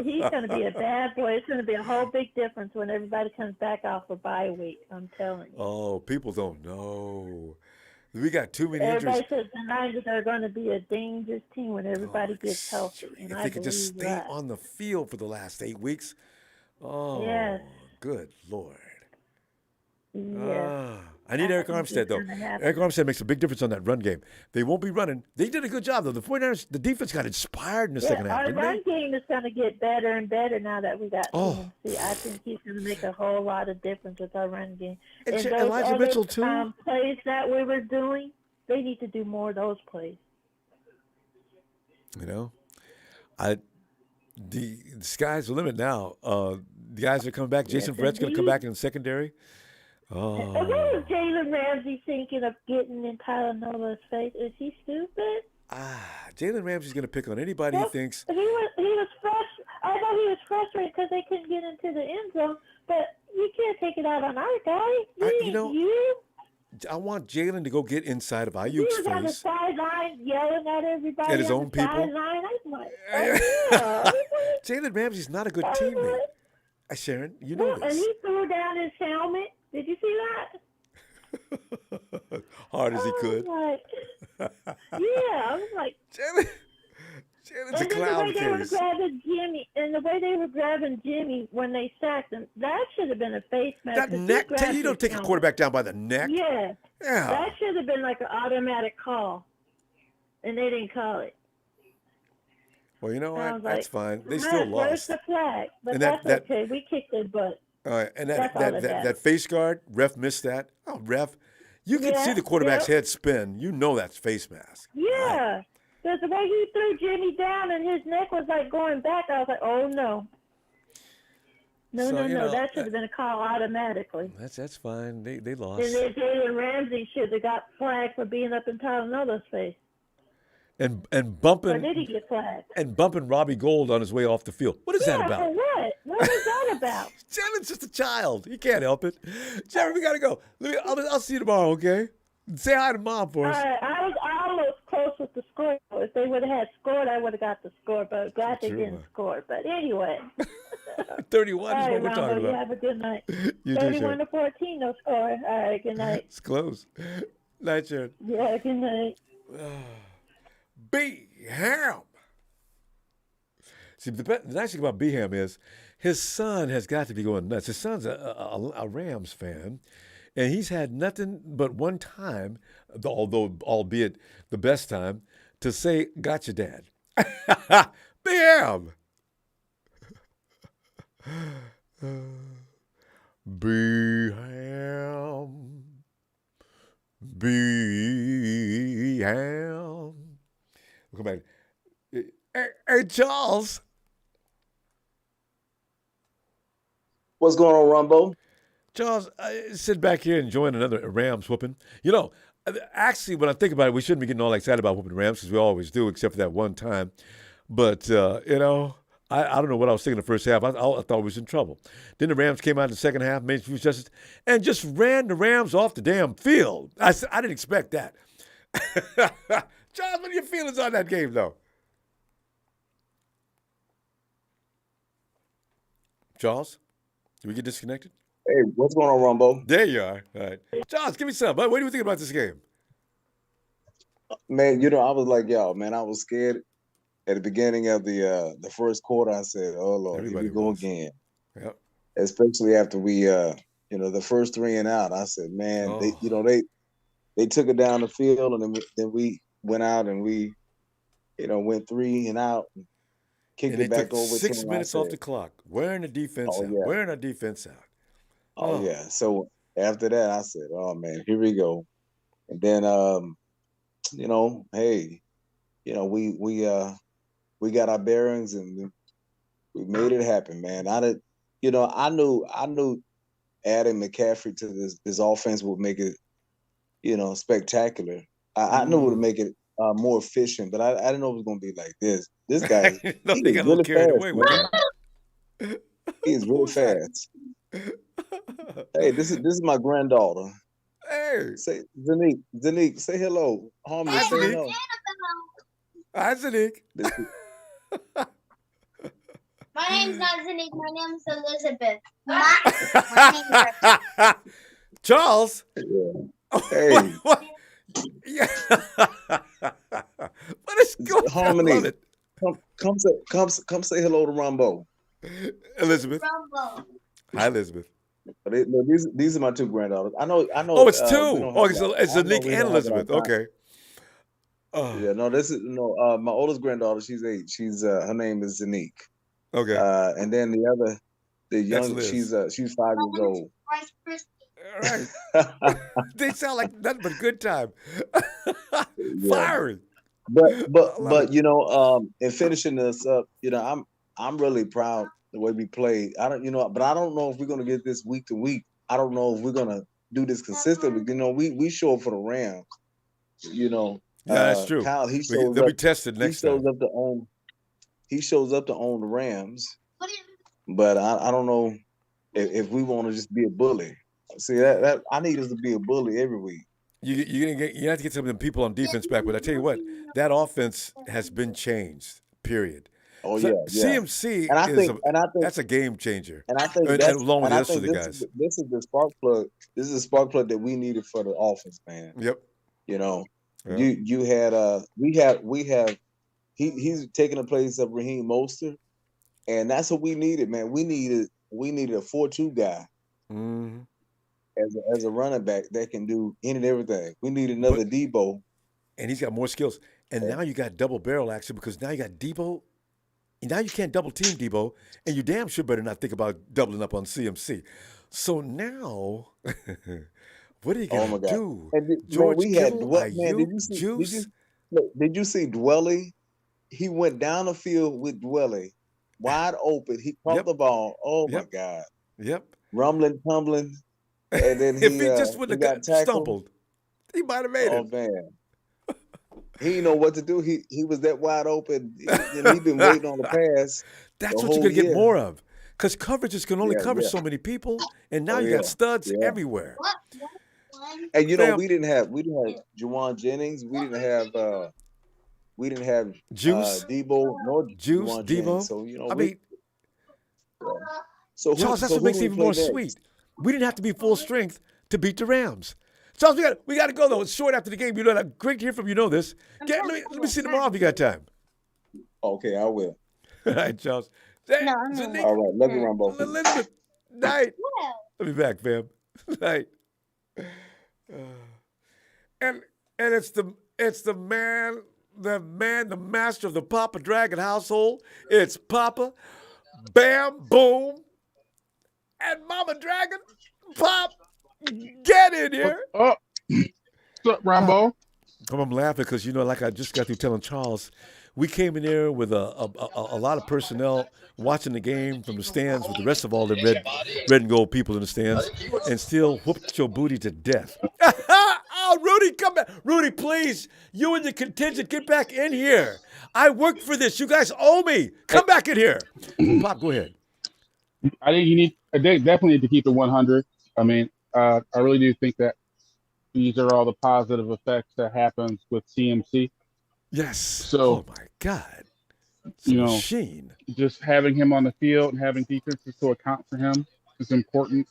He's going to be a bad boy. It's going to be a whole big difference when everybody comes back off a bye week. I'm telling you. Oh, people don't know. We got too many everybody injuries. Says the Niners are going to be a dangerous team when everybody gets healthy. And if they could just stay on the field for the last 8 weeks. Oh, good Lord. I need Eric Armstead, though. Eric Armstead makes a big difference on that run game. They won't be running. They did a good job, though. The 49ers, the defense got inspired in the second half, our run game is going to get better and better now that we got CMC. I think he's going to make a whole lot of difference with our run game. And those Elijah Mitchell, too. Plays that we were doing, they need to do more of those plays. The sky's the limit now. The guys are coming back. Jason Verrett's going to come back in the secondary. Oh. What was Jalen Ramsey thinking of getting in Tyler Nola's face? Is he stupid? Jalen Ramsey's going to pick on anybody he thinks. He was frustrated. I know he was frustrated because they couldn't get into the end zone, but you can't take it out on our guy. I want Jalen to go get inside of Ayuk's face. He was on the sideline yelling at everybody. At his own people. I'm like, Jalen Ramsey's not a good teammate. Sharon, you know Look, and this. he threw down his helmet. Did you see that? Hard as he could. Like, yeah, I was like, Shannon's a and then the clown way they were case. grabbing Jimmy, and the way they were grabbing Jimmy when they sacked him, that should have been a face mask. That neck, you don't take a quarterback down by the neck. Yeah. Yeah. That should have been like an automatic call, and they didn't call it. Well, you know I what? was That's like, fine. They "Matt, still Where's lost. the flag? But And that's that- okay. We kicked their butt. All right, and That's all that that matters. face guard, ref missed that. Oh, ref, you can see the quarterback's head spin. You know that's face mask. Yeah. Because the way he threw Jimmy down and his neck was like going back, I was like, oh no. No, So, no, you no. know, That should have been a call automatically. That's fine. They lost. And then Jalen Ramsey should have got flagged for being up in Talano's face. And Or bumping did he get flagged? and bumping Robbie Gold on his way off the field. What is that For about? what? What was that about? Shannon's just a child. He can't help it. Sharon, we gotta go. I'll see you tomorrow, okay? Say hi to Mom for us. I was almost close with the score. If they would have had scored, I would have got the score. But glad they True. didn't score. But anyway. 31 All is right, what we're Ronbo, talking you about. have a good night. You too, 31 to 14, no score. All right, good night. It's close. Night, Sharon. Yeah, good night. B-Ham. See, the nice thing about B-Ham is his son has got to be going nuts. His son's a Rams fan, and he's had nothing but one time, although albeit the best time, to say, "Gotcha, Dad." B-Ham. B-Ham. B-Ham. Come back. Hey, Charles. What's going on, Ronbo? Charles, sit back here enjoying another Rams whooping. You know, actually, when I think about it, we shouldn't be getting all excited about whooping the Rams because we always do, except for that one time. But, you know, I don't know what I was thinking the first half. I thought we was in trouble. Then the Rams came out in the second half, made a few adjustments, and just ran the Rams off the damn field. I didn't expect that. Charles, what are your feelings on that game, though? Charles, did we get disconnected? Hey, what's going on, Ronbo? There you are. All right. Charles, give me some. What do you think about this game? Man, you know, I was like, y'all, man, I was scared at the beginning of the first quarter. I said, oh, Lord, here we go again. Yep. Especially after we, the first 3 and out. I said, man, they took it down the field, and then we went out and we, went 3 and out. Kicked And it they back took over 6 to him. minutes off the clock. Wearing the defense out. Yeah. Wearing our defense out. Oh, yeah. So after that, I said, oh, man, here we go. And then, hey, we got our bearings and we made it happen, man. I knew adding McCaffrey to this offense would make it, spectacular. I knew it would make it more efficient, but I didn't know it was going to be like this. This guy, he is really fast, man. He is really fast. Hey, this is my granddaughter. Hey, say Zanique, say hello. Harmony, hi, say Zanique. hello. Hi, Zanique. My name's not Zanique. My name's Elizabeth. My Charles. Yeah. Hey. What? Yeah. What is going on? Harmony, I love it. come say hello to Ronbo. Elizabeth. Ronbo. Hi, Elizabeth. No, these are my two granddaughters. I know. Oh, it's two. It's Zanique and Elizabeth. Okay. Yeah, no, this is my oldest granddaughter. She's 8. She's her name is Zanique. Okay. And then the young, she's 5 years old. All right. They sound like nothing but a good time. Firing. But in finishing this up, I'm really proud the way we played. I don't know if we're gonna get this week to week. I don't know if we're gonna do this consistently. We show up for the Rams. Yeah, that's true. Kyle, they'll be tested next time. He shows up to own the Rams, but I don't know if we want to just be a bully. See that I need us to be a bully every week. You have to get some of them people on defense back. But I tell you what, that offense has been changed. Period. Oh yeah, yeah. CMC And I think that's a game changer. and I think And that's along with and the I rest of think the this guys. is the spark plug. This is the spark plug that we needed for the offense, man. Yep. You know, Yep. you had we have he's taking the place of Raheem Mostert, and that's what we needed, man. We needed a 4-2 guy Mm-hmm. as a running back that can do any and everything. We need another Debo, and he's got more skills. And now you got double barrel action because now you got Debo. Now you can't double team Debo, and you damn sure better not think about doubling up on CMC. So now, what are you Oh gonna my God! do? And George we had Kittle, man. Ayuk, Juice. Did you see Dwelly? He went down the field with Dwelly, wide open. He caught the ball. Oh my God! Yep. Rumbling, tumbling, and then If he just would he have got tackled. stumbled, he might have made it. Oh man, he didn't know what to do. He was that wide open, and he'd been waiting on the pass. That's the what you're whole gonna get year. more of, because coverages can only cover Yeah. so many people, and now Oh, you yeah. got studs Yeah. everywhere. And you know, Fam. we didn't have Juwan Jennings. We didn't have Juice, Debo nor Juice, Juwan Debo. Jennings. So you know, I mean, so Charles, that's what who makes do it we even play more next? sweet. We didn't have to be full strength to beat the Rams. Charles, we got to go though. It's short after the game. You know that. Great to hear from you. Know this. Let me see tomorrow if you got time. Okay, I will. All right, Charles. Hey, All right, love you, Ronbo. Elizabeth, night. I'll be back, fam. Night. And it's the man, the master of the Papa Dragon household. It's Papa, Bam, Boom, and Mama Dragon. Pop, get in here. What's up, Ronbo? I'm laughing because, like I just got through telling Charles, we came in there with a lot of personnel watching the game from the stands with the rest of all the red and gold people in the stands and still whooped your booty to death. Oh, Rudy, come back. Rudy, please, you and the contingent, get back in here. I worked for this. You guys owe me. Come back in here. Pop, go ahead. I think they definitely need to keep it 100. I mean, I really do think that these are all the positive effects that happens with CMC. Yes. So, oh my God. It's a machine. Just having him on the field and having defenses to account for him is important.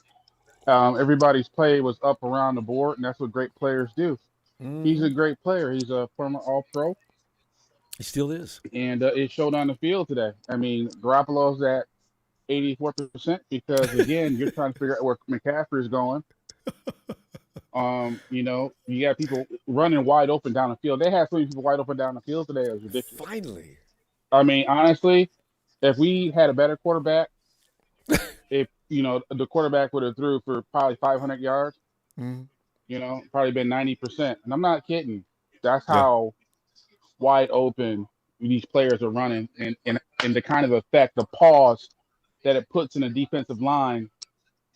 Everybody's play was up around the board, and that's what great players do. Mm-hmm. He's a great player. He's a former All-Pro. He still is. And it showed on the field today. I mean, Garoppolo's at 84% because, again, you're trying to figure out where McCaffrey is going. You got people running wide open down the field. They had so many people wide open down the field today. It was ridiculous. Finally. I mean, honestly, if we had a better quarterback, the quarterback would have threw for probably 500 yards, probably been 90%. And I'm not kidding. That's how wide open these players are running and the kind of effect, the pause that it puts in a defensive line.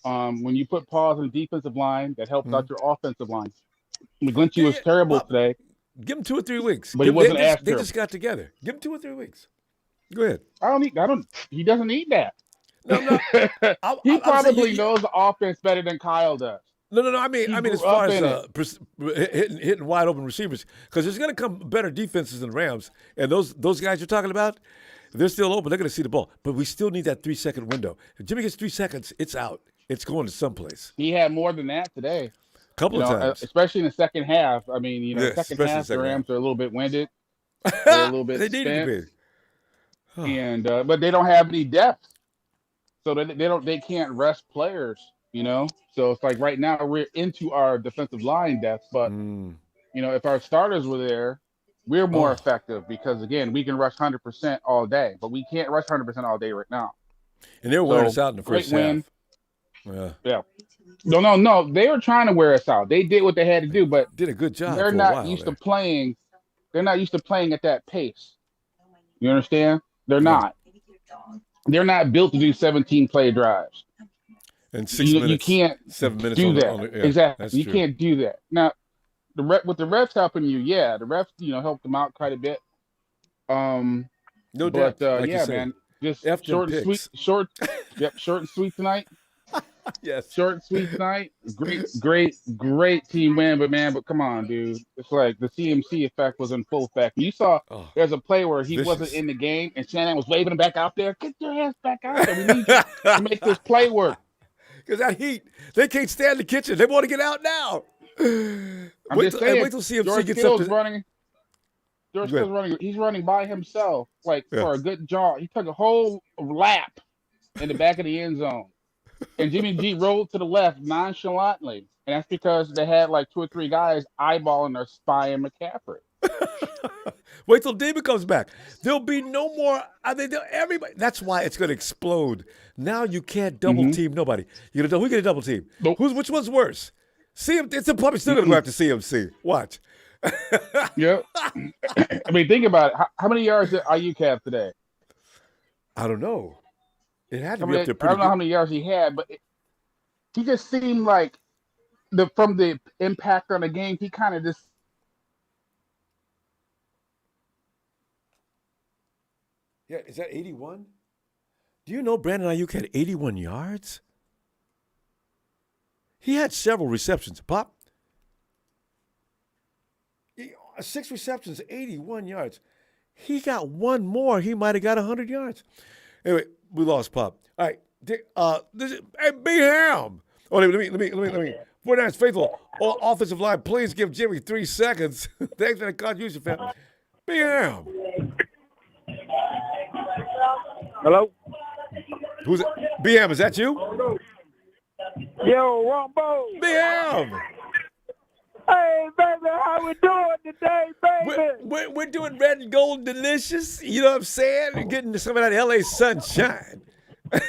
When you put pause in the defensive line, that helps out your offensive line. McGlinchey was terrible today. Give him 2 or 3 weeks. But he wasn't asked They just got together. Give him 2 or 3 weeks. Go ahead. He doesn't need that. No. He probably knows the offense better than Kyle does. No. I mean, as far as hitting wide open receivers, because there's going to come better defenses than the Rams, and those guys you're talking about, they're still open. They're going to see the ball, but we still need that 3-second window. If Jimmy gets 3 seconds, it's out. It's going to someplace. He had more than that today. Couple of times, especially in the second half. I mean, second half the Rams are a little bit winded. They're a little bit they needed to be. And but they don't have any depth, so they can't rest players. So it's like right now we're into our defensive line depth, but if our starters were there, we're more effective because again we can rush 100% all day, but we can't rush 100% all day right now. And they were wearing us out in the first half. Yeah. No. They were trying to wear us out. They did what they had to do, but did a good job. They're not used to playing. They're not used to playing at that pace. You understand? They're not. They're not built to do 17 play drives. And 6 minutes. You can't 7 minutes do that. Exactly. You true. can't do that. Now, with the refs helping you, the refs helped them out quite a bit. No doubt. But man, just short and sweet. Short and sweet tonight. Yes. Short, sweet night. Great team win. But come on, dude. It's like the CMC effect was in full effect. You saw there's a play where he wasn't vicious. in the game, and Shanahan was waving him back out there. Get your ass back out there. We need you to make this play work. Because that heat, they can't stand the kitchen. They want to get out now. I'm just saying. Wait till CMC George gets Kittle's up to running. George Kittle's running. He's running by himself, like for a good jog. He took a whole lap in the back of the end zone. And Jimmy G rolled to the left nonchalantly. And that's because they had like 2 or 3 guys eyeballing their spy and McCaffrey. Wait till David comes back. There'll be no more. Everybody. That's why it's going to explode. Now you can't double team nobody. Who get a double team? Nope. Which one's worse? CMC. It's probably still going to go after CMC. Watch. Yep. I mean, think about it. How many yards did Ayuk have today? I don't know. It had to be up there I pretty don't know how many yards he had, but he just seemed like from the impact on the game, he kind of just. Yeah, is that 81? Do you know Brandon Ayuk had 81 yards? He had several receptions. Pop. 6 receptions, 81 yards. He got one more. He might have got 100 yards. Anyway, we lost Pop. All right. Hey, B-Ham. Oh, let me. 49ers faithful. Offensive line, please give Jimmy 3 seconds. Thanks for the contribution, fam. B-Ham. Hello? Who's it? B-Ham, is that you? Yo, Ronbo. B-Ham. Hey, baby, how we doing today, baby? We're doing red and gold delicious. You know what I'm saying? We're getting some of that L.A. sunshine. It's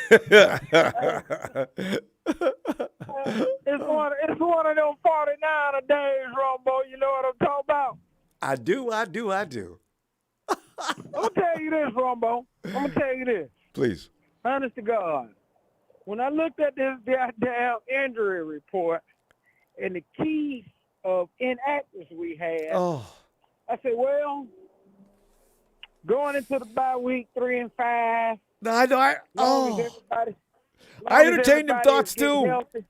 one of them 49er days, Ronbo. You know what I'm talking about? I do. I'm going to tell you this, Ronbo. I'm going to tell you this. Please. Honest to God. When I looked at this goddamn injury report and the keys of inactives we had, I said, well, going into the bye week 3 and 5. No, I know. I entertained them thoughts too. Healthy.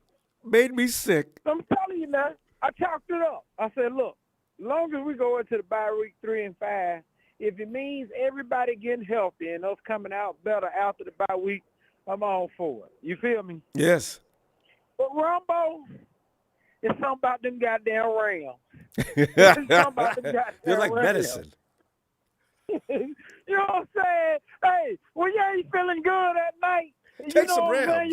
Made me sick. I'm telling you now, I chalked it up. I said, look, as long as we go into the bye week 3 and 5, if it means everybody getting healthy and us coming out better after the bye week, I'm all for it. You feel me? Yes. But Ronbo, it's something about them goddamn Rams. It's something about them goddamn They're like Rams. medicine. You know what I'm saying? Hey, when you ain't feeling good at night, Take you know some what I'm saying? Rams.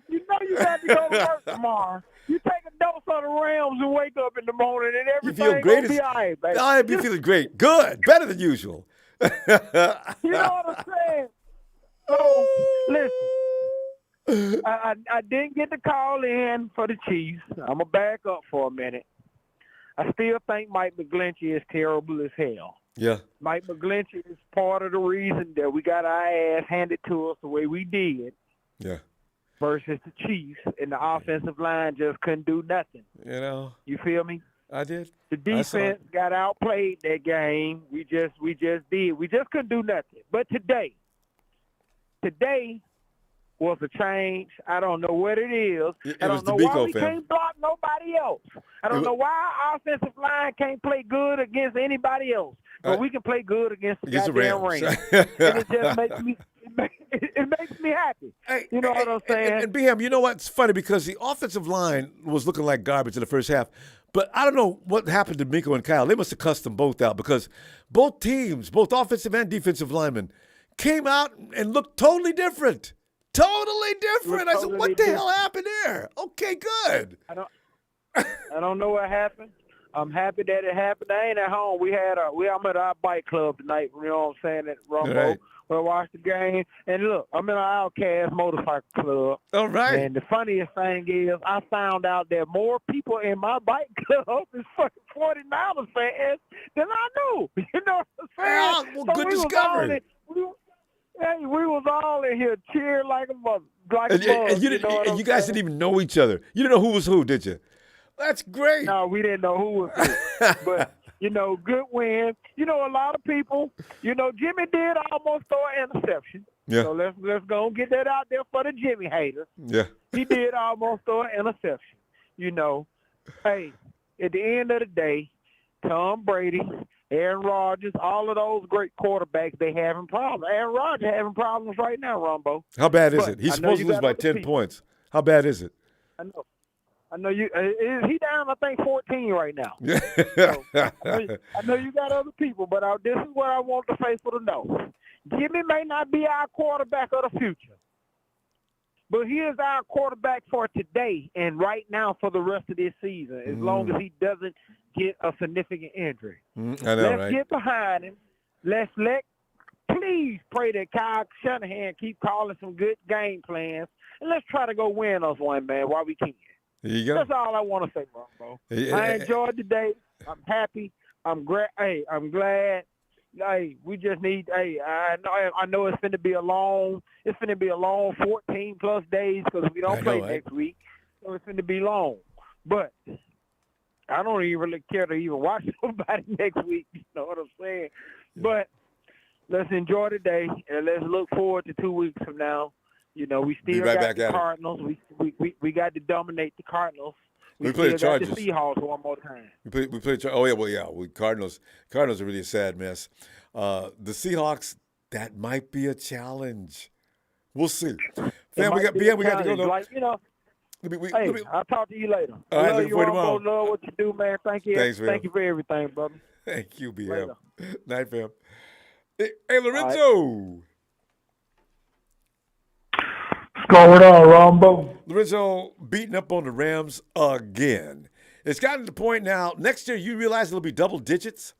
You got to go to work tomorrow. You take a dose of the Rams and wake up in the morning and You everything feel great. gonna be all right, baby. I'll be feeling great. Good. Better than usual. You know what I'm saying? So, listen, I didn't get the call in for the Chiefs. I'm going to back up for a minute. I still think Mike McGlinchey is terrible as hell. Yeah. Mike McGlinchey is part of the reason that we got our ass handed to us the way we did. Yeah. Versus the Chiefs, and the offensive line just couldn't do nothing. You know. You feel me? I did. The defense got outplayed that game. We just did. We just couldn't do nothing. But today was a change. I don't know what it is. I don't know why we can't block nobody else. I don't know why our offensive line can't play good against anybody else. But we can play good against the goddamn Rams. And it just makes me happy. You know what I'm saying? And B-Ham, you know what's funny? Because the offensive line was looking like garbage in the first half. But I don't know what happened to Minko and Kyle. They must have cussed them both out because both teams, both offensive and defensive linemen, came out and looked totally different. Totally different. I said, what the hell happened there? Okay, good. I don't know what happened. I'm happy that it happened. I ain't at home. I'm at our bike club tonight. You know what I'm saying? At Ronbo. Right. We'll watch the game. And look, I'm in our Outcast motorcycle club. All right. And the funniest thing is I found out that more people in my bike club is fucking 49ers fans than I knew. You know what I'm saying? Well, good discovery. We was all in here cheering like a mother. And you guys didn't even know each other. You didn't know who was who, did you? That's great. No, we didn't know who was who. But, good win. A lot of people, Jimmy did almost throw an interception. Yeah. So let's go and get that out there for the Jimmy haters. Yeah. He did almost throw an interception. You know, hey, at the end of the day, Tom Brady, Aaron Rodgers, all of those great quarterbacks, they having problems. Aaron Rodgers having problems right now, Ronbo. How bad is But it? He's I know supposed you to lose got by other 10 people. points. How bad is it? I know you. He down, I think, 14 right now. Yeah. So, I know you got other people, but this is what I want the faithful to know. Jimmy may not be our quarterback of the future, but he is our quarterback for today and right now for the rest of this season, as long as he doesn't get a significant injury. I know, Let's right? get behind him. Please pray that Kyle Shanahan keep calling some good game plans, and let's try to go win us one, man, while we can. There you go. That's all I want to say, Ronbo. Yeah. I enjoyed the day. I'm happy. I'm glad. Hey, I'm glad. Hey, we just need. Hey, I know it's finna be a long. It's finna be a long 14 plus days because we don't play next week, so it's finna be long. But I don't even really care to even watch nobody next week. You know what I'm saying? Yeah. But let's enjoy the day and let's look forward to 2 weeks from now. You know, we still got the Cardinals. We got to dominate the Cardinals. We play the Chargers. Got the Seahawks one more time. We play. Oh yeah, well yeah. Cardinals are really a sad mess. The Seahawks, that might be a challenge. We'll see. Fam, we got to go. Like, you know. I'll talk to you later. All right, love looking you, forward to tomorrow. Love what you do, man. Thank you. Thanks, Thank you for everything, brother. Thank you, BM. Later. Night, fam. Hey, Lorenzo. What's going on, Ronbo? Lorenzo beating up on the Rams again. It's gotten to the point now, next year you realize it'll be double digits.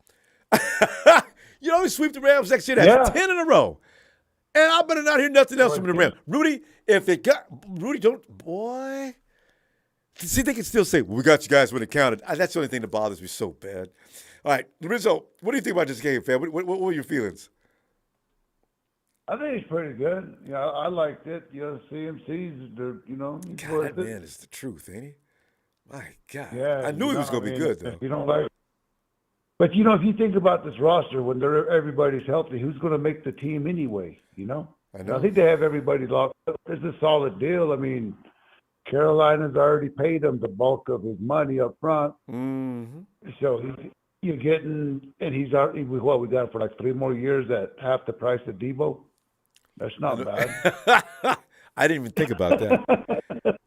You always sweep the Rams next year. That's 10 in a row. And I better not hear nothing else from the Rams. Rudy, boy. See, they can still say, well, we got you guys when it counted. That's the only thing that bothers me so bad. All right, Lorenzo, what do you think about this game, fam? What were your feelings? I think it's pretty good. You know, I liked it. You know, CMC's, God, that man is the truth, ain't he? My God. Yeah, I knew he was going to be good, though. You don't like. But, you know, if you think about this roster, when everybody's healthy, who's going to make the team anyway, you know? I know. I think they have everybody locked up. It's a solid deal. I mean, Carolina's already paid him the bulk of his money up front. Mm-hmm. So you're getting, and he's already, we got for like 3 more years at half the price of Debo. That's not bad. I didn't even think about that.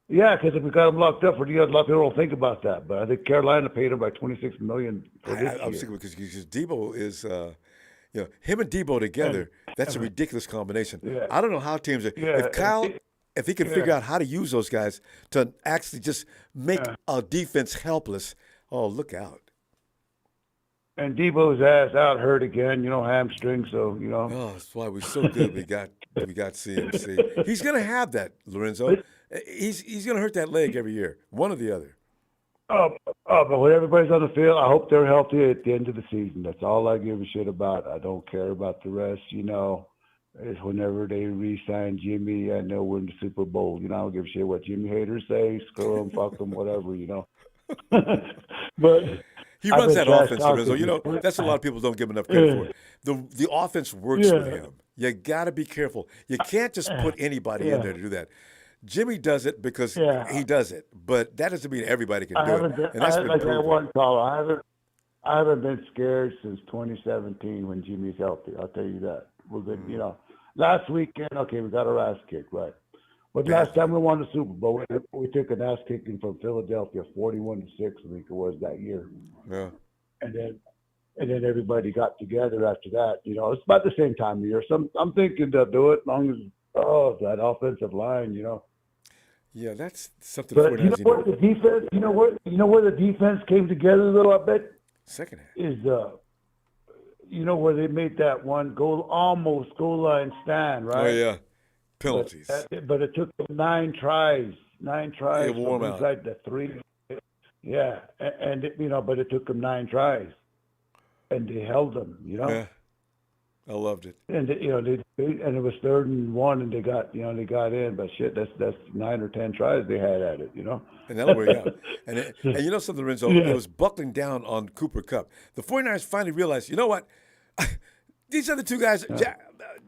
Yeah, because if we got him locked up, a lot of people don't think about that. But I think Carolina paid him by $26 million for this year. I was thinking because Debo is, him and Debo together, that's a ridiculous combination. Yeah. I don't know how teams are. Yeah. If he can figure out how to use those guys to actually just make a defense helpless, oh, look out. And Debo's ass out hurt again, hamstring. So Oh, that's why we're so good. We got CMC. He's gonna have that, Lorenzo. He's gonna hurt that leg every year, one or the other. But when everybody's on the field, I hope they're healthy at the end of the season. That's all I give a shit about. I don't care about the rest. It's whenever they re-sign Jimmy, I know we're in the Super Bowl. I don't give a shit what Jimmy haters say. Screw them, fuck them, whatever. But. He runs that offense, Lorenzo. That's a lot of people don't give him enough credit for. The offense works with him. You got to be careful. You can't just put anybody in there to do that. Jimmy does it because he does it, but that doesn't mean everybody can do it. And that's been proven. I haven't been scared since 2017 when Jimmy's healthy. I'll tell you that. We're good. Last weekend, we got our ass kicked, right? But last time we won the Super Bowl, we took an ass kicking from Philadelphia, 41-6, I think it was that year. Yeah. And then everybody got together after that. It's about the same time of year. So I'm thinking they'll do it as long as that offensive line. Yeah, that's something. But the defense. Where the defense came together a little. I bet. Second half is where they made that one almost goal line stand, right? Oh yeah. Penalties. But it took them 9 tries. 9 tries warm from inside the 3. Yeah, and but it took them 9 tries, and they held them. Yeah, I loved it. And and it was 3rd and 1, and they got in. But shit, that's 9 or 10 tries they had at it. And that'll work out. And you know something, Lorenzo? It was buckling down on Cooper Kupp. The 49ers finally realized, you know what? These other 2 guys,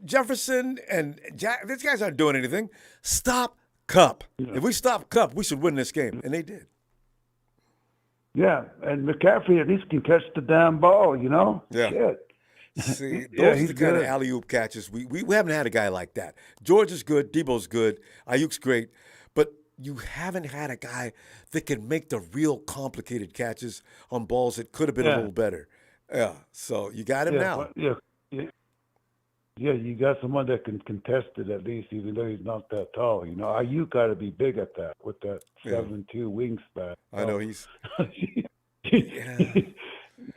Jefferson and these guys aren't doing anything. Stop Kupp. Yeah. If we stop Kupp, we should win this game, and they did. Yeah, and McCaffrey at least can catch the damn ball, you know? Yeah. Shit. See, Yeah, those are he's the kind of good. alley-oop catches. We haven't had a guy like that. George is good. Debo's good. Ayuk's great. But you haven't had a guy that can make the real complicated catches on balls that could have been a Yeah. little better. Yeah, so you got him Yeah, now. but- yeah, you got someone that can contest it at least, even though he's not that tall. You know, Ayuk got to be big at that with that Yeah. 7'2" wingspan. I know he's. Yeah.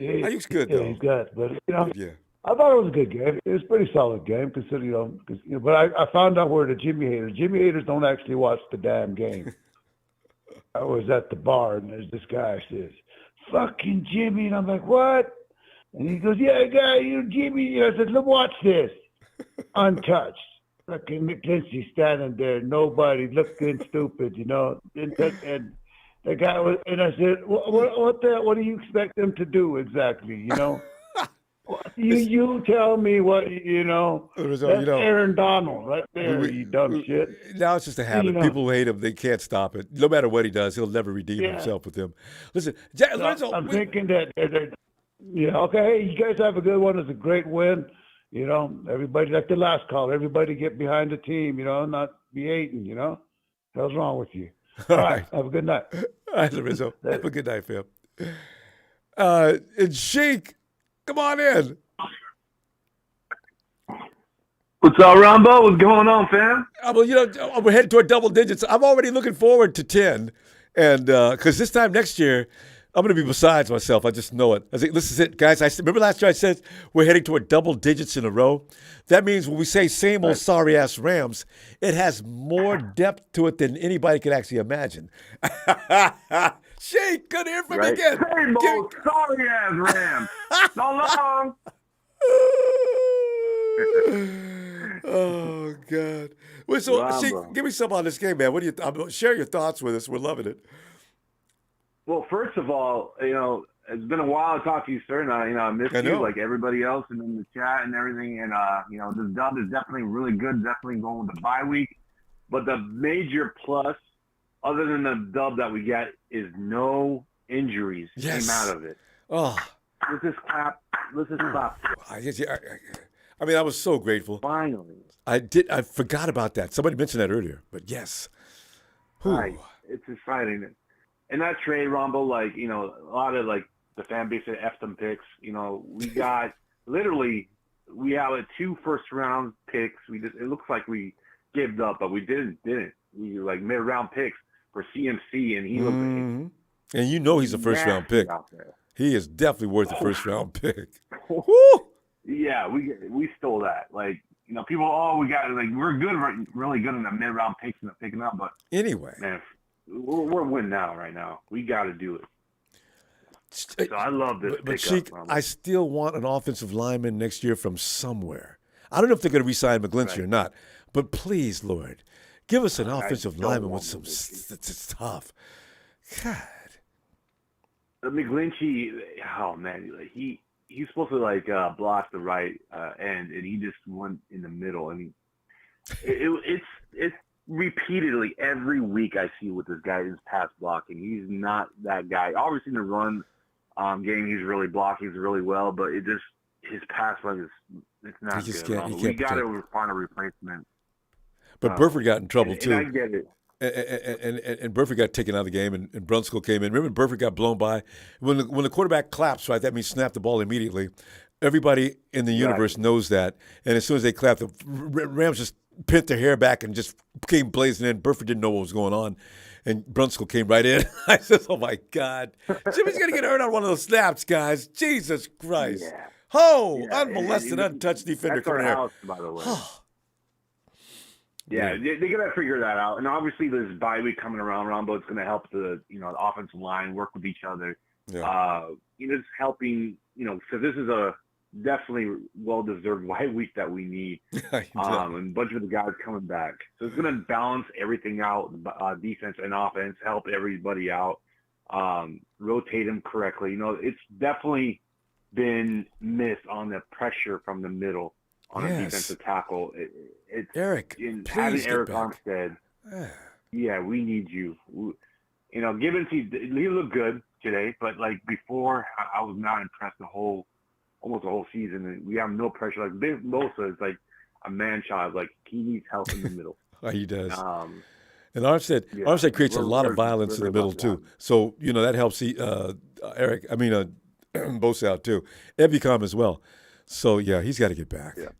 Ayuk's good, yeah, though. he's good, but you know, Yeah. I thought it was a good game. It was a pretty solid game, considering But I found out where the Jimmy haters don't actually watch the damn game. I was at the bar and there's this guy says, "Fucking Jimmy," and I'm like, "What?" And he goes, "Yeah, guy, you Jimmy." I said, "Look, watch this." Untouched. Fucking McClinchy standing there, nobody looking stupid, you know. And the guy was, and I said, what do you expect them to do exactly, you know? you tell me what, you know. That's Aaron Donald right there, you dumb shit. Now it's just a habit. You know. People who hate him, they can't stop it. No matter what he does, he'll never redeem Yeah. himself with him. Listen, I'm thinking that, yeah, okay, hey, you guys have a good one. It's a great win. You know, everybody, like the last call, everybody get behind the team, you know, not be hating, you know. Hell's wrong with you? All right. Have a good night. All right, Lorenzo. Have a good night, fam. And Sheik, come on in. What's up, Ronbo? What's going on, fam? Well, you know, we're heading toward double digits. I'm already looking forward to 10. And because this time next year, I'm going to be besides myself. I just know it. I think this is it, guys. Remember last year I said we're heading toward double digits in a row? That means when we say same old sorry-ass Rams, it has more depth to it than anybody could actually imagine. Sheik, good to hear from you again. Same old sorry ass Rams. So long. Oh, God. Wait, so, Sheik, give me some on this game, man. What do you share your thoughts with us. We're loving it. Well, first of all, you know, it's been a while to talk to you, sir, and I miss you like everybody else and in the chat and everything. And you know, this dub is definitely really good. Definitely going with the bye week. But the major plus, other than the dub that we get, is no injuries came out of it. Oh, let's just clap. Let's just clap. I mean, I was so grateful. Finally, I forgot about that. Somebody mentioned that earlier, but yes. Right. It's exciting. And that trade, Ronbo, like, you know, a lot of, like, the fan base that F them picks, you know, we got literally, we have 2 first-round picks. It looks like we gave up, but we didn't. We were, like, mid-round picks for CMC, and he looked And you know he's a first-round pick. out there. He is definitely worth a first-round pick. Yeah, we stole that. Like, you know, people, we got, like, we're good, really good in the mid-round picks and picking up, but anyway, man, we're winning now, right now. We got to do it. So I love this But pickup. Sheik, I still want an offensive lineman next year from somewhere. I don't know if they're going to re-sign McGlinchey or not, but please, Lord, give us an offensive lineman with some stuff. God. McGlinchey, oh man, he's supposed to like block the right end, and he just went in the middle. I mean, it's repeatedly every week I see with this guy is pass blocking. He's not that guy. Obviously, in the run game, he's really blocking really well, but his pass run it's not good. We got to find a replacement. But Burford got in trouble too. And I get it. And Burford got taken out of the game, and Brunskill came in. Remember, Burford got blown by. When the quarterback claps, right, that means snap the ball immediately. Everybody in the universe knows that. And as soon as they clapped, the Rams just pinned their hair back and just came blazing in. Burford didn't know what was going on, and Brunskill came right in. I said, oh, my God. Jimmy's going to get hurt on one of those snaps, guys. Jesus Christ. Yeah. Unmolested, untouched defender that's our coming here. house, by the way. Yeah, they got to figure that out. And obviously, this bye week coming around, Ronbo, it's going to help the offensive line work with each other. Yeah. Just helping, so this is a definitely well-deserved bye week that we need. And a bunch of the guys coming back. So it's going to balance everything out, defense and offense, help everybody out, rotate them correctly. It's definitely been missed on the pressure from the middle. on a defensive tackle. It's Eric, in please having get Eric back. Armstead. Yeah, we need you. Gibbons, he looked good today, but like before, I was not impressed almost the whole season. And we have no pressure. Like Big Mosa is like a man child. Like he needs help in the middle. He does. And Armstead creates a lot of violence in the middle too. So that helps Eric. Bosa out too. Evicom as well. So yeah, he's got to get back. Yeah.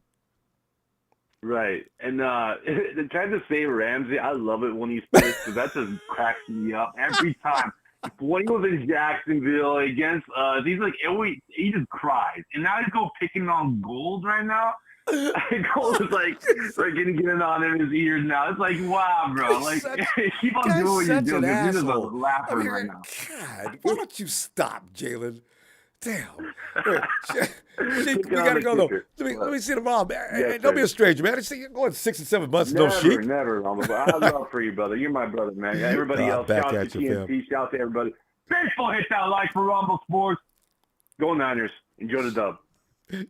Right. And trying to say Ramsey, I love it when he plays because that just cracks me up every time. When he was in Jacksonville against he's like he just cries. And now he's picking on Gold right now. Gold is like getting on in his ears now. It's like, wow, bro. Like keep on doing what you're doing because he's just a laugher right now. God, why don't you stop, Jalen? Damn. We gotta go though. Let me see the mom. Don't be a stranger, man. It's going 6 and 7 months. Never, no Sheik. Never, Ronbo. I love for you, brother. You're my brother, man. Everybody else, shout out to TNT, shout out to everybody. Baseball, hit that like for Ronbo Sports. Go Niners. Enjoy the dub.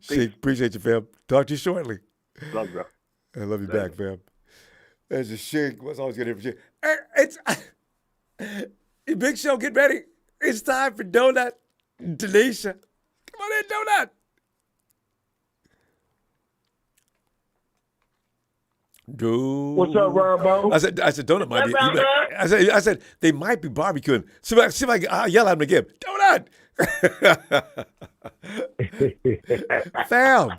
Sheik, appreciate you, fam. Talk to you shortly. Love you, bro. I love you back, fam. There's a Sheik. What's always good to hear from Sheik. It's Big Show. Get ready. It's time for Donut. Denisha. Come on in, Donut. Dude. What's up, Ronbo? I said, Donut might be. I said, they might be barbecuing. See if I can yell at him again. Donut. Fam.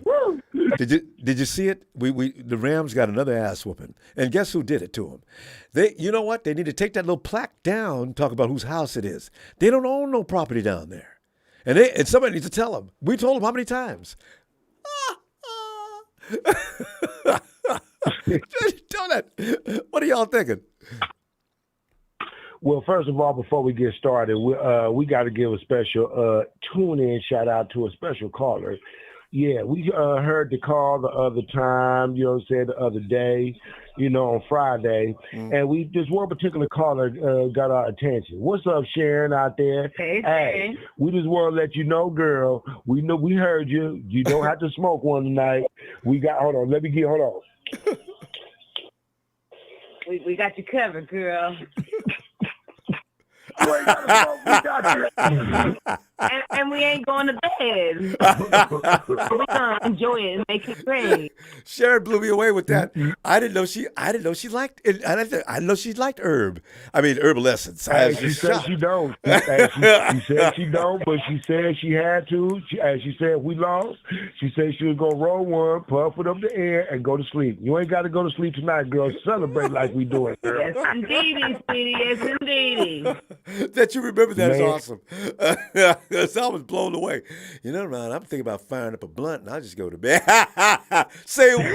Did you see it? The Rams got another ass whooping. And guess who did it to them? You know what? They need to take that little plaque down, talk about whose house it is. They don't own no property down there. And somebody needs to tell them. We told them how many times? Donut, what are y'all thinking? Well, first of all, before we get started, we got to give a special tune-in shout-out to a special caller. Yeah, we heard the call the other time, the other day, on Friday. And this one particular caller got our attention. What's up, Sharon, out there? Hey, we just want to let you know, girl, we heard you. You don't have to smoke one tonight. Hold on. We got you covered, girl. And we ain't going to bed. We're gonna enjoy it and make it great. Sharon blew me away with that. I didn't know she liked it. I didn't know she liked herb. Herbal essence. She said she don't. She said she don't, but she said she had to. She said if we lost, she said she was gonna roll one, puff it up the air, and go to sleep. You ain't got to go to sleep tonight, girl. Celebrate like we doing, girl. Yes, indeedy, sweetie. Yes, indeedy. That you remember that is awesome. I was blown away. Ron, I'm thinking about firing up a blunt, and I'll just go to bed. Say what?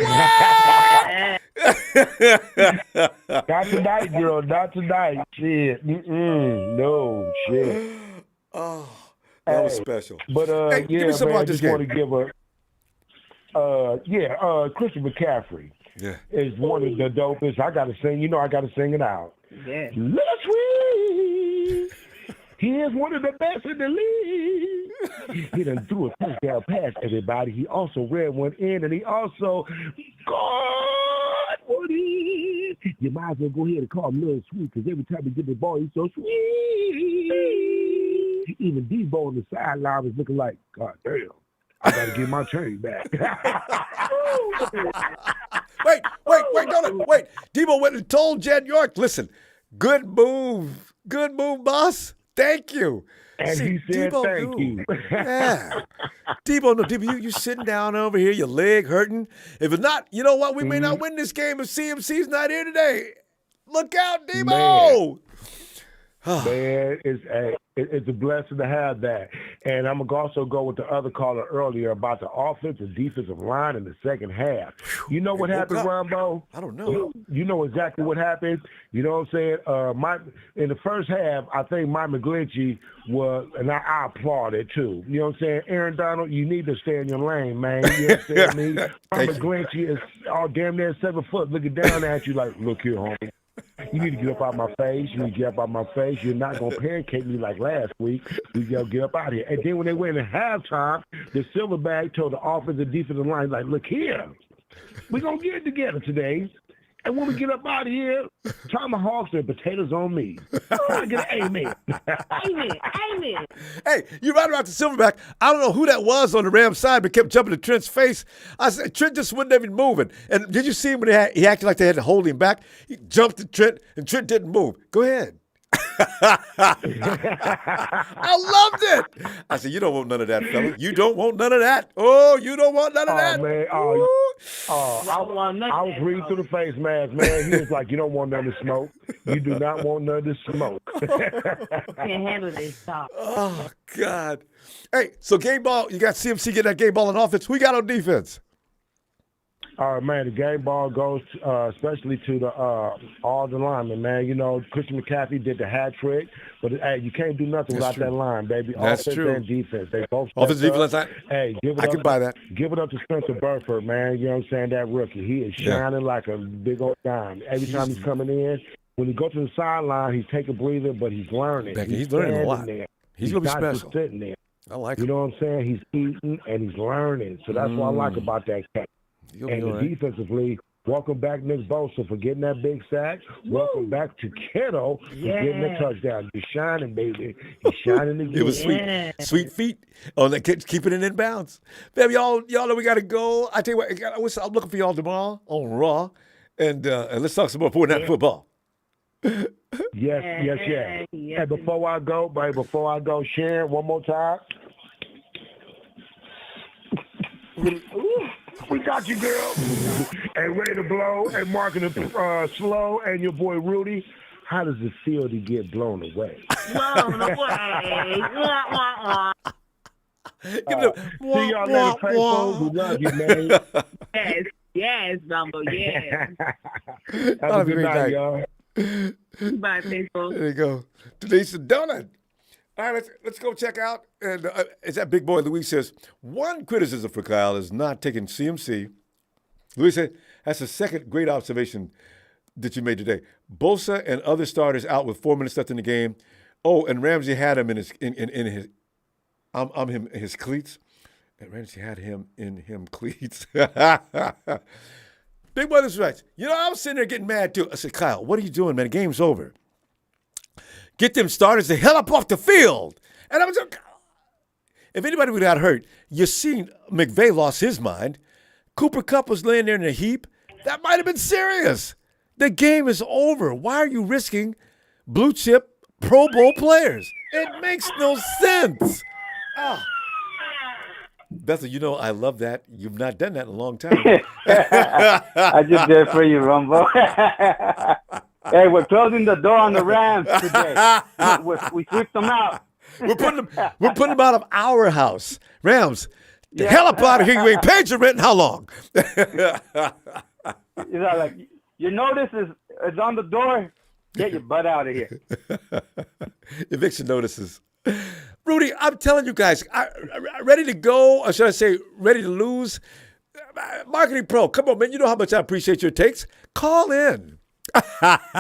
Not tonight, girl. Not tonight. Shit. No shit. Oh, that was special. But give me something about this game. Want to give Christian McCaffrey. Yeah. Is one of the dopest. I gotta sing. I gotta sing it out. Yeah. Let's win. He is one of the best in the league. He done threw a touchdown pass, everybody. He also ran one in, and he also got one in. You might as well go ahead and call him Little Sweet, because every time he get the ball, he's so sweet. Even Debo on the sideline was looking like, God damn, I got to get my chain back. Wait, don't wait. Debo went and told Jed York, listen, good move, boss. Thank you. And he said Debo thank you. Yeah. Debo, you sitting down over here, your leg hurting. If it's not, you know what? We may not win this game if CMC's not here today. Look out, Debo. Man, it's a blessing to have that. And I'm going to also go with the other caller earlier about the offensive defensive line in the second half. You know what happened, Ronbo? I don't know. You know exactly what happened. You know what I'm saying? In the first half, I think Mike McGlinchey was, and I applaud it too. You know what I'm saying? Aaron Donald, you need to stay in your lane, man. You understand me? Mike McGlinchey is all damn near 7 foot looking down at you like, look here, homie. You need to get up out my face. You need to get up out my face. You're not going to pancake me like last week. We got to get up out of here. And then when they went in halftime, the Silverback told the offensive defensive line, like, look here. We're going to get it together today. And when we get up out of here, tomahawks and potatoes on me. Can I get an amen? Amen. Hey, you're right about the Silverback. I don't know who that was on the Rams side, but kept jumping to Trent's face. I said, Trent just wasn't even moving. And did you see him when he acted like they had to hold him back? He jumped at Trent, and Trent didn't move. Go ahead. I loved it. I said, you don't want none of that, fella. You don't want none of that. Oh, you don't want none of that. Man, I was reading through the face mask, man. He was like, you don't want none of the smoke. You do not want none of the smoke. Can't handle this stuff. Oh, God. Hey, so game ball, you got CMC getting that game ball on offense. Who you got on defense? All right, man, the game ball goes especially to the all the linemen, man. You know, Christian McCaffrey did the hat trick, but hey, you can't do nothing without that line, baby. That's offense true. and defense. They both Offense, defense, hey, I can buy that. Give it up to Spencer Burford, man. You know what I'm saying? That rookie. He is shining like a big old dime. Every time he's coming in, when he goes to the sideline, he's taking a breather, but he's learning. He's learning a lot. There. He's going to be not special. Just sitting there. I like You know what I'm saying? He's eating and he's learning. So that's what I like about that cat. And defensively, welcome back Nick Bosa for getting that big sack. Welcome back to Kittle for getting the touchdown. You're shining, baby. You're shining again. It was sweet. Sweet feet on that, keeping it in bounds. Baby, y'all know we got to go. I tell you what, I'm looking for y'all tomorrow on Raw. And let's talk some more football. Yes. Hey, before I go, Sharon, one more time. We got you, girl. And ready to blow, and marking it slow, and your boy Rudy. How does it feel to get blown away? Blown away. See y'all later, faithful. We love you, man. Yes, Ronbo, yes. Have a good night, y'all. Bye, faithful. There you go. Today's the donut. All right, let's go check out. And it's that big boy Luis says, one criticism for Kyle is not taking CMC. Luis said, that's the second great observation that you made today. Bosa and other starters out with 4 minutes left in the game. Oh, and Ramsey had him in his his cleats. And Ramsey had him in him cleats. Big brother's right. You know, I was sitting there getting mad too. I said, Kyle, what are you doing, man? The game's over. Get them starters the hell up off the field. And I was like, if anybody would have got hurt, you seen McVay lost his mind. Cooper Kupp was laying there in a heap. That might have been serious. The game is over. Why are you risking blue chip Pro Bowl players? It makes no sense. Bethel, you know I love that. You've not done that in a long time. I just did it for you, Ronbo. Hey, we're closing the door on the Rams today. We switched them out. We're putting them out of our house. Rams, the hell up out of here. You ain't paid your rent in how long? You know, like, your notice is on the door. Get your butt out of here. Eviction notices. Rudy, I'm telling you guys, ready to go, or should I say ready to lose? Marketing Pro, come on, man. You know how much I appreciate your takes. Call in. Bethel,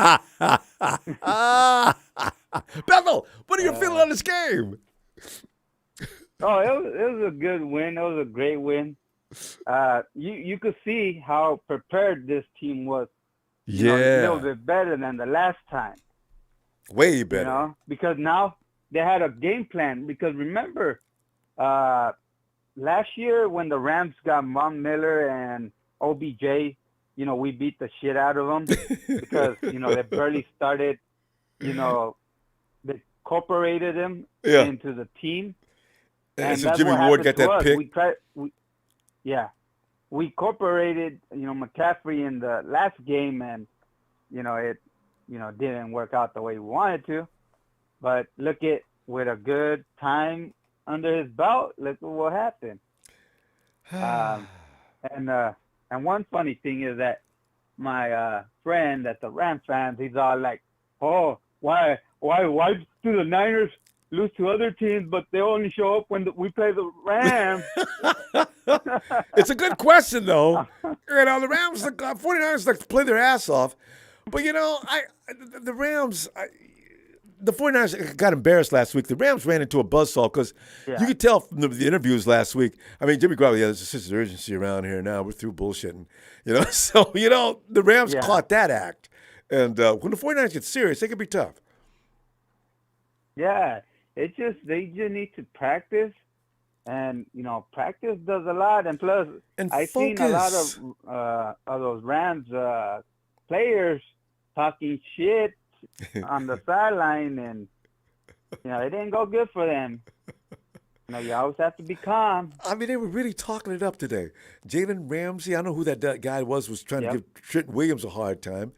what are you feeling on this game? Oh, it was a good win. It was a great win. You could see how prepared this team was. You know, a little bit better than the last time. Way better. You know, because now they had a game plan. Because remember, last year when the Rams got Von Miller and OBJ, you know, we beat the shit out of them because, you know, they barely started, you know, they incorporated him into the team. And so that's Jimmy what Ward happened got that to us. pick. We incorporated, you know, McCaffrey in the last game, and, you know, it, you know, didn't work out the way we wanted to. But look at, with a good time under his belt, look at what happened. And one funny thing is that my friend that's a Rams fan, he's all like, "Oh, why do the Niners lose to other teams, but they only show up when we play the Rams?" It's a good question, though. You know, the Rams, the 49ers like to play their ass off. But, you know, the Rams, the 49ers got embarrassed last week. The Rams ran into a buzzsaw because you could tell from the interviews last week. I mean, Jimmy Garoppolo, there's a sense of urgency around here now. We're through bullshitting. So, the Rams caught that act. And when the 49ers get serious, they can be tough. Yeah, they just need to practice. And, practice does a lot. And plus, I've seen a lot of those Rams players talking shit on the sideline. And, it didn't go good for them. You always have to be calm. I mean, they were really talking it up today. Jalen Ramsey, I know who that guy was trying to give Trent Williams a hard time.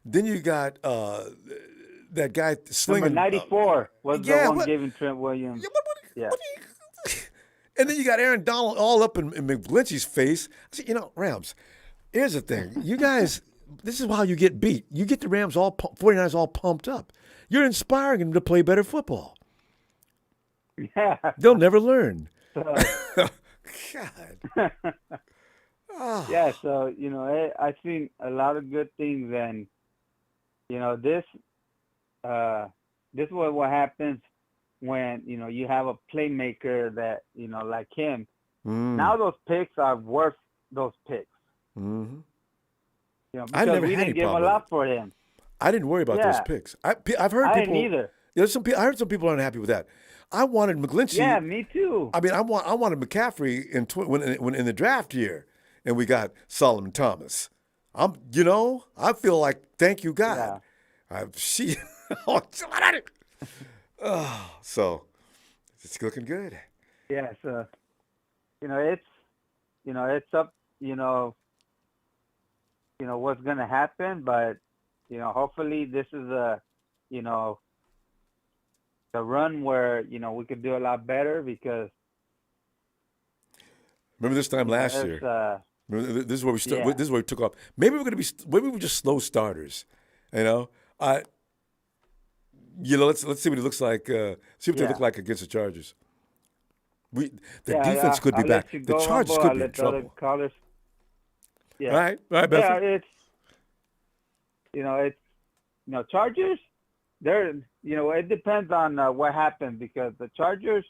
Then you got that guy slinging. Number 94 was the one giving Trent Williams. Yeah. And then you got Aaron Donald all up in McGlinchey's face. I said, Rams, here's the thing. You guys, this is how you get beat. You get the Rams 49ers all pumped up. You're inspiring them to play better football. Yeah. They'll never learn. God. Yeah, so, I've seen a lot of good things. And, this is what happens when, you have a playmaker that, like him. Now those picks are worth those picks. Mm-hmm. Because we didn't give a lot for him. I didn't worry about those picks. I've heard people. I didn't either. I heard some people aren't happy with that. I wanted McGlinchey. Yeah, me too. I mean, I wanted McCaffrey when in the draft year, and we got Solomon Thomas. I feel like thank you God. Yeah. So it's looking good. Yeah, so it's up. What's gonna happen, but hopefully this is a the run where we could do a lot better because. Remember this time last year. This is where we This is where we took off. Maybe we're just slow starters. Let's see what it looks like. See what they look like against the Chargers. The defense could be back. The Chargers could be in trouble. Yeah. All right, Bethany. Yeah, it's Chargers. They're it depends on what happens because the Chargers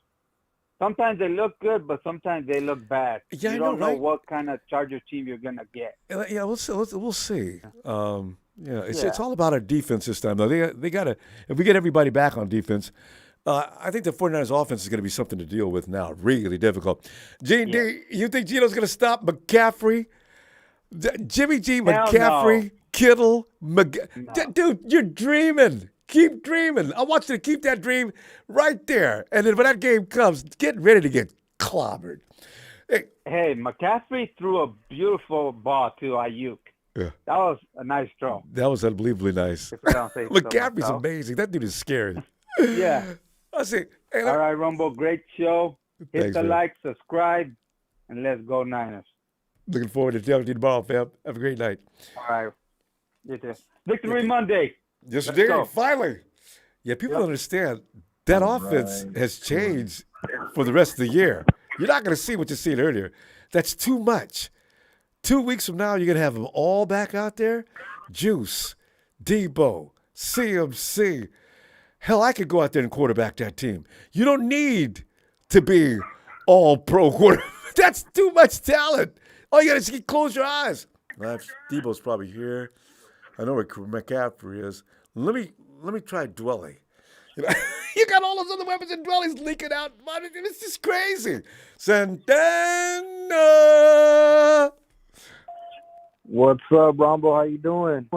sometimes they look good, but sometimes they look bad. Yeah, you don't know what kind of Chargers team you're gonna get. Yeah, we'll see. It's all about our defense this time, though. They got to, if we get everybody back on defense, I think the 49ers offense is going to be something to deal with now. Really difficult. Gene D, you think Gino's going to stop McCaffrey? Jimmy G, McCaffrey, Kittle, dude, you're dreaming. Keep dreaming. I want you to keep that dream right there. And then when that game comes, get ready to get clobbered. Hey, McCaffrey threw a beautiful ball to Ayuk. Yeah. That was a nice throw. That was unbelievably nice. McCaffrey's amazing. That dude is scary. Yeah. I see. Hey, all right, Ronbo, great show. Hit the man. like, subscribe, and let's go Niners. Looking forward to talking to you tomorrow, fam. Have a great night. All right. You too. Victory Monday. Yes, indeed. Finally. Yeah, people understand that offense has changed for the rest of the year. You're not going to see what you've seen earlier. That's too much. 2 weeks from now, you're going to have them all back out there. Juice, Debo, CMC. Hell, I could go out there and quarterback that team. You don't need to be all pro quarterback. That's too much talent. All you got to close your eyes. Debo's probably here. I know where McCaffrey is. Let me try Dwelly. You got all those other weapons and Dwelly's leaking out. It's just crazy. Santana. What's up, Ronbo? How you doing?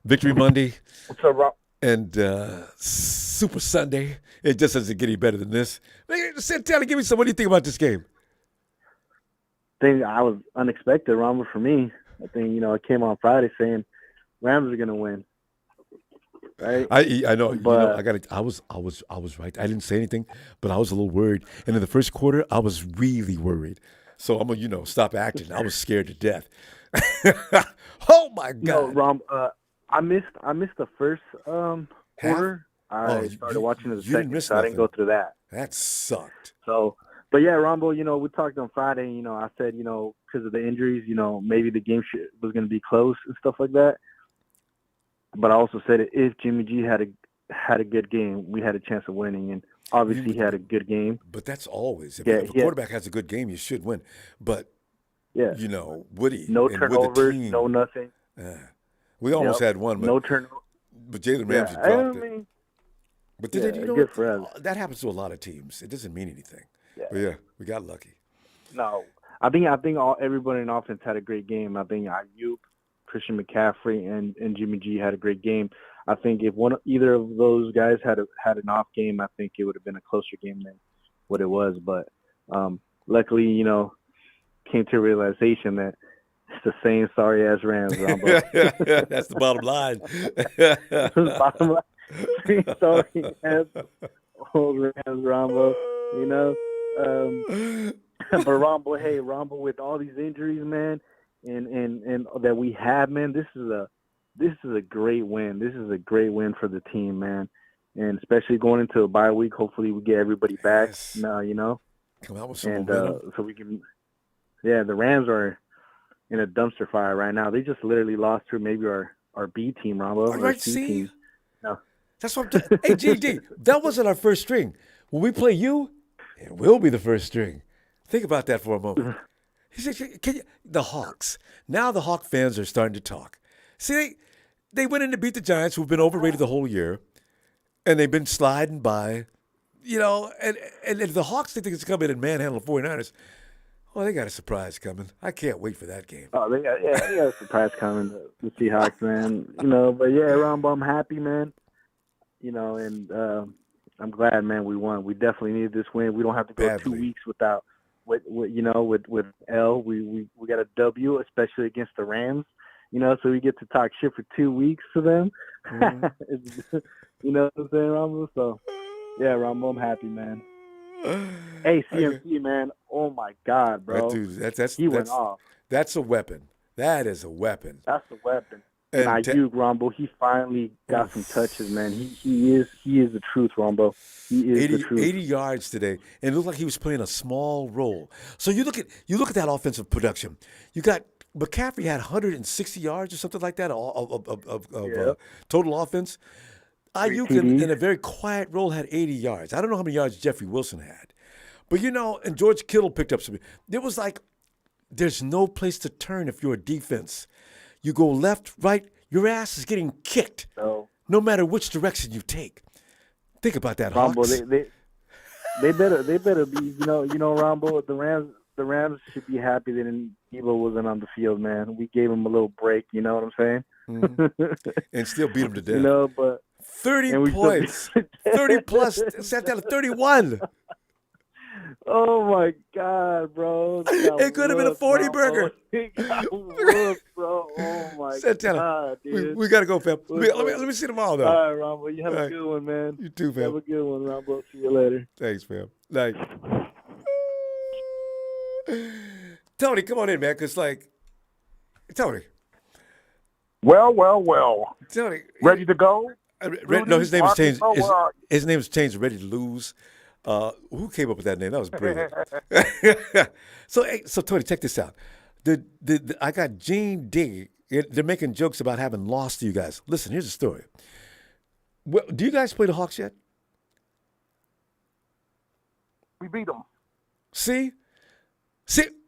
Victory Monday. What's up, Rob? And Super Sunday. It just doesn't get any better than this. Santana, give me some. What do you think about this game? I think I was unexpected, Ronbo, for me. I think, it came on Friday saying Rams are going to win. Right? I know, but I was right. I didn't say anything, but I was a little worried. And in the first quarter, I was really worried. So I'm gonna, stop acting. I was scared to death. Oh my God! Rom, I missed the first quarter. I started watching the second, so I didn't go through that. That sucked. So, but yeah, Rombo, we talked on Friday. I said, because of the injuries, maybe the game was going to be close and stuff like that. But I also said if Jimmy G had had a good game, we had a chance of winning. And obviously, he had a good game. But that's always. If, Yeah, if a quarterback has a good game, you should win. But, Yeah. you know, Woody No and with the turnovers, team, no nothing. we almost Yep. had one, No turnover. but Jalen Yeah, Ramsey I dropped it. mean, But yeah, you know good what? for us. That happens to a lot of teams. It doesn't mean anything. Yeah. But yeah, we got lucky. No, I think everybody in offense had a great game. I think Ayuk, Christian McCaffrey, and Jimmy G had a great game. I think if either of those guys had an off game, I think it would have been a closer game than what it was. But luckily, you know, came to a realization that it's the same sorry ass Rams. Ronbo. That's the bottom line. Bottom line. Same sorry ass old Rams, Ronbo. You know. But Ronbo, with all these injuries, man, and that we have, man, this is a great win. This is a great win for the team, man, and especially going into a bye week. Hopefully, we get everybody back. Now, you know, come out with some momentum, so we can. Yeah, the Rams are in a dumpster fire right now. They just literally lost to maybe our B team, Ronbo, Right, C see? team. No, That's what I'm Hey, GD, that wasn't our first string. When we play you, it will be the first string. Think about that for a moment. He said, the Hawks. Now the Hawk fans are starting to talk. See, they went in to beat the Giants, who've been overrated the whole year, and they've been sliding by, you know, and if the Hawks think they can come in and manhandle the 49ers, well, they got a surprise coming. I can't wait for that game. Oh, they got a surprise coming, the Seahawks, man. You know, but yeah, Ronbo, I'm happy, man. You know, and I'm glad, man, we won. We definitely needed this win. We don't have to go 2 weeks without, with L. We got a W, especially against the Rams. You know, so we get to talk shit for 2 weeks to them. Mm-hmm. You know what I'm saying, Ronbo? So, yeah, Ronbo, I'm happy, man. Hey, CMC, man. Oh, my God, bro. He went off. That's a weapon. That is a weapon. That's a weapon. And Ayuk, Ronbo, he finally got some touches, man. He is the truth, Ronbo. He is the truth. 80 yards today, and it looked like he was playing a small role. So you look at that offensive production. You got McCaffrey had 160 yards or something like that of total offense. Ayuk in a very quiet role had 80 yards. I don't know how many yards Jeffrey Wilson had, but you know, and George Kittle picked up some. It was like there's no place to turn if you're a defense. You go left, right, your ass is getting kicked. No matter which direction you take. Think about that, Ronbo, Hawks. they better be, you know, Ronbo, the Rams should be happy that Debo wasn't on the field, man. We gave him a little break, you know what I'm saying? Mm-hmm. And still beat him to death. You know, but 30 points. 30 plus, sat down at 31. Oh my God, bro! It could have been a 40 burger. It got whooped, bro. Oh my God, dude. We gotta go, fam. Let me see tomorrow, though. All right, Ronbo. You have a good one, man. You too, fam. Have a good one, Ronbo. See you later. Thanks, fam. Like, Tony, come on in, man. Cause Tony. Well. Tony, ready to go? No, his name was changed. His name was changed. Ready to lose. Who came up with that name? That was brilliant. So Tony, check this out. I got Gene D. They're making jokes about having lost to you guys. Listen, here's the story. Well, do you guys play the Hawks yet? We beat them. See?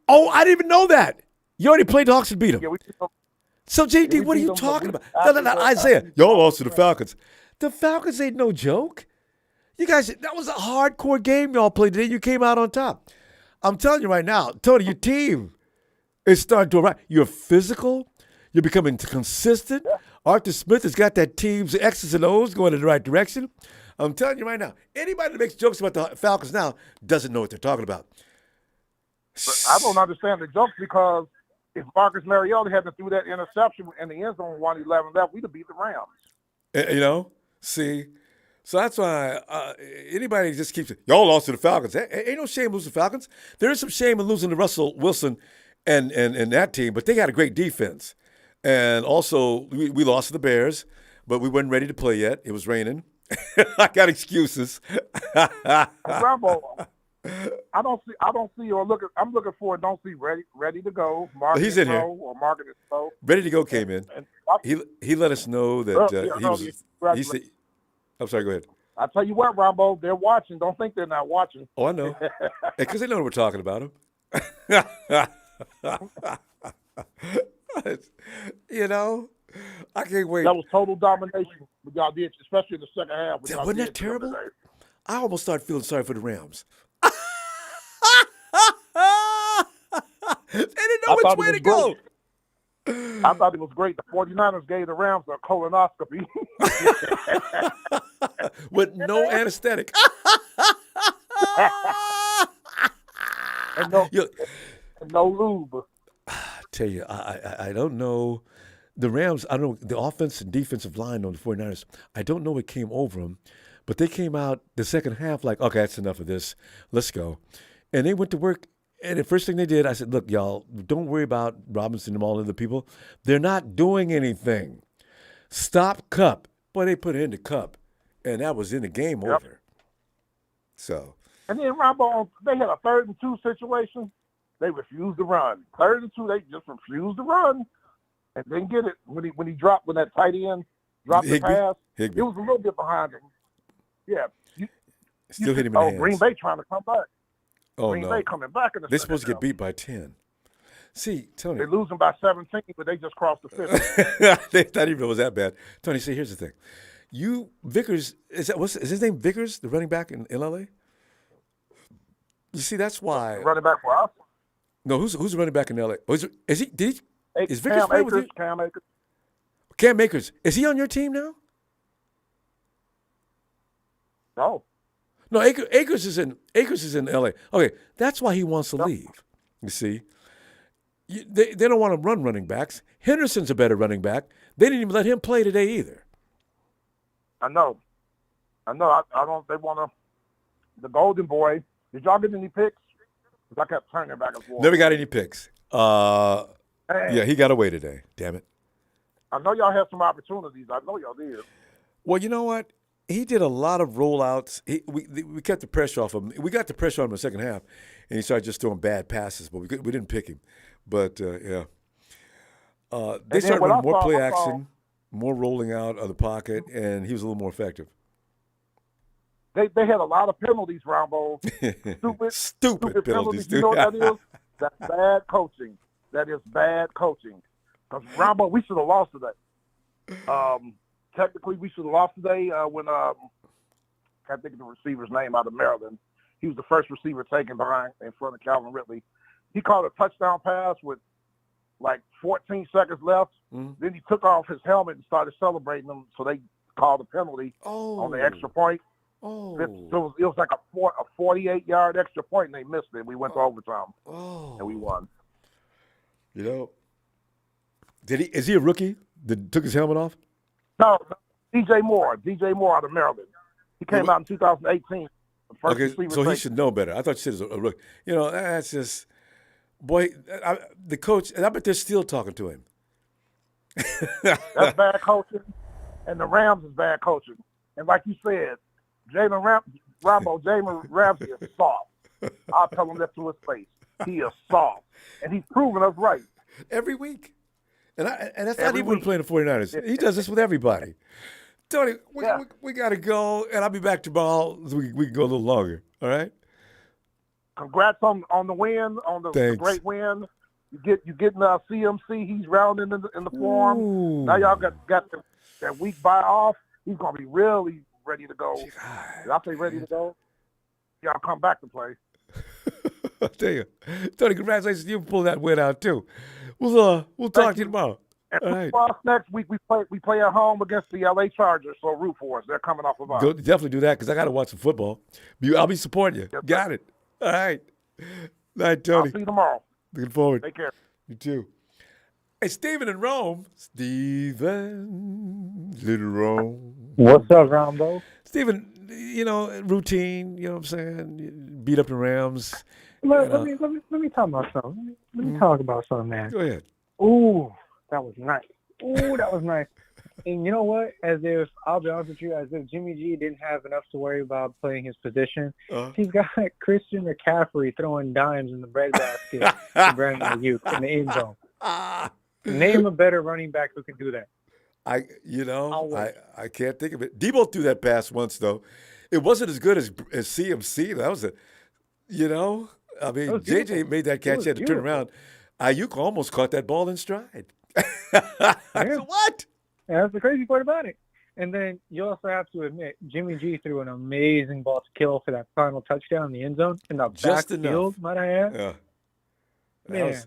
Oh, I didn't even know that. You already played the Hawks and beat them. Yeah, we beat them. So, JD, what are you talking about? No, Isaiah, y'all lost to the Falcons. The Falcons ain't no joke. You guys, that was a hardcore game y'all played today. You came out on top. I'm telling you right now, Tony, your team is starting to arrive. You're physical. You're becoming consistent. Yeah. Arthur Smith has got that team's X's and O's going in the right direction. I'm telling you right now, anybody that makes jokes about the Falcons now doesn't know what they're talking about. But I don't understand the jokes because if Marcus Mariota hadn't threw that interception in the end zone 1-11 left, we'd have beat the Rams. You know, see? So that's why anybody just keeps y'all lost to the Falcons. Ain't no shame losing the Falcons. There is some shame in losing to Russell Wilson and that team, but they got a great defense. And also, we lost to the Bears, but we weren't ready to play yet. It was raining. I got excuses. Rambo, I don't see or look at. I'm looking for. Don't see ready to go. Market He's in here. Or market is slow. Ready to go came in. He let us know that he was. He said, I'm sorry, go ahead. I tell you what, Ronbo, they're watching. Don't think they're not watching. Oh, I know. Because they know we're talking about them. You know, I can't wait. That was total domination. What y'all did, especially in the second half. Wasn't that terrible? I almost started feeling sorry for the Rams. They didn't know which way to go. I thought it was great. The 49ers gave the Rams a colonoscopy. With no anesthetic. and no lube. I tell you, I don't know. The Rams, I don't know, the offense and defensive line on the 49ers, I don't know what came over them, but they came out the second half like, okay, that's enough of this. Let's go. And they went to work. And the first thing they did, I said, look, y'all, don't worry about Robinson and all the other people. They're not doing anything. Stop Cup. Boy, they put it in the Cup, and that was in the game over. So. And then, Ronbo, they had a 3rd and 2 situation. They refused to run. 3rd and 2, they just refused to run and didn't get it. When he dropped, when that tight end dropped the pass, it was a little bit behind him. Yeah. Still hit him in the hands. Green Bay trying to come back. Oh, Green Bay coming back in the They're supposed to get beat by 10. See, Tony. They're losing by 17, but they just crossed the 50. They thought even it was that bad. Tony, see, here's the thing. Vickers, is his name Vickers, the running back in LA? You see, that's why. Running back for us? No, who's the running back in LA? Oh, is Vickers Cam playing with you? Cam Akers. Is he on your team now? No. No, Akers is in LA. Okay, that's why he wants to leave. You see, they don't want to run running backs. Henderson's a better running back. They didn't even let him play today either. I know. I don't. They want to. The Golden Boy. Did y'all get any picks? Because I kept turning back and forth. Never got any picks. Yeah, he got away today. Damn it. I know y'all had some opportunities. I know y'all did. Well, you know what? He did a lot of rollouts. We kept the pressure off him. We got the pressure on him in the second half, and he started just throwing bad passes, but we didn't pick him. But, yeah. They started running more play action, more rolling out of the pocket, and he was a little more effective. They had a lot of penalties, Ronbo. Stupid penalties. You know what that is? That's bad coaching. That is bad coaching. Because, Ronbo, we should have lost today. Technically, we should have lost today when I can't think of the receiver's name out of Maryland. He was the first receiver taken in front of Calvin Ridley. He caught a touchdown pass with like 14 seconds left. Mm-hmm. Then he took off his helmet and started celebrating them, so they called a penalty on the extra point. Oh. It was like a 48-yard extra point, and they missed it. We went to overtime, and we won. You know, is he a rookie that took his helmet off? No, DJ Moore out of Maryland. He came out in 2018. Okay, so he should know better. I thought you said it was a rookie. You know, that's just, boy, the coach, and I bet they're still talking to him. That's bad coaching, and the Rams is bad coaching. And like you said, Jalen Ramsey is soft. I'll tell him that to his face. He is soft, and he's proven us right. Every week. And that's not even playing the 49ers. He does this with everybody. Tony, we got to go, and I'll be back tomorrow so we can go a little longer. All right? Congrats on the win, on the great win. You getting CMC. He's rounding in the form. Ooh. Now y'all got that week bye off. He's going to be really ready to go. Did I say ready to go? Y'all come back to play. I'll tell you. Tony, congratulations. You pulled that win out, too. We'll talk to you tomorrow. And all right. Next week we play at home against the LA Chargers, so root for us. They're coming off of us. Definitely do that because I got to watch some football. I'll be supporting you. Yes, got it. All right. Night, Tony. I'll see you tomorrow. Looking forward. Take care. You too. Hey, Stephen in Rome. Stephen, little Rome. What's up, Ronbo? Stephen, routine. You know what I'm saying? Beat up the Rams. Let me talk about something. Let me talk about something, man. Go ahead. Ooh, that was nice. Ooh, that was nice. And you know what? I'll be honest with you, as if Jimmy G didn't have enough to worry about playing his position, he's got Christian McCaffrey throwing dimes in the breadbasket to Brandon Ayuk in the end zone. Name a better running back who can do that. I can't think of it. Debo threw that pass once though. It wasn't as good as CMC. That was JJ made that catch. He had to turn around. Ayuk almost caught that ball in stride. What? Yeah, that's the crazy part about it. And then you also have to admit, Jimmy G threw an amazing ball to kill for that final touchdown in the end zone. In the backfield, might I add. Yeah. Man.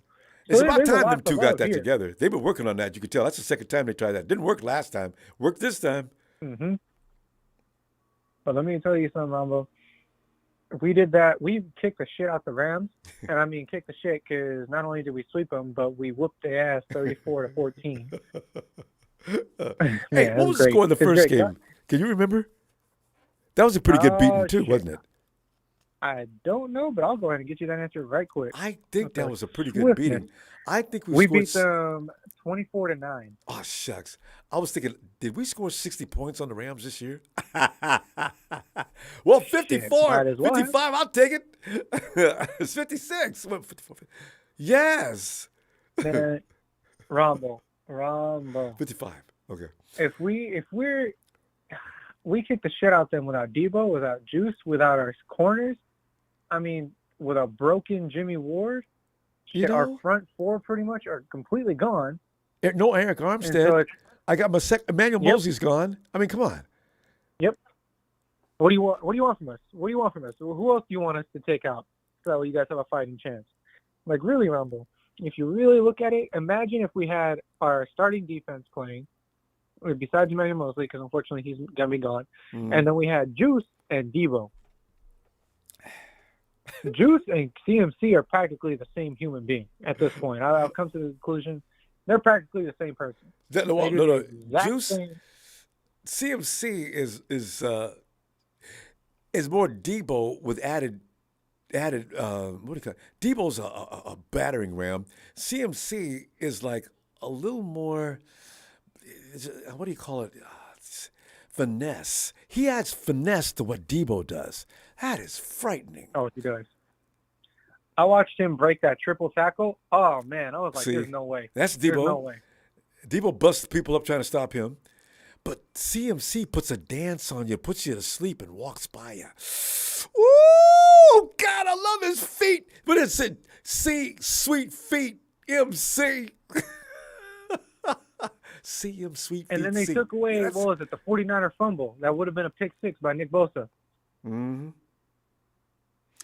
It's about time them two got that together. They've been working on that. You can tell. That's the second time they tried that. Didn't work last time. Worked this time. Mm-hmm. But let me tell you something, Ronbo. We did that. We kicked the shit out the Rams. And I mean kicked the shit because not only did we sweep them, but we whooped their ass 34-14. Hey, what was the score in the first game? Can you remember? That was a pretty good beating too, wasn't it? I don't know, but I'll go ahead and get you that answer right quick. I think that was a pretty good beating. I think we beat them 24-9. Oh shucks! I was thinking, did we score 60 points on the Rams this year? Well, 54, 55. I'll take it. It's 56. 54. Yes. Ronbo. 55. Okay. If we kick the shit out them without Debo, without Juice, without our corners. I mean, with a broken Jimmy Ward, our front four pretty much are completely gone. No Eric Armstead. So I got Emmanuel Mosley's gone. I mean, come on. Yep. What do you want? What do you want from us? What do you want from us? Who else do you want us to take out so you guys have a fighting chance? Like really, Rumble. If you really look at it, imagine if we had our starting defense playing, besides Emmanuel Mosley, because unfortunately he's gonna be gone, and then we had Juice and Debo. Juice and CMC are practically the same human being at this point. I've come to the conclusion they're practically the same person. No. Juice, CMC is more Debo with added. What do you call it? Debo's a battering ram. CMC is like a little more. What do you call it? Finesse. He adds finesse to what Debo does. That is frightening. Oh, he does. I watched him break that triple tackle. Oh, man. I was like, there's no way. That's Debo. There's no way. Debo busts people up trying to stop him. But CMC puts a dance on you, puts you to sleep, and walks by you. Ooh, God, I love his feet. But it's a C, sweet feet, MC. CM, sweet feet. And then they took away, what was it, the 49er fumble. That would have been a pick six by Nick Bosa. Mm-hmm.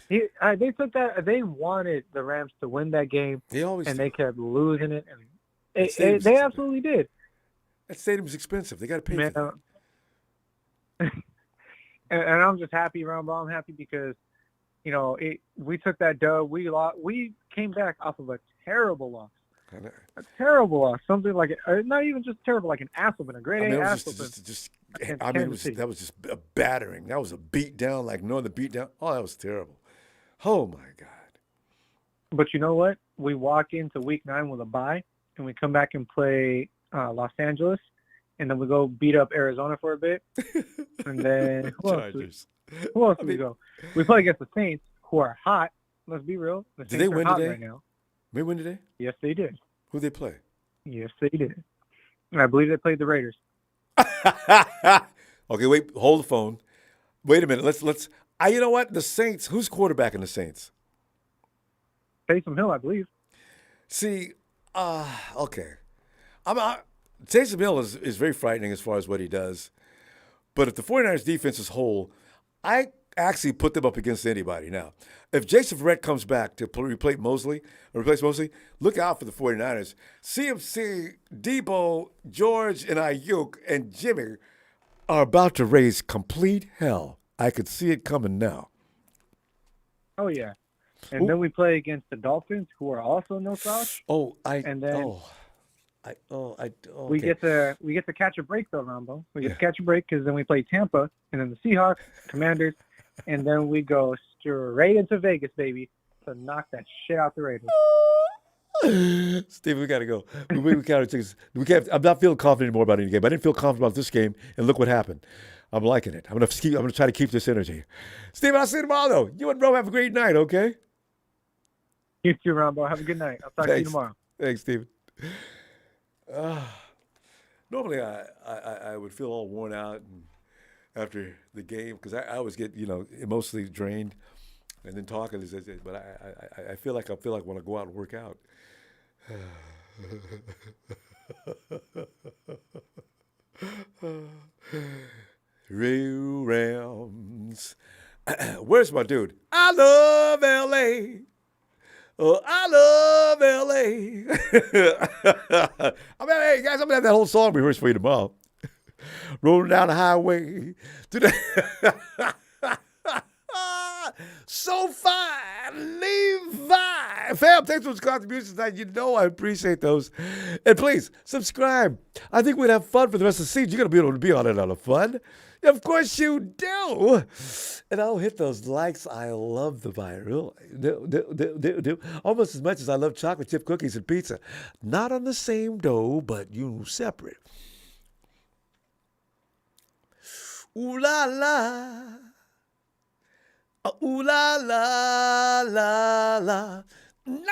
They took that. They wanted the Rams to win that game. They kept losing it. And they absolutely did. That stadium's expensive. They got to pay for that. And I'm just happy, Ronbo. I'm happy because, we took that dub. We came back off of a terrible loss. A terrible loss. Something like not even just terrible, like an ass whooping, a great ass whooping. That was just a battering. That was a beat down, like knowing the beat down. Oh, that was terrible. Oh my God. But you know what? We walk into week 9 with a bye, and we come back and play Los Angeles, and then we go beat up Arizona for a bit, and then who else do we go? We play against the Saints, who are hot. Let's be real. The Saints did they win are hot today? Right now. They win today? Yes, they did. Who they play? Yes, they did. And I believe they played the Raiders. Okay, wait. Hold the phone. Wait a minute. Let's. You know what? The Saints. Who's quarterbacking the Saints? Taysom Hill, I believe. See, okay. Taysom Hill is very frightening as far as what he does. But if the 49ers defense is whole, I actually put them up against anybody now. If Jason Verrett comes back to replace Mosley, look out for the 49ers. CMC, Debo, George, and Ayuk, and Jimmy are about to raise complete hell. I could see it coming now. Oh, yeah. And then we play against the Dolphins, who are also no slouch. We get to catch a break though, Ronbo. We get to catch a break because then we play Tampa, and then the Seahawks, Commanders, and then we go straight into Vegas, baby, to knock that shit out the Raiders. Steve, we gotta go. I'm not feeling confident anymore about any game. I didn't feel confident about this game, and look what happened. I'm liking it. I'm gonna try to keep this energy. Steve, I'll see you tomorrow though. You and Ro have a great night, okay? You too, Ronbo. Have a good night. I'll talk to you tomorrow. Thanks, Steve. Normally I would feel all worn out and after the game because I always get emotionally drained, and then talking is. But I feel like when I go out and work out. Real Rams. Where's my dude? I love L.A. Oh, I love L.A. Hey guys, I'm gonna have that whole song rehearsed for you tomorrow. Rolling down the highway to the so fine, Levi. Fam, thanks for those contributions tonight. I appreciate those. And please, subscribe. I think we'd have fun for the rest of the season. You're going to be able to be on it on the fun. Of course you do. And I'll hit those likes. I love the viral. Do. Almost as much as I love chocolate chip cookies and pizza. Not on the same dough, but separate. Ooh la la. Ooh la la la la. Niners!